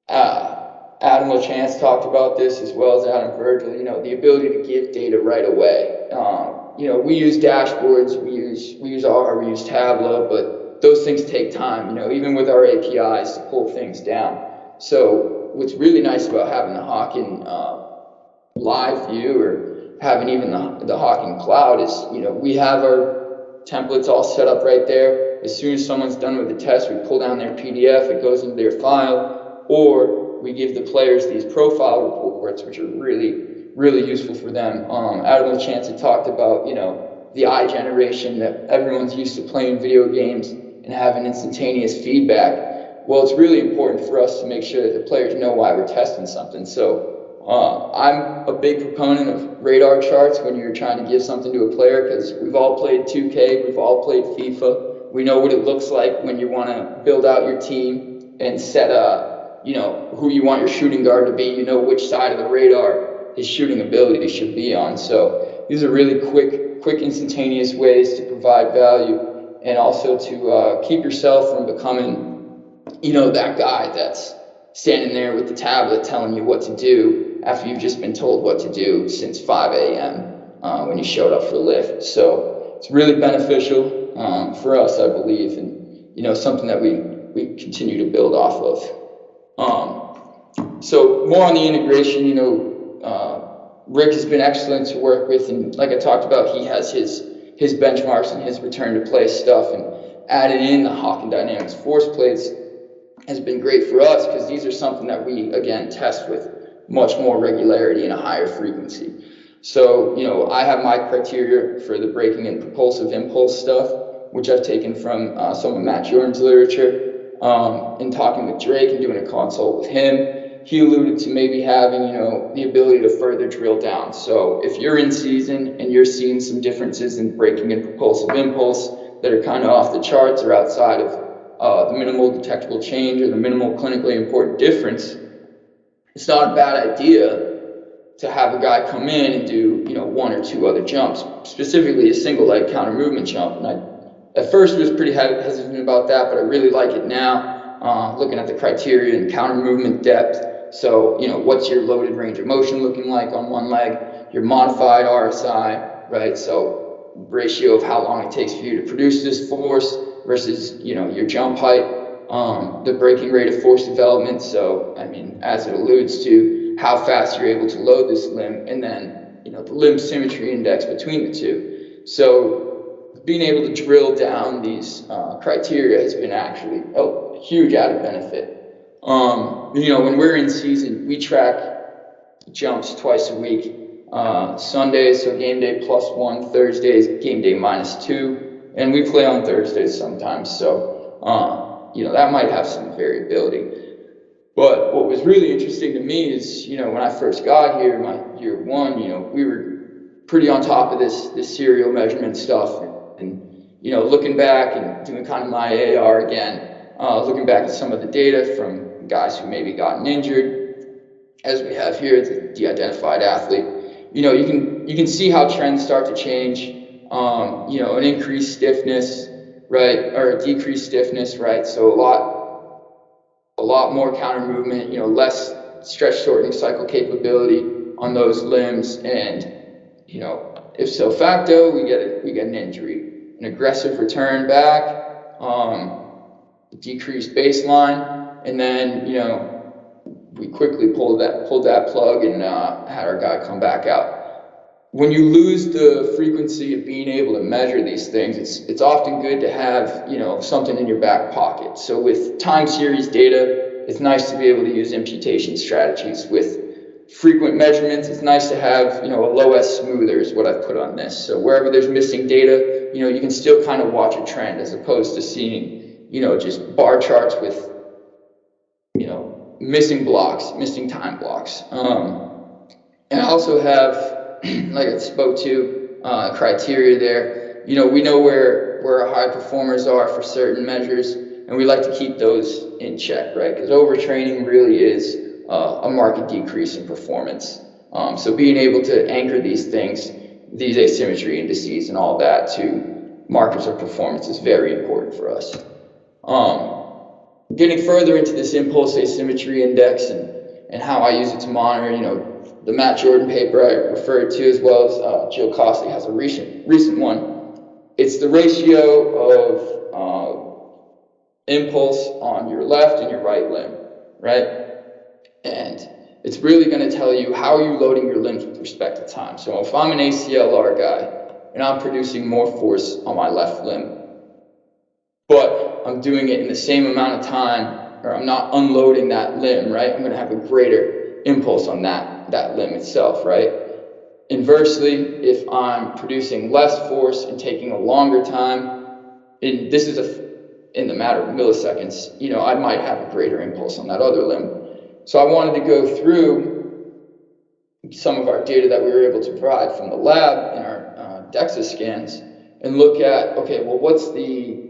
Adam LaChance talked about this as well as Adam Virgil, the ability to give data right away. We use dashboards, we use R, we use Tableau, but those things take time, even with our APIs to pull things down. So what's really nice about having the Hawkin live view or having even the Hawkin cloud is, we have our templates all set up right there. As soon as someone's done with the test, we pull down their PDF, it goes into their file, or we give the players these profile reports, which are really, really useful for them. Adam LaChance had talked about, the eye generation that everyone's used to playing video games and having instantaneous feedback. Well, it's really important for us to make sure that the players know why we're testing something. So I'm a big proponent of radar charts when you're trying to give something to a player, because we've all played 2K, we've all played FIFA. We know what it looks like when you want to build out your team and set who you want your shooting guard to be. You know which side of the radar his shooting ability should be on. So these are really quick instantaneous ways to provide value, and also to keep yourself from becoming, that guy that's standing there with the tablet telling you what to do after you've just been told what to do since 5 a.m. When you showed up for lift. So it's really beneficial for us, I believe, and something that we continue to build off of. So more on the integration, Rick has been excellent to work with, and like I talked about, he has his benchmarks and his return to play stuff, and added in the Hawkin Dynamics force plates has been great for us, because these are something that we, again, test with much more regularity and a higher frequency. So, I have my criteria for the braking and propulsive impulse stuff, which I've taken from some of Matt Jordan's literature. In talking with Drake and doing a consult with him, he alluded to maybe having, the ability to further drill down. So if you're in season and you're seeing some differences in braking and propulsive impulse that are kind of off the charts or outside of the minimal detectable change or the minimal clinically important difference, it's not a bad idea to have a guy come in and do, you know, one or two other jumps, specifically a single leg counter movement jump. And I at first was pretty hesitant about that, but I really like it now, looking at the criteria and counter movement depth. So, you know, what's your loaded range of motion looking like on one leg, your modified RSI, right? So ratio of how long it takes for you to produce this force versus, you know, your jump height, the braking rate of force development. So, I mean, as it alludes to, how fast you're able to load this limb, and then, you know, the limb symmetry index between the two. So being able to drill down these criteria has been actually a huge added benefit. You know, when we're in season, we track jumps twice a week. Sundays, so game day +1, Thursdays, game day -2, and we play on Thursdays sometimes. So, you know, that might have some variability. But what was really interesting to me is, you know, when I first got here, my year one, you know, we were pretty on top of this serial measurement stuff. And, you know, looking back and doing kind of my AR again, looking back at some of the data from guys who maybe gotten injured, as we have here, the de-identified athlete, you know, you can see how trends start to change. You know, an increased stiffness, right, or a decreased stiffness, right? So a lot more counter movement, you know, less stretch shortening cycle capability on those limbs, and, you know, if so facto, we get an injury, an aggressive return back, decreased baseline, and then, you know, we quickly pulled that plug and had our guy come back out. When you lose the frequency of being able to measure these things, it's often good to have, you know, something in your back pocket. So with time series data, it's nice to be able to use imputation strategies. With frequent measurements, it's nice to have, you know, a low S smoother is what I've put on this. So wherever there's missing data, you know, you can still kind of watch a trend as opposed to seeing, you know, just bar charts with, you know, missing blocks, missing time blocks. And I also have, like I spoke to, criteria there. You know, we know where our high performers are for certain measures, and we like to keep those in check, right? Because overtraining really is a marked decrease in performance. So being able to anchor these things, these asymmetry indices and all that to markers of performance is very important for us. Getting further into this impulse asymmetry index and how I use it to monitor, you know, the Matt Jordan paper I referred to, as well as Joe Costley has a recent one. It's the ratio of impulse on your left and your right limb, right? And it's really going to tell you how are you loading your limbs with respect to time. So if I'm an ACLR guy and I'm producing more force on my left limb, but I'm doing it in the same amount of time, or I'm not unloading that limb, right? I'm going to have a greater impulse on that limb itself, right? Inversely, if I'm producing less force and taking a longer time, and this is in the matter of milliseconds, you know, I might have a greater impulse on that other limb. So I wanted to go through some of our data that we were able to provide from the lab in our DEXA scans and look at, okay, well, what's the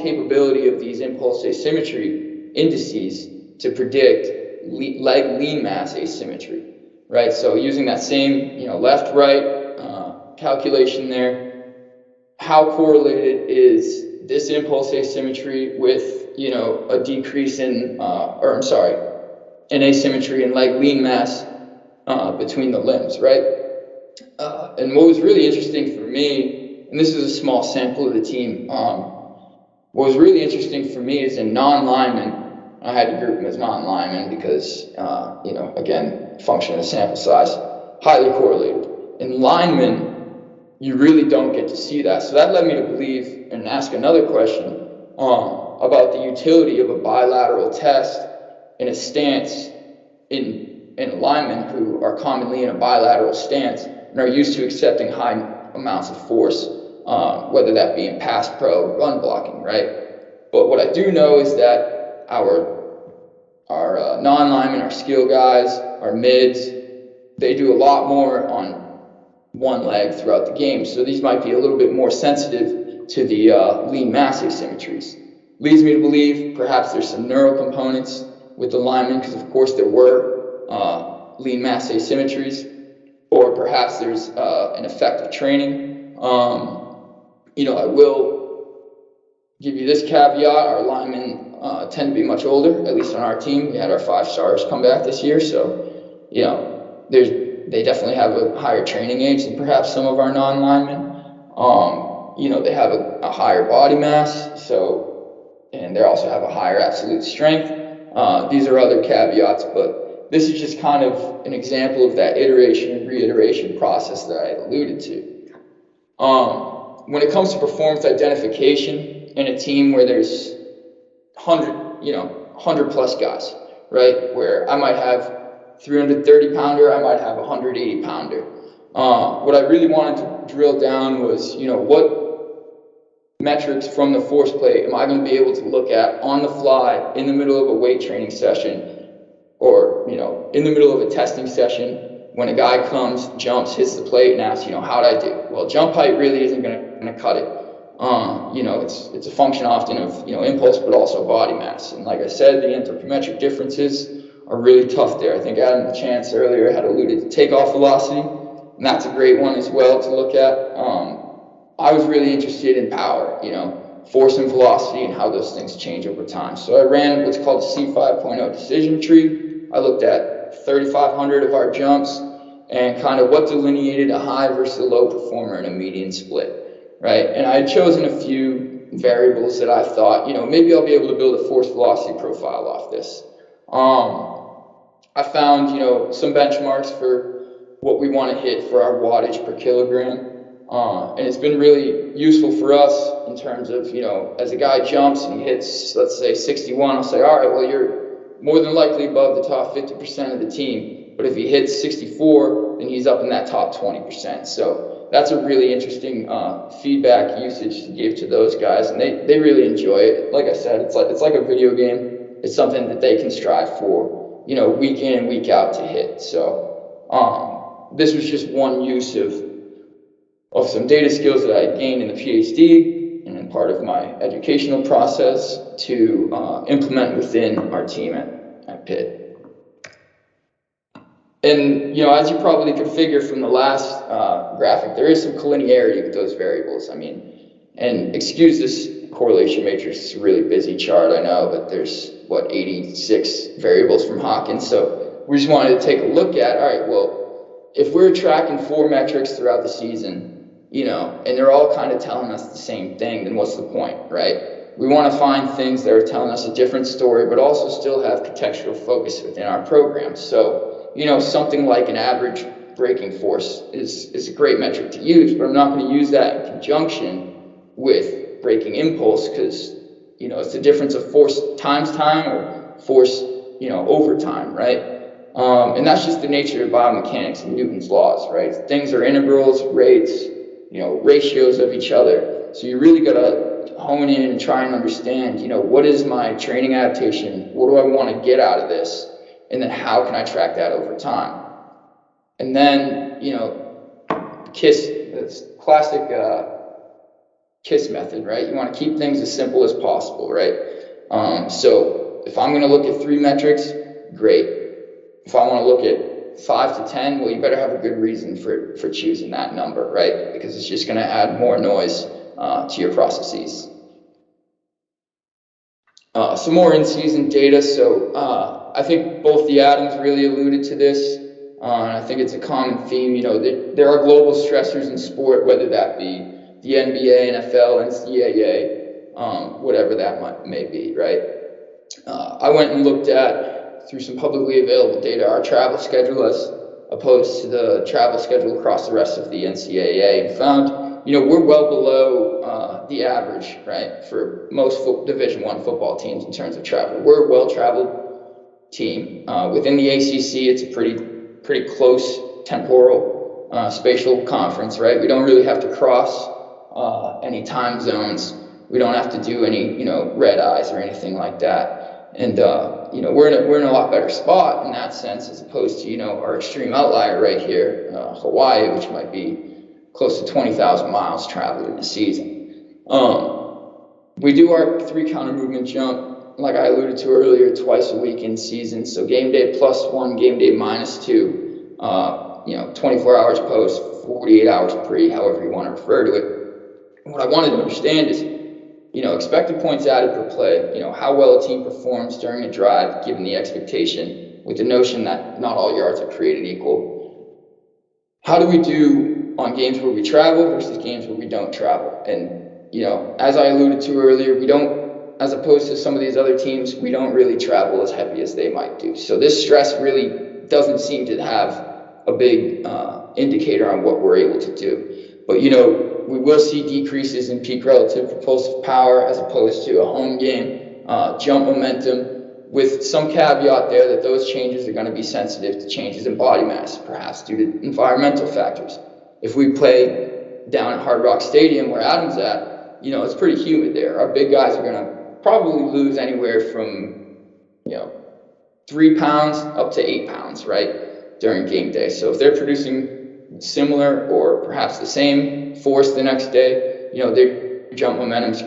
capability of these impulse asymmetry indices to predict leg lean mass asymmetry, right? So using that same, you know, left-right calculation there, how correlated is this impulse asymmetry with, you know, a decrease in, an asymmetry in leg lean mass between the limbs, right? And what was really interesting for me, and this is a small sample of the team, what was really interesting for me is in non-linemen, I had to group them as non-linemen because, you know, again, function of the sample size, highly correlated. In linemen, you really don't get to see that. So that led me to believe and ask another question about the utility of a bilateral test in a stance in linemen who are commonly in a bilateral stance and are used to accepting high amounts of force, whether that be in pass pro or run blocking, right? But what I do know is that our non-linemen, our skill guys, our mids, they do a lot more on one leg throughout the game. So these might be a little bit more sensitive to the lean mass asymmetries. Leads me to believe perhaps there's some neural components with the linemen, because of course there were lean mass asymmetries, or perhaps there's an effect of training. I will give you this caveat: our linemen tend to be much older. At least on our team, we had our 5 stars come back this year, so they definitely have a higher training age than perhaps some of our non-linemen. They have a higher body mass, and they also have a higher absolute strength. These are other caveats, but this is just kind of an example of that iteration and reiteration process that I alluded to. When it comes to performance identification in a team where there's 100 plus guys, right? Where I might have 330 pounder, I might have 180 pounder. What I really wanted to drill down was, what metrics from the force plate am I going to be able to look at on the fly in the middle of a weight training session, or, in the middle of a testing session, when a guy comes, jumps, hits the plate, and asks, how'd I do? Well, jump height really isn't going to cut it. It's a function often of, impulse, but also body mass. And like I said, the anthropometric differences are really tough there. I think Adam Chance earlier had alluded to takeoff velocity, and that's a great one as well to look at. I was really interested in power, force and velocity and how those things change over time. So I ran what's called a C5.0 decision tree. I looked at 3,500 of our jumps and kind of what delineated a high versus a low performer in a median split, right? And I had chosen a few variables that I thought, maybe I'll be able to build a force velocity profile off this. I found, some benchmarks for what we want to hit for our wattage per kilogram. And it's been really useful for us in terms of, as a guy jumps and he hits, let's say 61, I'll say, all right, well, you're more than likely above the top 50% of the team. But if he hits 64, then he's up in that top 20%. So that's a really interesting feedback usage to give to those guys. And they really enjoy it. Like I said, it's like a video game. It's something that they can strive for, week in and week out to hit. So this was just one use of some data skills that I had gained in the PhD and in part of my educational process to implement within our team at Pitt. And, as you probably could figure from the last graphic, there is some collinearity with those variables. And excuse this correlation matrix, it's a really busy chart, I know, but there's, 86 variables from Hawkins. So we just wanted to take a look at, all right, well, if we're tracking 4 metrics throughout the season, and they're all kind of telling us the same thing, then what's the point, right? We want to find things that are telling us a different story, but also still have contextual focus within our program. So, something like an average braking force is a great metric to use, but I'm not going to use that in conjunction with braking impulse because, it's the difference of force times time or force, over time, right? And that's just the nature of biomechanics and Newton's laws, right? Things are integrals, rates, ratios of each other. So you really got to hone in and try and understand, what is my training adaptation? What do I want to get out of this? And then how can I track that over time? And then, KISS, it's classic KISS method, right? You want to keep things as simple as possible, right? So if I'm going to look at 3 metrics, great. If I want to look at 5 to 10, well, you better have a good reason for choosing that number, right? Because it's just going to add more noise to your processes. Some more in-season data. So I think both the Adams really alluded to this, and I think it's a common theme. There are global stressors in sport, whether that be the NBA, NFL, NCAA, whatever that may be, right? I went and looked at, through some publicly available data, our travel schedule as opposed to the travel schedule across the rest of the NCAA, and found, we're well below the average, right, for most Division I football teams in terms of travel. We're a well-traveled team. Within the ACC, it's a pretty close temporal spatial conference, right? We don't really have to cross any time zones. We don't have to do any, red eyes or anything like that. And, we're in a lot better spot in that sense, as opposed to, our extreme outlier right here, Hawaii, which might be close to 20,000 miles traveled in a season. We do our 3 counter movement jump. like I alluded to earlier, twice a week in season. So game day +1, game day -2, 24 hours post, 48 hours pre, however you want to refer to it. And what I wanted to understand is, expected points added per play, how well a team performs during a drive, given the expectation, with the notion that not all yards are created equal. How do we do on games where we travel versus games where we don't travel? And, as I alluded to earlier, we don't, as opposed to some of these other teams, we don't really travel as heavy as they might do. So this stress really doesn't seem to have a big indicator on what we're able to do. But, we will see decreases in peak relative propulsive power as opposed to a home game, jump momentum, with some caveat there that those changes are going to be sensitive to changes in body mass, perhaps due to environmental factors. If we play down at Hard Rock Stadium where Adam's at, it's pretty humid there. Our big guys are going to probably lose anywhere from, 3 pounds up to 8 pounds, right, during game day. So if they're producing similar or perhaps the same force the next day, their jump momentum's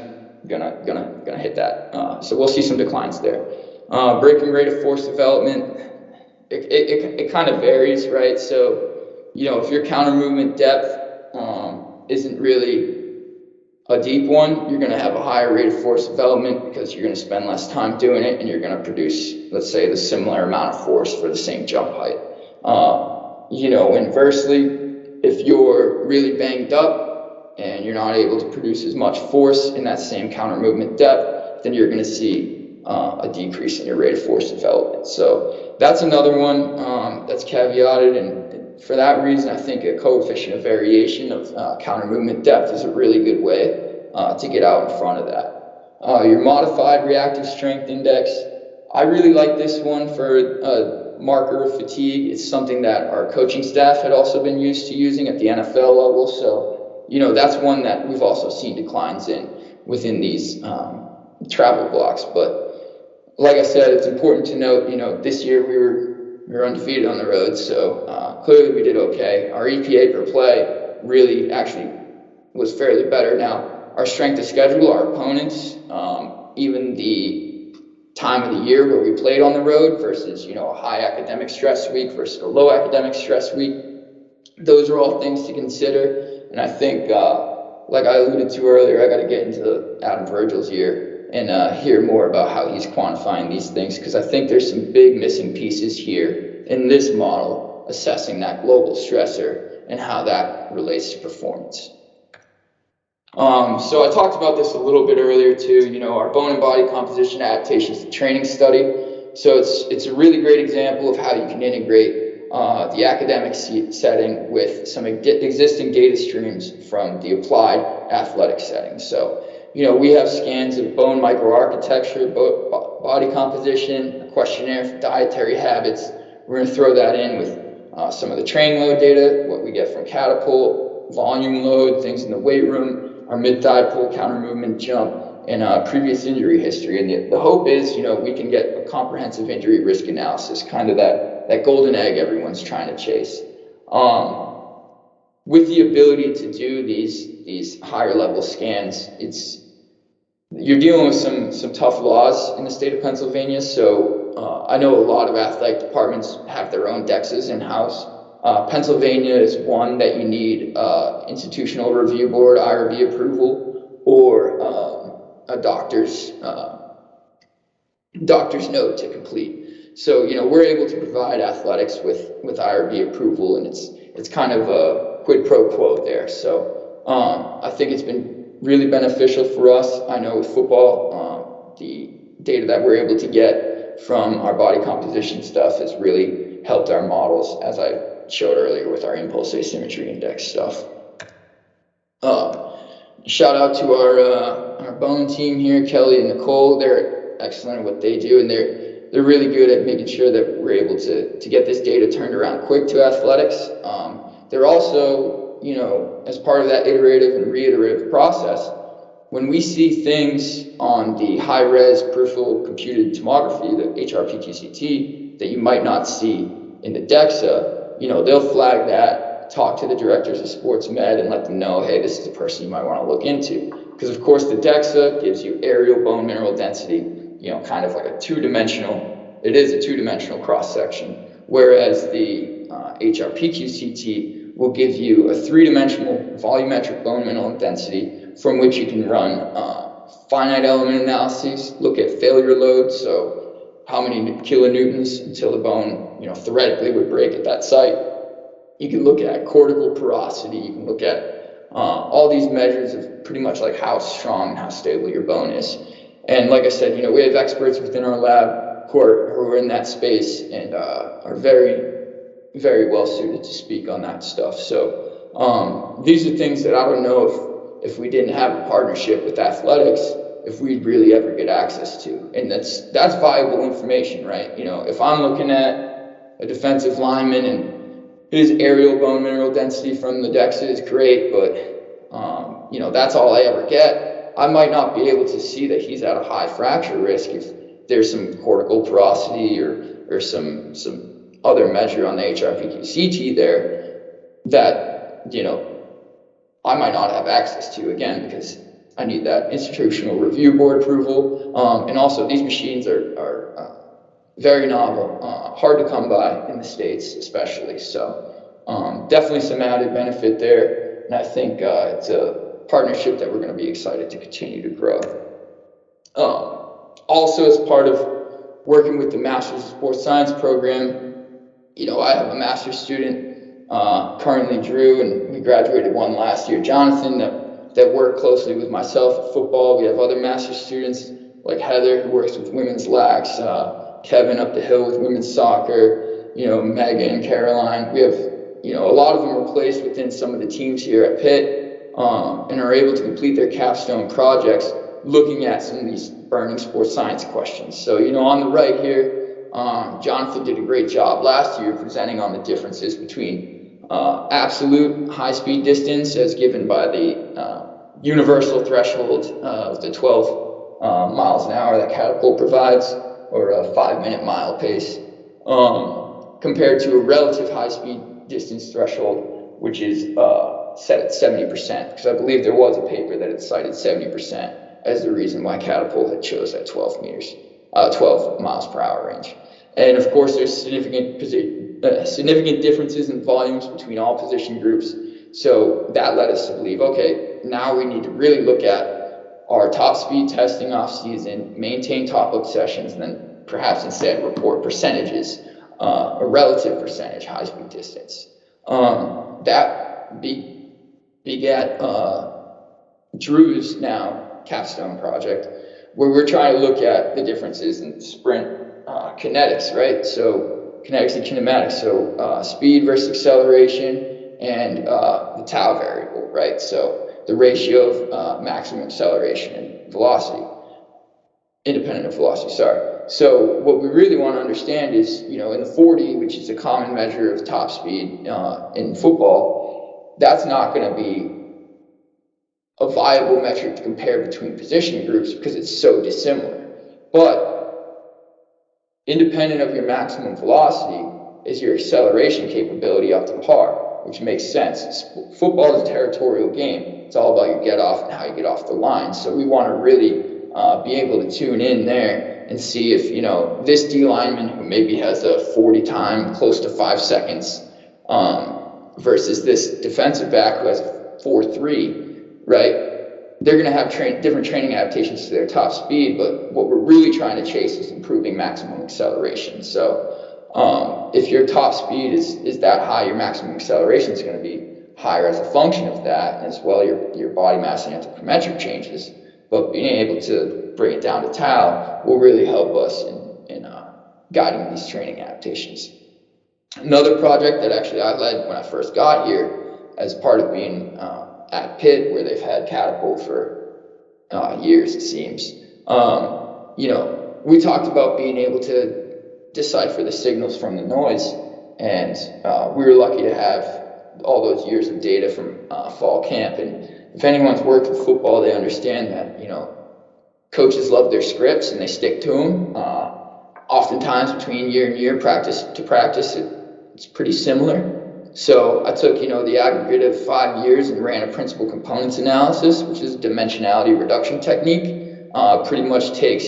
gonna hit that. So we'll see some declines there. Breaking rate of force development, it kind of varies, right? So, if your counter movement depth isn't really a deep one, you're going to have a higher rate of force development because you're going to spend less time doing it, and you're going to produce, let's say, the similar amount of force for the same jump height. Inversely, if you're really banged up and you're not able to produce as much force in that same counter movement depth, then you're going to see a decrease in your rate of force development. So that's another one that's caveated, and for that reason, I think a coefficient of variation of counter movement depth is a really good way to get out in front of that. Your modified reactive strength index, I really like this one for marker of fatigue. It's something that our coaching staff had also been used to using at the NFL level. So, that's one that we've also seen declines in within these travel blocks. But like I said, it's important to note, this year we were undefeated on the road. So clearly we did okay. Our EPA per play really actually was fairly better. Now, our strength of schedule, our opponents, even the time of the year where we played on the road versus, a high academic stress week versus a low academic stress week. Those are all things to consider. And I think, like I alluded to earlier, I got to get into Adam Virgil's ear and hear more about how he's quantifying these things, because I think there's some big missing pieces here in this model assessing that global stressor and how that relates to performance. So I talked about this a little bit earlier too, our bone and body composition adaptations to training study. So it's a really great example of how you can integrate the academic setting with some existing data streams from the applied athletic setting. So, we have scans of bone microarchitecture, body composition, a questionnaire for dietary habits. We're going to throw that in with some of the training load data, what we get from Catapult, volume load, things in the weight room, our mid-thigh pull, counter movement, jump, and previous injury history. And the hope is, we can get a comprehensive injury risk analysis, kind of that golden egg everyone's trying to chase. With the ability to do these higher level scans, you're dealing with some tough laws in the state of Pennsylvania. So I know a lot of athletic departments have their own DEXAs in-house. Pennsylvania is one that you need institutional review board, IRB approval, or a doctor's note to complete. So, we're able to provide athletics with IRB approval, and it's kind of a quid pro quo there. So I think it's been really beneficial for us. I know with football, the data that we're able to get from our body composition stuff has really helped our models, as I showed earlier with our impulse asymmetry index stuff. Shout out to our bone team here, Kelly and Nicole. They're excellent at what they do, and they're really good at making sure that we're able to get this data turned around quick to athletics. They're also, as part of that iterative and reiterative process, when we see things on the high-res peripheral computed tomography, the HRPTCT, that you might not see in the DEXA, they'll flag that, talk to the directors of sports med and let them know, hey, this is a person you might want to look into. Because of course the DEXA gives you aerial bone mineral density, kind of like it is a two-dimensional cross-section, whereas the HRPQ-CT will give you a three-dimensional volumetric bone mineral density from which you can run finite element analyses, look at failure loads, so how many kilonewtons until the bone, theoretically would break at that site. You can look at cortical porosity, you can look at all these measures of pretty much like how strong and how stable your bone is. And like I said, we have experts within our lab who are in that space and are very, very well suited to speak on that stuff. So these are things that I don't know if we didn't have a partnership with athletics, if we'd really ever get access to. And that's valuable information, right? If I'm looking at a defensive lineman and his aerial bone mineral density from the DEXA is great, but that's all I ever get. I might not be able to see that he's at a high fracture risk if there's some cortical porosity or some other measure on the HRPQ-CT there that, I might not have access to, again, because I need that institutional review board approval. And also these machines are very novel, hard to come by in the States especially. So definitely some added benefit there. And I think it's a partnership that we're going to be excited to continue to grow. Also, as part of working with the Masters of Sports Science program, I have a master's student, currently Drew, and we graduated one last year, Jonathan, that work closely with myself at football. We have other master's students like Heather, who works with women's lax, Kevin up the hill with women's soccer, Megan, Caroline. We have, a lot of them are placed within some of the teams here at Pitt, and are able to complete their capstone projects looking at some of these burning sports science questions. So, on the right here, Jonathan did a great job last year presenting on the differences between absolute high-speed distance as given by the universal threshold of the 12 miles an hour that Catapult provides, or a 5-minute mile pace, compared to a relative high-speed distance threshold, which is set at 70%, because I believe there was a paper that had cited 70% as the reason why Catapult had chose that 12 miles per hour range. And of course, there's significant differences in volumes between all position groups. So that led us to believe, okay, now we need to really look at our top speed testing off season, maintain top obsessions, and then perhaps instead report percentages, a relative percentage high speed distance. That begat Drew's now capstone project, where we're trying to look at the differences in sprint kinetics, right? So kinetics and kinematics, so speed versus acceleration, and the tau variable, right? So the ratio of maximum acceleration and velocity, independent of velocity, sorry. So what we really want to understand is, in the 40, which is a common measure of top speed in football, that's not going to be a viable metric to compare between position groups because it's so dissimilar. But independent of your maximum velocity is your acceleration capability up to par, which makes sense. Football is a territorial game. It's all about your get off and how you get off the line. So we want to really be able to tune in there and see if, this D lineman who maybe has a 40 time close to 5 seconds versus this defensive back who has a 4.3, right? They're going to have different training adaptations to their top speed, but what we're really trying to chase is improving maximum acceleration. So if your top speed is that high, your maximum acceleration is going to be higher as a function of that, and as well your body mass and anthropometric changes. But being able to bring it down to tau will really help us in guiding these training adaptations. Another project that actually I led when I first got here as part of being at Pitt, where they've had Catapult for years, it seems. We talked about being able to decipher the signals from the noise, and we were lucky to have all those years of data from fall camp. And if anyone's worked with football, they understand that, coaches love their scripts and they stick to them. Oftentimes between year and year, practice to practice, it's pretty similar. So I took, the aggregate of 5 years and ran a principal components analysis, which is a dimensionality reduction technique. Pretty much takes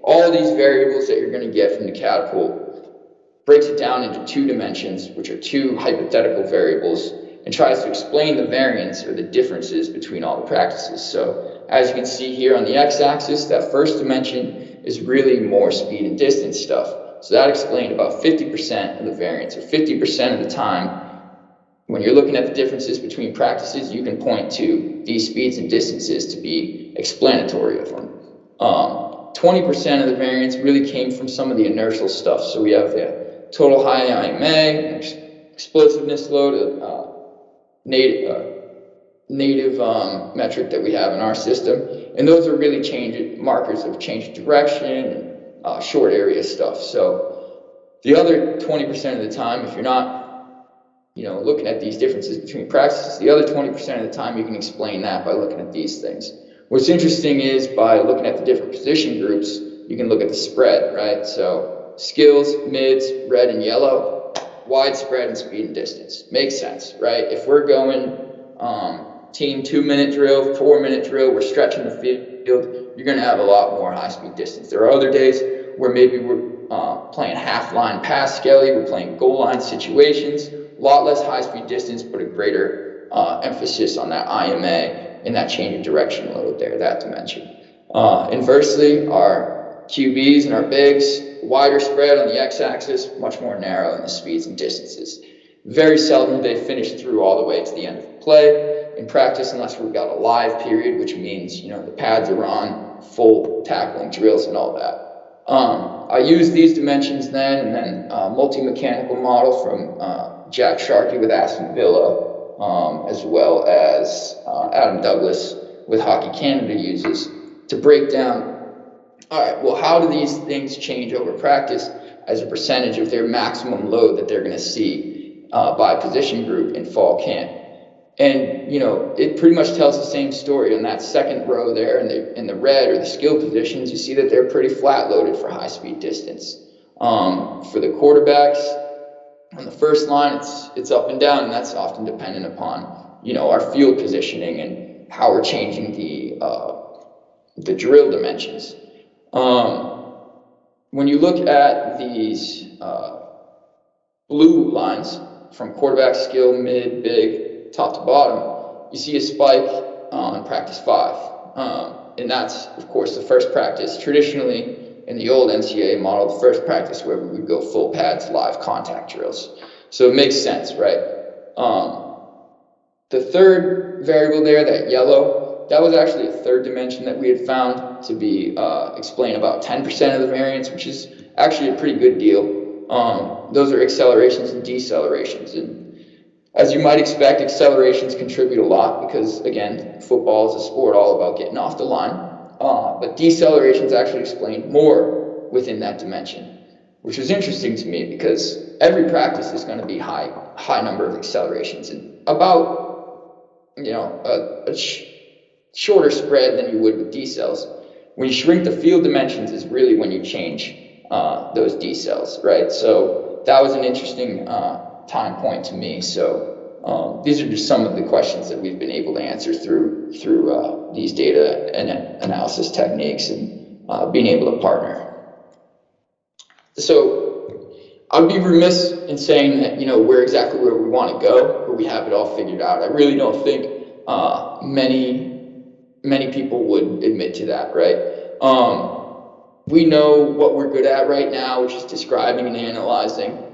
all these variables that you're going to get from the catapult, breaks it down into 2 dimensions, which are 2 hypothetical variables, and tries to explain the variance or the differences between all the practices. So as you can see here on the x-axis, that first dimension is really more speed and distance stuff. So that explained about 50% of the variance, or 50% of the time. When you're looking at the differences between practices, you can point to these speeds and distances to be explanatory of them. 20% of the variance really came from some of the inertial stuff. So we have the total high IMA, explosiveness load, native metric that we have in our system. And those are really markers of change of direction, short area stuff. So the other 20% of the time, if you're not looking at these differences between practices, the other 20% of the time you can explain that by looking at these things. What's interesting is by looking at the different position groups, you can look at the spread, right? So skills, mids, red and yellow, widespread, and speed and distance. Makes sense, right? If we're going team 2-minute drill, 4-minute drill, we're stretching the field, you're going to have a lot more high-speed distance. There are other days where maybe we're playing half-line pass skelly, we're playing goal line situations, a lot less high-speed distance, but a greater emphasis on that IMA and that change of direction load there, that dimension. Inversely, our QBs and our bigs, wider spread on the x-axis, much more narrow in the speeds and distances. Very seldom do they finish through all the way to the end of the play in practice, unless we've got a live period, which means the pads are on, full tackling drills and all that. I use these dimensions then, and then multi-mechanical model from Jack Sharkey with Aston Villa, as well as Adam Douglas with Hockey Canada uses to break down, all right, well, how do these things change over practice as a percentage of their maximum load that they're going to see by position group in fall camp? And, it pretty much tells the same story. On that second row there in the red or the skill positions, you see that they're pretty flat loaded for high speed distance. For the quarterbacks, on the first line, it's up and down, and that's often dependent upon, our field positioning and how we're changing the drill dimensions. When you look at these blue lines from quarterback, skill, mid, big, top to bottom, you see a spike on practice 5. And that's, of course, the first practice. Traditionally, in the old NCAA model, the first practice where we would go full pads, live contact drills. So it makes sense, right? The third variable there, that yellow, that was actually a third dimension that we had found to be explain about 10% of the variance, which is actually a pretty good deal. Those are accelerations and decelerations. And as you might expect, accelerations contribute a lot because, again, football is a sport all about getting off the line. But decelerations actually explain more within that dimension, which is interesting to me because every practice is going to be high number of accelerations and about a shorter spread than you would with decels. When you shrink the field dimensions is really when you change those decels, right? So that was an interesting time point to me. So these are just some of the questions that we've been able to answer through these data and analysis techniques and being able to partner. So I'd be remiss in saying that we're exactly where we want to go, or we have it all figured out. I really don't think many people would admit to that, right? We know what we're good at right now, which is describing and analyzing.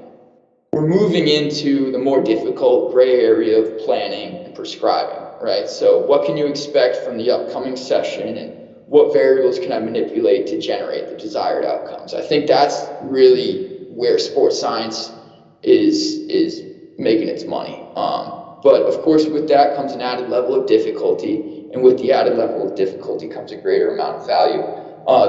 We're moving into the more difficult gray area of planning and prescribing, right? So what can you expect from the upcoming session, and what variables can I manipulate to generate the desired outcomes? I think that's really where sports science is making its money. But of course, with that comes an added level of difficulty, and with the added level of difficulty comes a greater amount of value.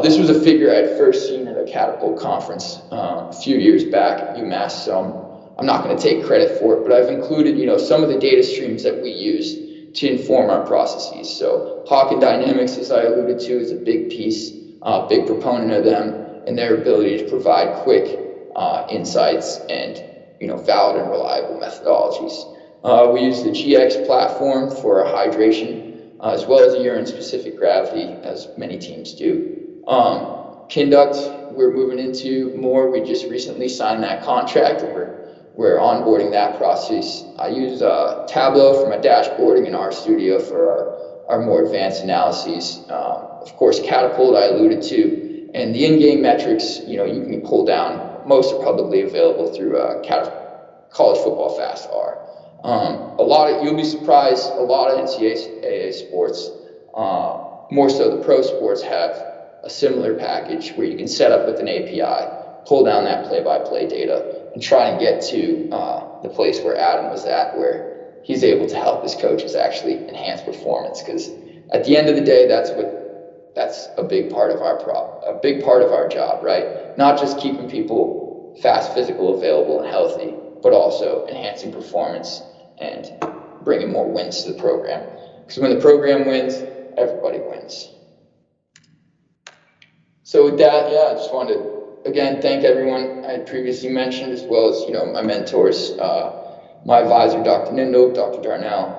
This was a figure I had first seen at a Catapult conference a few years back at UMass, so I'm not going to take credit for it, but I've included, some of the data streams that we use to inform our processes. So Hawkin Dynamics, as I alluded to, is a big piece, big proponent of them and their ability to provide quick insights and, valid and reliable methodologies. We use the GX platform for our hydration, as well as a urine-specific gravity, as many teams do. Conduct, we're moving into more. We just recently signed that contract, and we're onboarding that process. I use Tableau for my dashboarding and RStudio for our more advanced analyses. Of course, Catapult I alluded to, and the in-game metrics, you can pull down. Most are publicly available through College Football Fast R. You'll be surprised, a lot of NCAA sports, more so the pro sports, have a similar package where you can set up with an API, pull down that play-by-play data, and try and get to the place where Adam was at, where he's able to help his coaches actually enhance performance. Because at the end of the day, that's a big part of our job, right? Not just keeping people fast, physical, available, and healthy, but also enhancing performance and bringing more wins to the program. Because when the program wins, everybody wins. So with that, I just wanted to, again, thank everyone I had previously mentioned, as well as, my mentors, my advisor, Dr. Nindle, Dr. Darnell,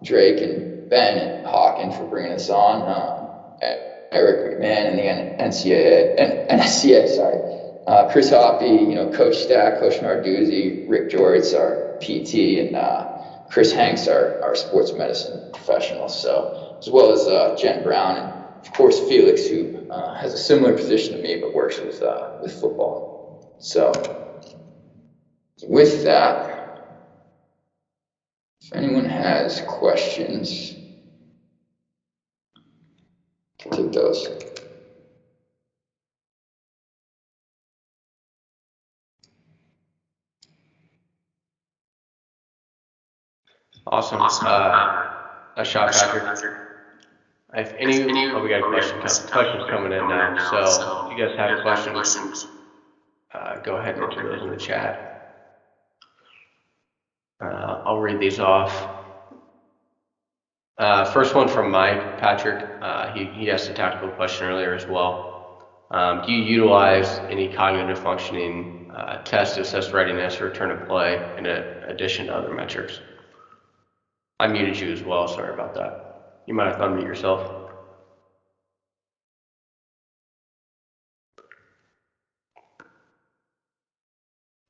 Drake, and Ben and Hawken for bringing us on, Eric McMahon and the NSCA, Chris Hoppy, Coach Stack, Coach Narduzzi, Rick Jorts, our PT, and Chris Hanks, our sports medicine professional. So, as well as Jen Brown, and of course Felix, who has a similar position to me but works with football. So, with that, if anyone has questions, I'll take those. Awesome. Nice shot, Patrick. If we got questions coming in now. So if you guys have questions, go ahead and enter those in the chat. I'll read these off. First one from Mike. Patrick, he asked a tactical question earlier as well. Do you utilize any cognitive functioning test to assess readiness or return to play in addition to other metrics? I muted you as well, sorry about that. You might have to unmute yourself.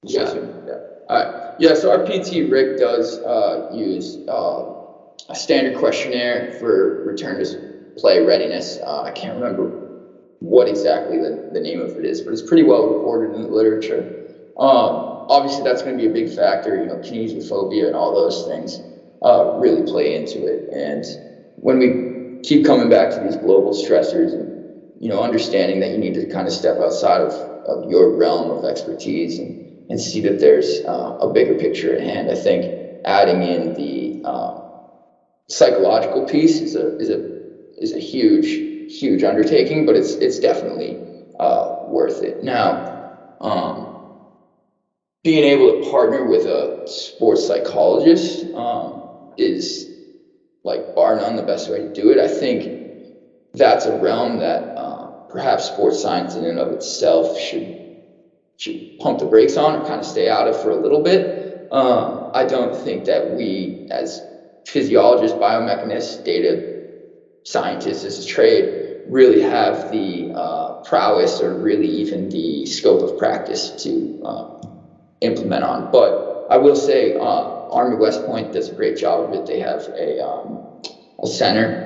Yeah. So our PT Rick does use a standard questionnaire for return to play readiness. I can't remember what exactly the name of it is, but it's pretty well reported in the literature. Obviously, that's going to be a big factor. Kinesiophobia and all those things really play into it. And when we keep coming back to these global stressors, and understanding that you need to kind of step outside of your realm of expertise and see that there's a bigger picture at hand. I think adding in the psychological piece is a huge undertaking, but it's definitely worth it. Now, being able to partner with a sports psychologist is, like, bar none the best way to do it. I think that's a realm that perhaps sports science in and of itself should pump the brakes on or kind of stay out of for a little bit. I don't think that we, as physiologists, biomechanists, data scientists as a trade, really have the prowess or really even the scope of practice to implement on. But I will say Army West Point does a great job of it. They have a center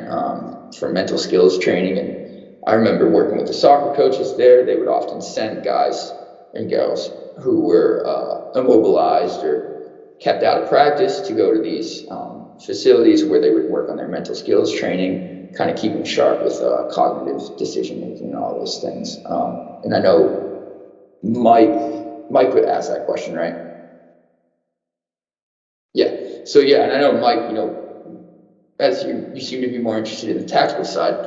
for mental skills training, and I remember working with the soccer coaches there. They would often send guys and girls who were immobilized or kept out of practice to go to these facilities where they would work on their mental skills training, kind of keep them sharp with cognitive decision making and all those things. And I know Mike would ask that question, right? Yeah. So and I know Mike, as you seem to be more interested in the tactical side,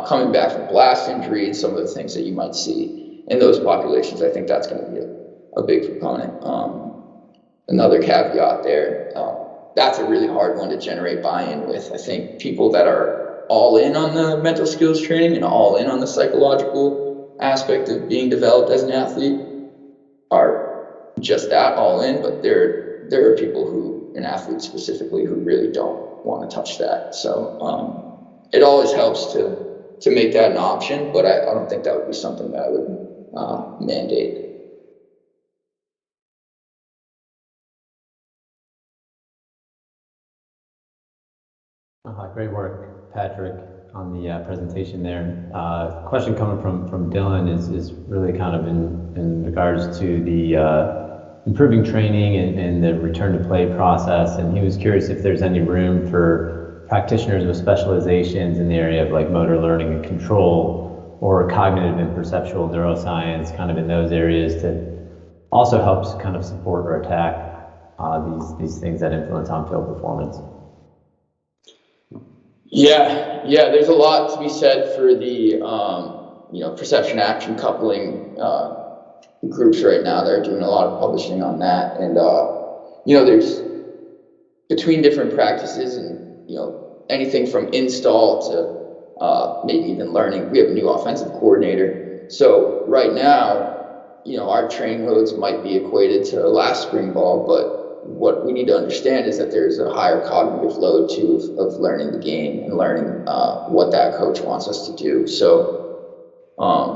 coming back from blast injury and some of the things that you might see in those populations, I think that's going to be a big component. Another caveat there, that's a really hard one to generate buy-in with. I think people that are all in on the mental skills training and all in on the psychological aspect of being developed as an athlete are just that, all in, but there are people who, and athletes specifically, who really don't want to touch that. So it always helps to to make that an option, but I don't think that would be something that I would mandate. Great work, Patrick, on the presentation there. Question coming from Dylan is really kind of in regards to the improving training and the return to play process, and he was curious if there's any room for practitioners with specializations in the area of like motor learning and control or cognitive and perceptual neuroscience, kind of in those areas to also helps kind of support or attack these things that influence on-field performance. Yeah, there's a lot to be said for the perception action coupling groups right now. They're doing a lot of publishing on that, and there's between different practices and anything from install to maybe even learning. We have a new offensive coordinator, so right now our training loads might be equated to last spring ball, but what we need to understand is that there's a higher cognitive load too of learning the game and learning what that coach wants us to do. So I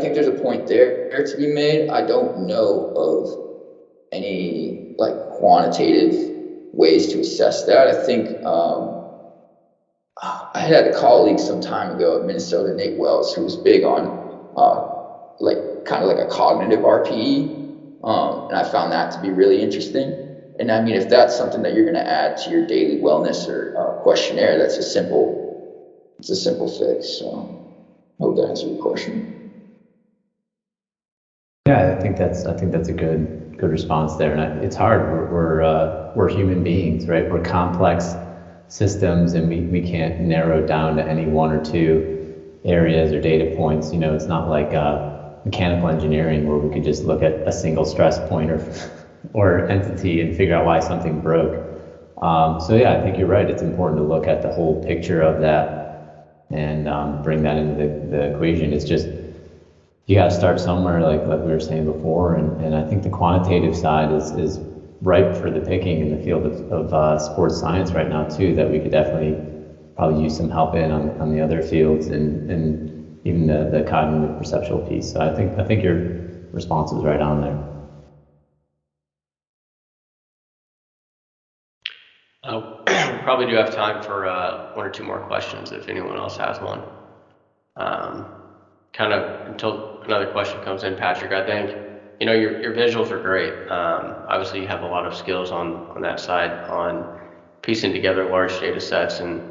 think there's a point there to be made. I don't know of any like quantitative ways to assess that. I think I had a colleague some time ago at Minnesota, Nate Wells, who was big on kind of like a cognitive RPE. And I found that to be really interesting. And I mean, if that's something that you're going to add to your daily wellness or questionnaire, it's a simple fix. So I hope that answers your question. Yeah, I think that's a good response there. And it's hard. We're human beings, right? We're complex systems, and we can't narrow down to any one or two areas or data points. It's not like mechanical engineering where we could just look at a single stress point or entity and figure out why something broke. I think you're right. It's important to look at the whole picture of that and bring that into the equation. It's just you got to start somewhere, like we were saying before, and I think the quantitative side is ripe for the picking in the field of sports science right now too, that we could definitely probably use some help on the other fields and even the cognitive perceptual piece. So I think your response is right on there. We probably do have time for one or two more questions if anyone else has one. Kind of until another question comes in, Patrick, I think, your visuals are great. Obviously you have a lot of skills on that side on piecing together large data sets, and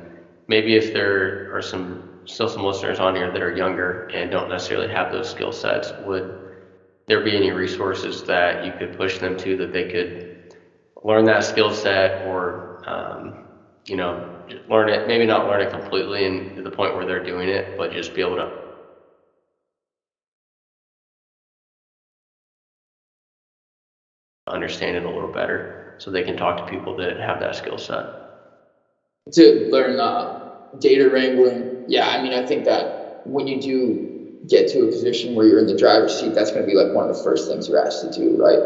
maybe if there are still some listeners on here that are younger and don't necessarily have those skill sets, would there be any resources that you could push them to that they could learn that skill set or, learn it, maybe not learn it completely and to the point where they're doing it, but just be able to understand it a little better so they can talk to people that have that skill set? To learn data wrangling, I think that when you do get to a position where you're in the driver's seat, that's going to be like one of the first things you're asked to do, right?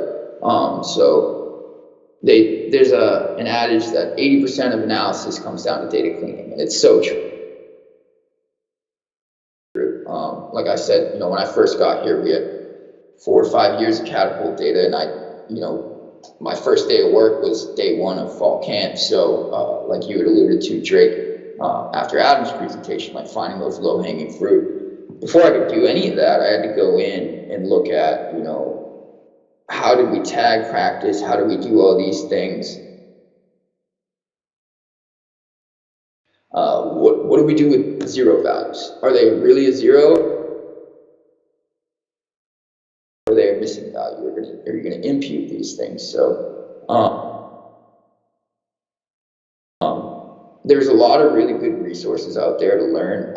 There's an adage that 80% of analysis comes down to data cleaning, and it's so true. Like I said, when I first got here, we had 4 or 5 years of catapult data, and my first day of work was day one of fall camp. So like you had alluded to, Drake, after Adam's presentation, like finding those low-hanging fruit. Before I could do any of that, I had to go in and look at, how did we tag practice? How do we do all these things? What do we do with zero values? Are they really a zero? Or are they a missing value? Are you going to impute these things? So there's a lot of really good resources out there to learn.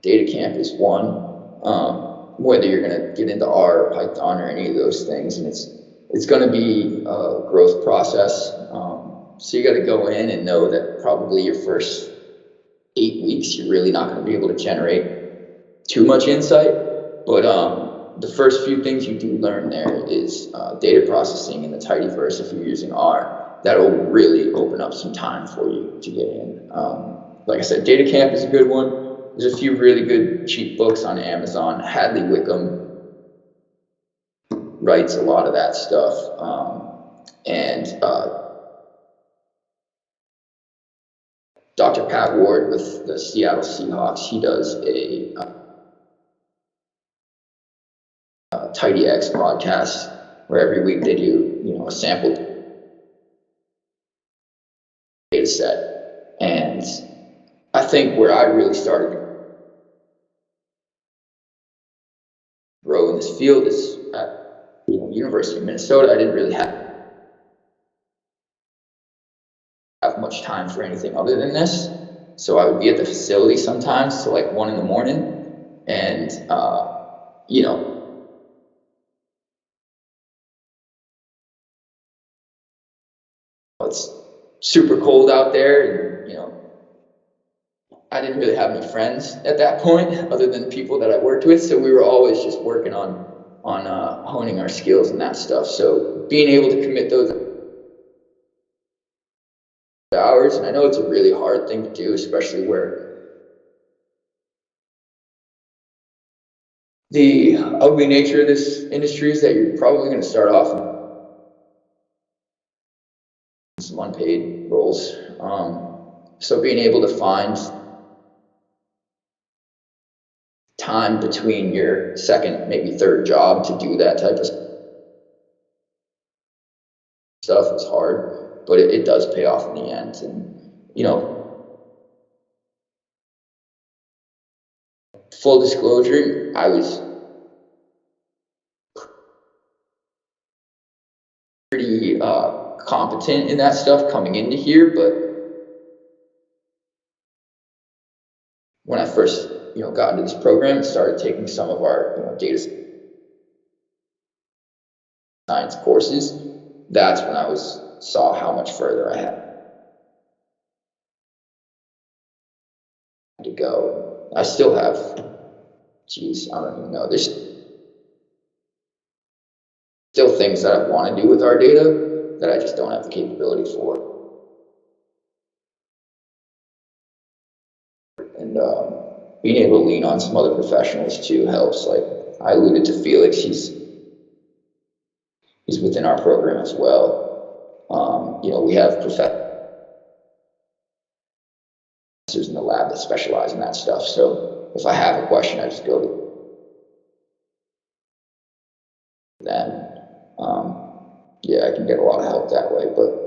DataCamp is one, whether you're going to get into R or Python or any of those things, and it's going to be a growth process. So you got to go in and know that probably your first 8 weeks, you're really not going to be able to generate too much insight. But the first few things you do learn there is data processing in the tidyverse if you're using R, that'll really open up some time for you to get in. Like I said, Data Camp is a good one. There's a few really good cheap books on Amazon. Hadley Wickham writes a lot of that stuff. Dr. Pat Ward with the Seattle Seahawks, he does a Tidy X podcast where every week they do, a sample data set. And I think where I really started to grow in this field is at University of Minnesota. I didn't really have much time for anything other than this. So I would be at the facility sometimes till like 1 a.m. and it's super cold out there, and I didn't really have any friends at that point other than people that I worked with. So we were always just working on honing our skills and that stuff. So being able to commit those hours, and I know it's a really hard thing to do, especially where the ugly nature of this industry is that you're probably going to start off in some unpaid roles. So being able to find time between your second, maybe third job to do that type of stuff is hard, but it does pay off in the end. And full disclosure, I was pretty competent in that stuff coming into here, but when I first got into this program and started taking some of our data science courses, that's when I saw how much further I had to go. I still have, I don't even know, there's still things that I want to do with our data that I just don't have the capability for. And being able to lean on some other professionals too helps. Like I alluded to Felix, he's within our program as well. We have professors in the lab that specialize in that stuff. So if I have a question, I just go to them. I can get a lot of help that way. But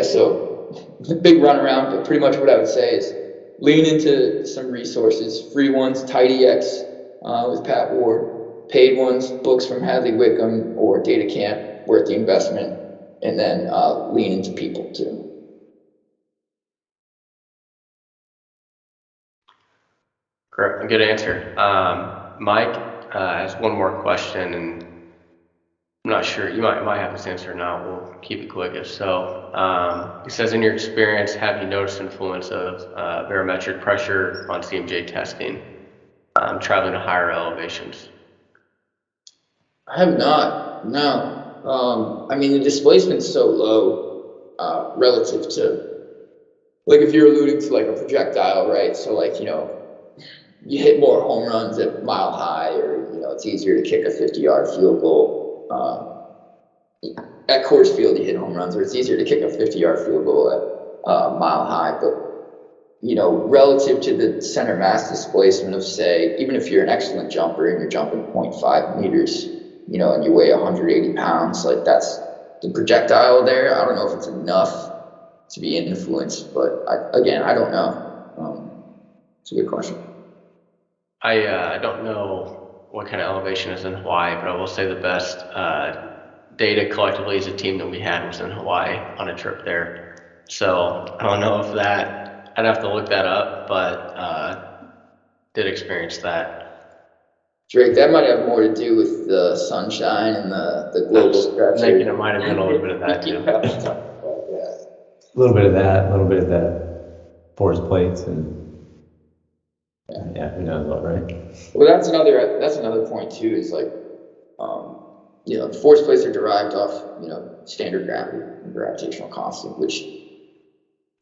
so the big runaround, but pretty much what I would say is lean into some resources, free ones, TidyX with Pat Ward, paid ones, books from Hadley Wickham or Data Camp, worth the investment, and then lean into people too. Correct. Good answer. Mike has one more question, and I'm not sure, you might have this answer now. We'll keep it quick if so. He says, in your experience, have you noticed influence of barometric pressure on CMJ testing, traveling to higher elevations? I have not, no. I mean, the displacement's so low relative to, like if you're alluding to like a projectile, right? So like, you hit more home runs at Mile High, or it's easier to kick a 50-yard field goal. At Coors Field, you hit home runs, or it's easier to kick a 50-yard field goal at Mile High. But relative to the center mass displacement of, say, even if you're an excellent jumper and you're jumping 0.5 meters, and you weigh 180 pounds, like that's the projectile there. I don't know if it's enough to be influenced, but I don't know. It's a good question. I don't know what kind of elevation is in Hawaii, but I will say the best data collectively as a team that we had was in Hawaii on a trip there. So I don't know if I'd have to look that up, but did experience that. Drake, that might have more to do with the sunshine and the global stretch. I think it might have been a little bit of that too. A little bit of that, force plates, and who knows what, right? Well, that's another point too. Is like, the force plates are derived off, standard gravity and gravitational constant, which,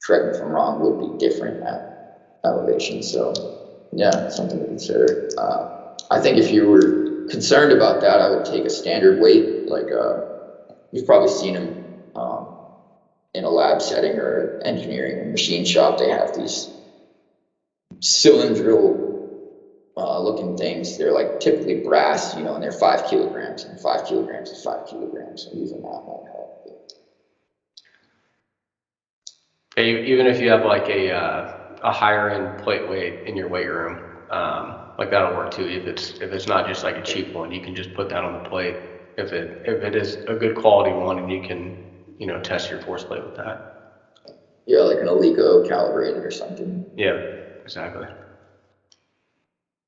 correct me if I'm wrong, would be different at elevation. So, yeah, something to consider. I think if you were concerned about that, I would take a standard weight, like you've probably seen them in a lab setting or engineering or machine shop. They have these cylindrical looking things. They're like typically brass, and they're 5 kilograms, and 5 kilograms is 5 kilograms. So using that might help. Even if you have like a higher end plate weight in your weight room, like that'll work too. If it's not just like a cheap one, you can just put that on the plate. If it is a good quality one, and you can test your force plate with that. Yeah, like an Alico calibrated or something. Yeah, exactly.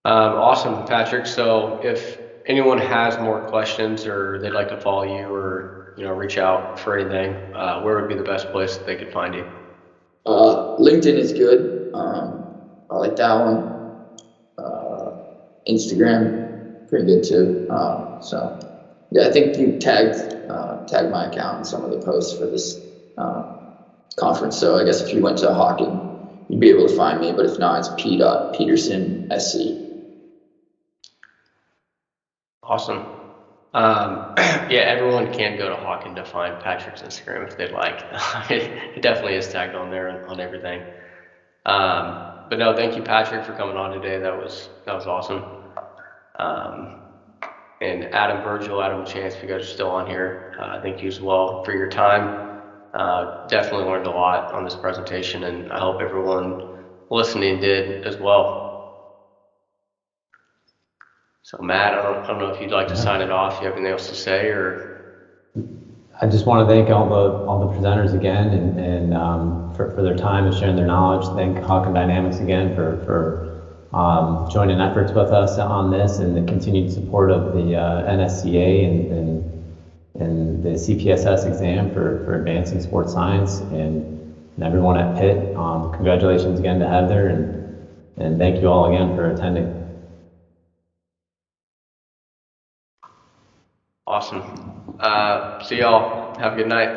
Awesome, Patrick. So if anyone has more questions or they'd like to follow you or reach out for anything, where would be the best place that they could find you? LinkedIn is good. I like that one. Instagram, pretty good too. So yeah, I think you tagged my account in some of the posts for this conference. So I guess if you went to Hawken, you'd be able to find me. But if not, it's p.peterson.sc. Awesome. Yeah, everyone can go to Hawken to find Patrick's Instagram if they'd like. It definitely is tagged on there on everything. But no, thank you, Patrick, for coming on today. That was awesome. And Adam Chance, if you guys are still on here, thank you as well for your time. Definitely learned a lot on this presentation, and I hope everyone listening did as well. So Matt, I don't know if you'd like to sign it off. You have anything else to say, or? I just want to thank all the presenters again, and for their time and sharing their knowledge. Thank Hawken Dynamics again for joining efforts with us on this, and the continued support of the NSCA and the CPSS exam for advancing sports science, and everyone at Pitt. Congratulations again to Heather, and thank you all again for attending. Awesome. See y'all. Have a good night.